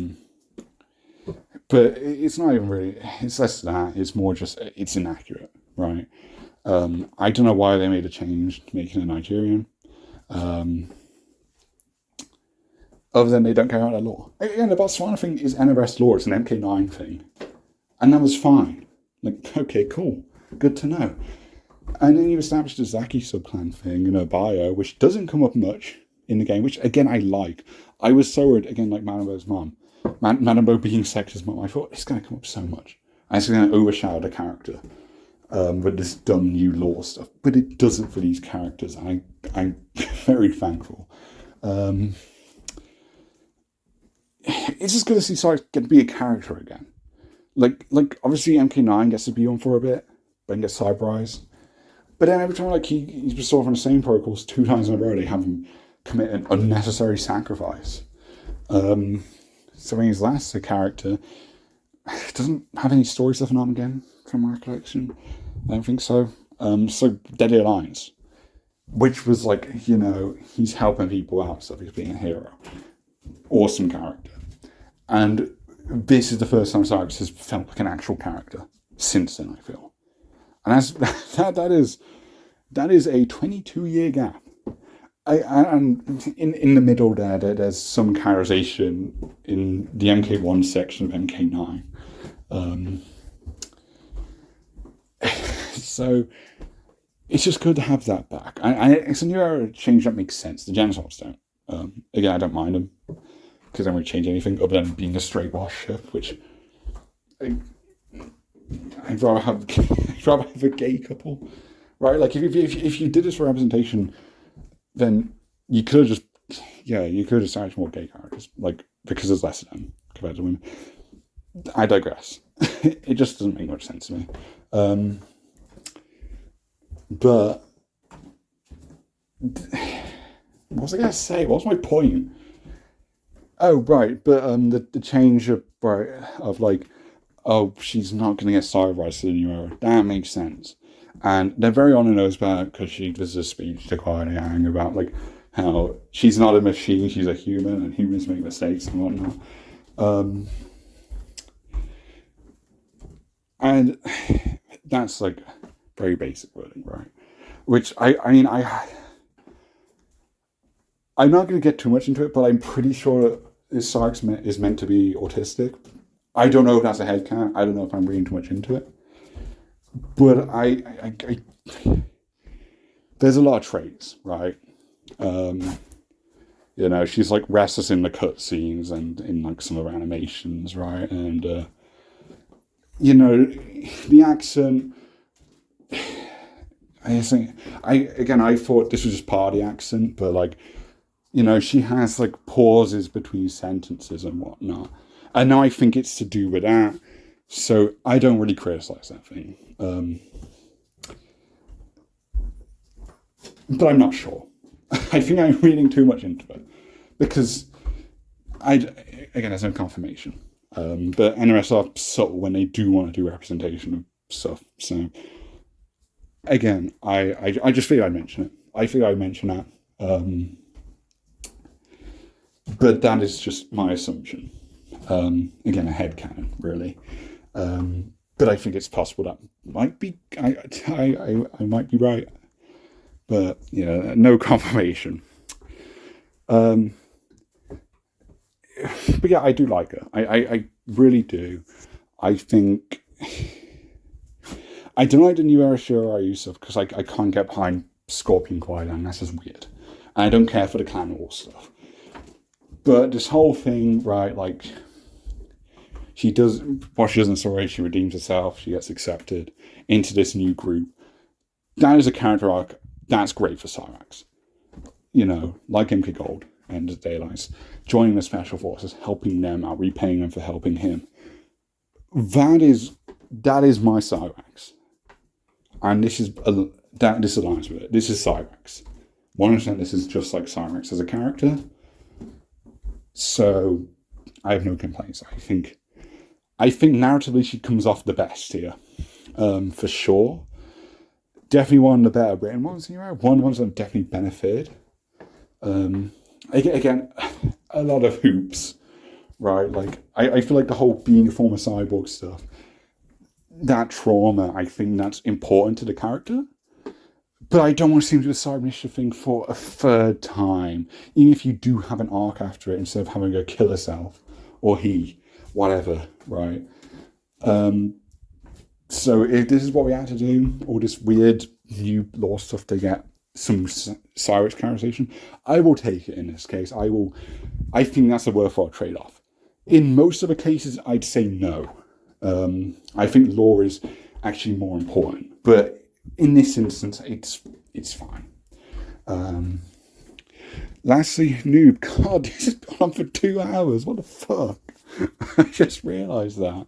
it's not even really. It's less than that. It's more just it's inaccurate, right? I don't know why they made a change making a Nigerian. Other than they don't carry out their law. Again, the Botswana thing is NRS law. It's an MK9 thing. And that was fine. Like, okay, cool. Good to know. And then you established the Zaki subclan thing in her bio, which doesn't come up much in the game, which, again, I like. I was so worried, again, like Manambo's mom. Manambo being Sector's mom, I thought, it's going to come up so much. And it's going to overshadow the character with this dumb new lore stuff. But it doesn't for these characters. I'm very thankful. it's just good to see Cyrix get to be a character again. Like obviously MK9 gets to be on for a bit, then gets cyberized. But then every time he's been sort of on the same protocols 2 times in a row, they have him commit an unnecessary sacrifice. So when he's last a character, doesn't have any story stuff in Armageddon from my recollection. I don't think so. So Deadly Alliance, which was like, he's helping people out, so he's being a hero. Awesome character. And this is the first time Cyrix has felt like an actual character since then, I feel. And that is a 22-year gap. And in the middle there's some characterization in the MK1 section of MK9. So it's just good to have that back. It's a new era change that makes sense. The Genocidals don't. Again, I don't mind them because they don't really change anything other than being a straight wash ship, which I'd rather have a gay couple, right? Like if you did this for representation, then you could have just added more gay characters, like because there's less of them compared to women. I digress. It just doesn't make much sense to me. But what was I going to say? What was my point? Oh, right. But the change of like, oh, she's not going to get cyberized to the new era. That makes sense. And they're very on the nose about it because she does a speech to Kuai Liang about like how she's not a machine, she's a human, and humans make mistakes and whatnot. And that's like very basic wording, right? Which I'm not going to get too much into it, but I'm pretty sure this Cyrix is meant to be autistic. I don't know if that's a headcanon. I don't know if I'm reading too much into it. But there's a lot of traits, right? She's like restless in the cutscenes and in like some of her animations, right? And the accent. I thought this was just part of the accent, but like, she has like pauses between sentences and whatnot. And now I think it's to do with that. So I don't really criticize that thing. But I'm not sure. I think I'm reading too much into it. Because, there's no confirmation. But NRS are subtle when they do want to do representation of stuff. So, again, I just figured I'd mention it. I figured I'd mention that. But that is just my assumption. Again, a headcanon, really. But I think it's possible that might be. I might be right, but no confirmation. But yeah, I do like her. I really do. I think I don't like the new era Shirai Yusuf because I can't get behind Scorpion Kuai Liang. That's just weird. And I don't care for the Clan War stuff. But this whole thing, right, like. She does what she does in Story, she redeems herself, she gets accepted into this new group. That is a character arc that's great for Cyrix. Like MK Gold and the Daylights, joining the Special Forces, helping them out, repaying them for helping him. That is my Cyrix. And this aligns with it. This is Cyrix. 100% this is just like Cyrix as a character. So I have no complaints. I think narratively she comes off the best here, for sure. Definitely one of the better written ones here. One of the ones that definitely benefited. Again, a lot of hoops, right? Like I feel like the whole being a former cyborg stuff, that trauma, I think that's important to the character. But I don't want to see him do the cyber initiative thing for a third time, even if you do have an arc after it instead of having her kill herself or he. Whatever, right? So if this is what we had to do, all this weird new law stuff to get some Cyrix characterization, I will take it in this case. I think that's a worthwhile trade-off. In most of the cases, I'd say no. I think law is actually more important. But in this instance, it's fine. Lastly, noob. God, this has gone on for 2 hours. What the fuck? I just realised that.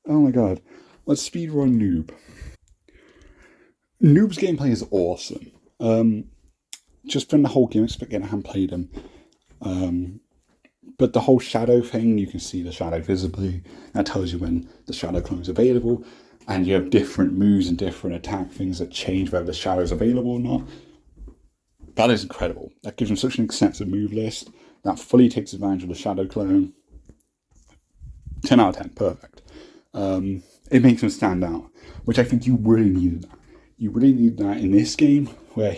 Oh my god. Let's speedrun noob. Noob's gameplay is awesome. Just from the whole gimmicks, but again, I haven't played them. But the whole shadow thing, you can see the shadow visibly. That tells you when the shadow clone is available. And you have different moves and different attack things that change whether the shadow is available or not. That is incredible. That gives them such an extensive move list. That fully takes advantage of the shadow clone. 10 out of 10, perfect. It makes him stand out, which I think you really needed that. You really need that in this game where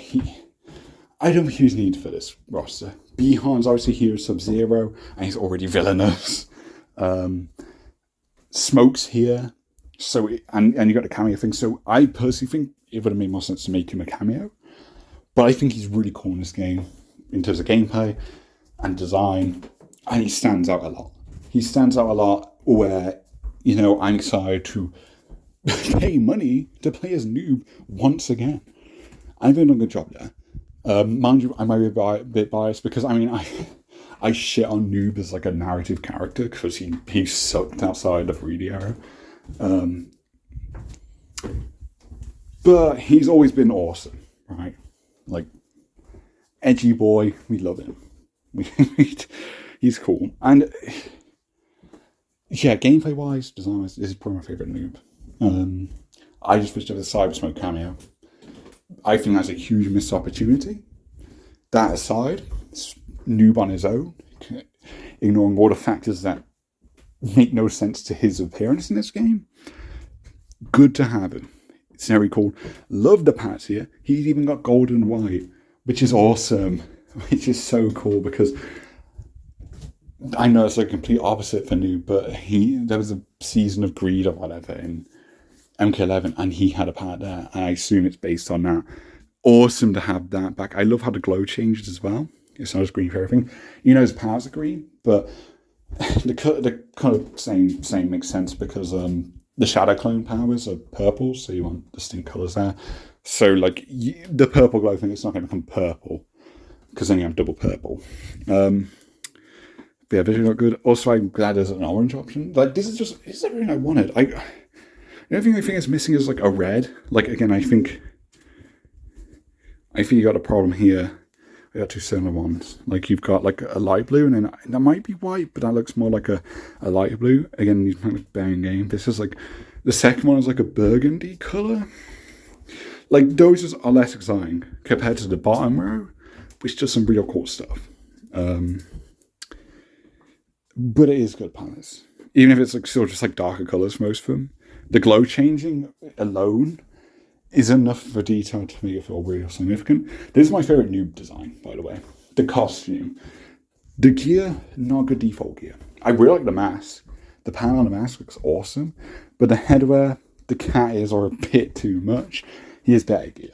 I don't think he was needed for this roster. Bihan's obviously here Sub-Zero, and he's already villainous. Smoke's here, so and you got the cameo thing. So I personally think it would have made more sense to make him a cameo. But I think he's really cool in this game in terms of gameplay and design, and he stands out a lot. He stands out a lot where, I'm excited to pay money to play as Noob once again. I've done a good job there. Mind you, I might be a bit biased because, I shit on Noob as like a narrative character because he sucked outside of 3D era. But he's always been awesome, right? Like, edgy boy, we love him. He's cool. And yeah, gameplay wise, design wise, this is probably my favourite Noob. I just wish there was a Cyber Smoke cameo. I think that's a huge missed opportunity. That aside, Noob on his own, ignoring all the factors that make no sense to his appearance in this game. Good to have him. It's very cool. Love the pats here. He's even got gold and white, which is awesome. Which is so cool because I know it's a complete opposite for Noob, but there was a season of greed or whatever in MK11, and he had a pat there, and I assume it's based on that. Awesome to have that back. I love how the glow changes as well. It's not just green for everything. His powers are green, but the kind of same makes sense because the shadow clone powers are purple, so you want distinct colours there. So like the purple glow thing, it's not going to become purple because then you have double purple. But yeah, visually not good. Also, I'm glad there's an orange option. Like this is everything I wanted. The only thing I think is missing is like a red. Like again, I think you got a problem here. I got two similar ones. Like you've got like a light blue, and then that might be white, but that looks more like a light blue. Again, these might look bang game. This is like the second one is like a burgundy color. Like those are less exciting compared to the bottom row, which does some real cool stuff. But it is good palettes. Even if it's like still just like darker colors for most of them. The glow changing alone is enough for detail to make it feel real significant. This is my favorite Noob design, by the way. The costume. The gear, not good default gear. I really like the mask. The panel on the mask looks awesome. But the headwear, the cat ears are a bit too much. He has better gear.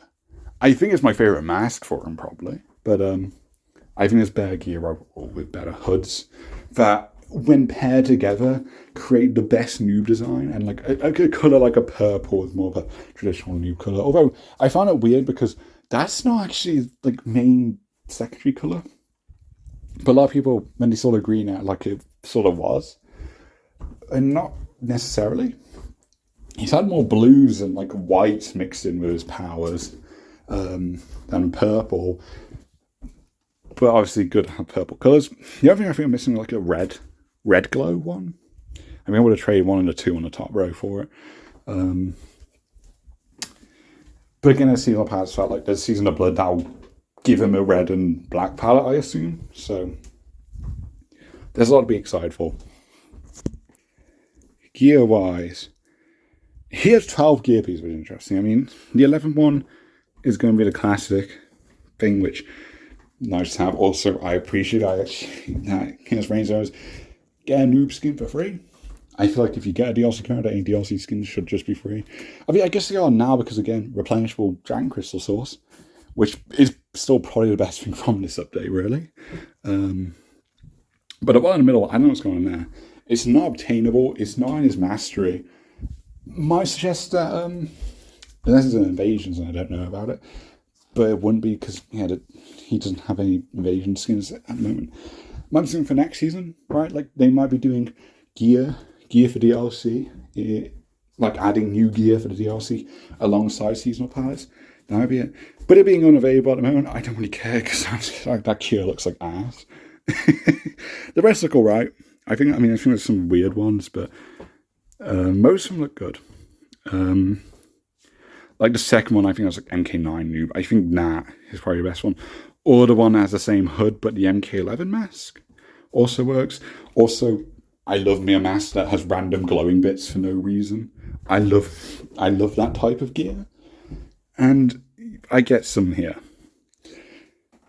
I think it's my favorite mask for him, probably. But I think there's better gear overall with better hoods that, when paired together, create the best Noob design. And like a colour like a purple is more of a traditional Noob colour. Although I found it weird because that's not actually like main secondary colour. But a lot of people, when they saw the green out, like it sort of was. And not necessarily. He's had more blues and like whites mixed in with his powers than purple. But obviously good to have purple colours. The other thing I think I'm missing is like a red glow one. I mean, I would have traded 1 and a 2 on the top row for it. But again, as seasonal palettes felt like there's Season of Blood that'll give him a red and black palette, I assume. So there's a lot to be excited for. Gear wise, he has 12 gear pieces, which is interesting. I mean, the 11th one is going to be the classic thing, which nice to have. Also, I appreciate that King's Reign Zones get a Noob skin for free. I feel like if you get a DLC card, any DLC skins should just be free. I mean, I guess they are now because, again, replenishable Dragon Crystal Source, which is still probably the best thing from this update, really. But the one in the middle, I don't know what's going on there. It's not obtainable. It's not in his mastery. Might suggest that, unless it's an invasion and I don't know about it, but it wouldn't be because he doesn't have any invasion skins at the moment. Might be something for next season, right? Like they might be doing gear for DLC, like adding new gear for the DLC alongside seasonal palettes. That might be it. But it being unavailable at the moment, I don't really care because that gear looks like ass. The rest look alright. I think there's some weird ones, but most of them look good. Like the second one, I think that's like MK9 noob. I think that is probably the best one. Or the one that has the same HUD, but the MK11 mask also works. Also, I love me a mask that has random glowing bits for no reason. I love that type of gear. And I get some here.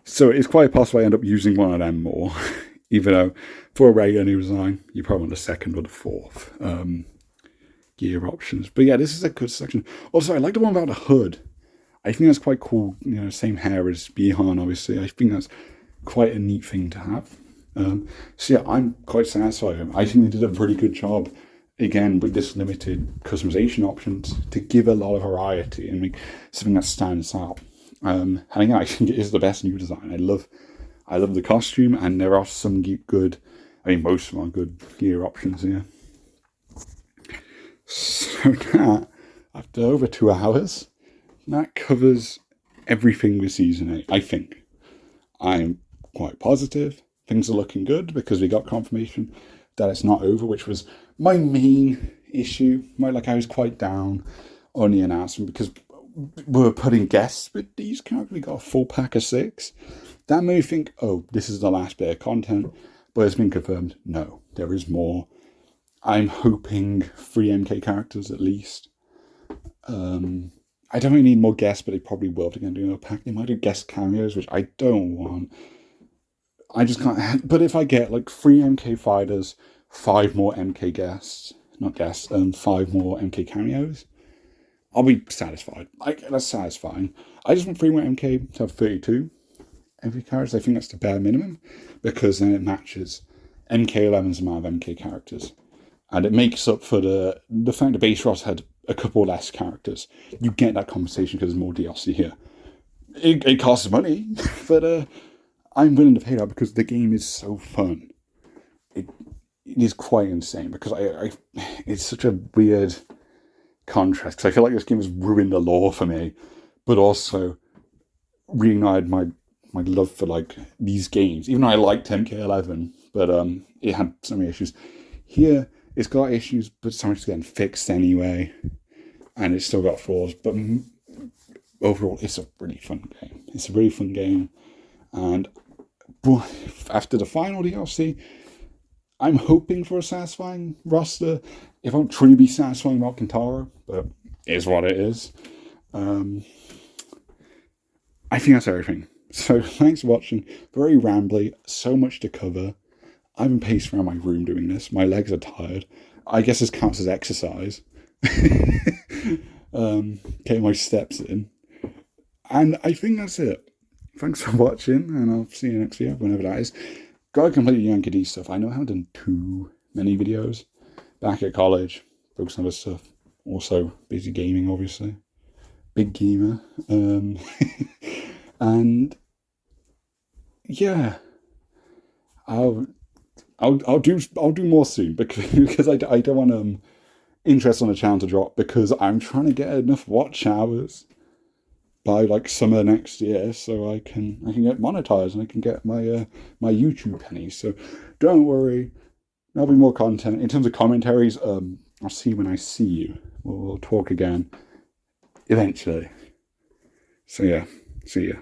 So it's quite possible I end up using one of them more. Even though for a regular new design, you probably want the second or the fourth gear options. But yeah, this is a good section. Also, I like the one about the hood. I think that's quite cool. Same hair as Bihan, obviously. I think that's quite a neat thing to have. So yeah, I'm quite satisfied with him. I think they did a pretty good job, again, with this limited customization options to give a lot of variety and make something that stands out. And again, I think it is the best new design. I love the costume, and there are some good, most of them are good gear options here. So that, after over 2 hours, that covers everything with Season 8, I think. I'm quite positive. Things are looking good because we got confirmation that it's not over, which was my main issue. I was quite down on the announcement because we were putting guests with these characters. We got a full pack of 6. That made me think, oh, this is the last bit of content. But it's been confirmed, no, there is more. I'm hoping 3 MK characters at least. I don't really need more guests, but they probably will. They're going to do another pack. They might do guest cameos, which I don't want. I just can't. But if I get 3 MK fighters, 5 more MK guests, not guests, 5 more MK cameos, I'll be satisfied. That's satisfying. I just want 3 more MK to have 32 MK characters. I think that's the bare minimum because then it matches MK11's amount of MK characters. And it makes up for the fact that base Ross had a couple less characters. You get that compensation because there's more DLC here. It costs money, but I'm willing to pay that because the game is so fun. It is quite insane because it's such a weird contrast because I feel like this game has ruined the lore for me, but also reignited my love for these games. Even though I liked MK11, but it had so many issues. Here, it's got issues, but so much is getting fixed anyway, and it's still got flaws. But overall, it's a really fun game. It's a really fun game, and after the final DLC, I'm hoping for a satisfying roster. It won't truly be satisfying about Kintaro, but it is what it is. I think that's everything. So thanks for watching. Very rambly, so much to cover. I've been pacing around my room doing this. My legs are tired. I guess this counts as exercise. Getting my steps in. And I think that's it. Thanks for watching, and I'll see you next video, whenever that is. Got completely Yankee D stuff. I know I haven't done too many videos. Back at college, focus on other stuff. Also, busy gaming, obviously. Big gamer. And yeah, I'll do more soon because I don't want interest on the channel to drop because I'm trying to get enough watch hours by summer next year so I can get monetized and I can get my my YouTube pennies. So don't worry, there'll be more content. In terms of commentaries, I'll see you when I see you. We'll talk again eventually. So yeah, see ya.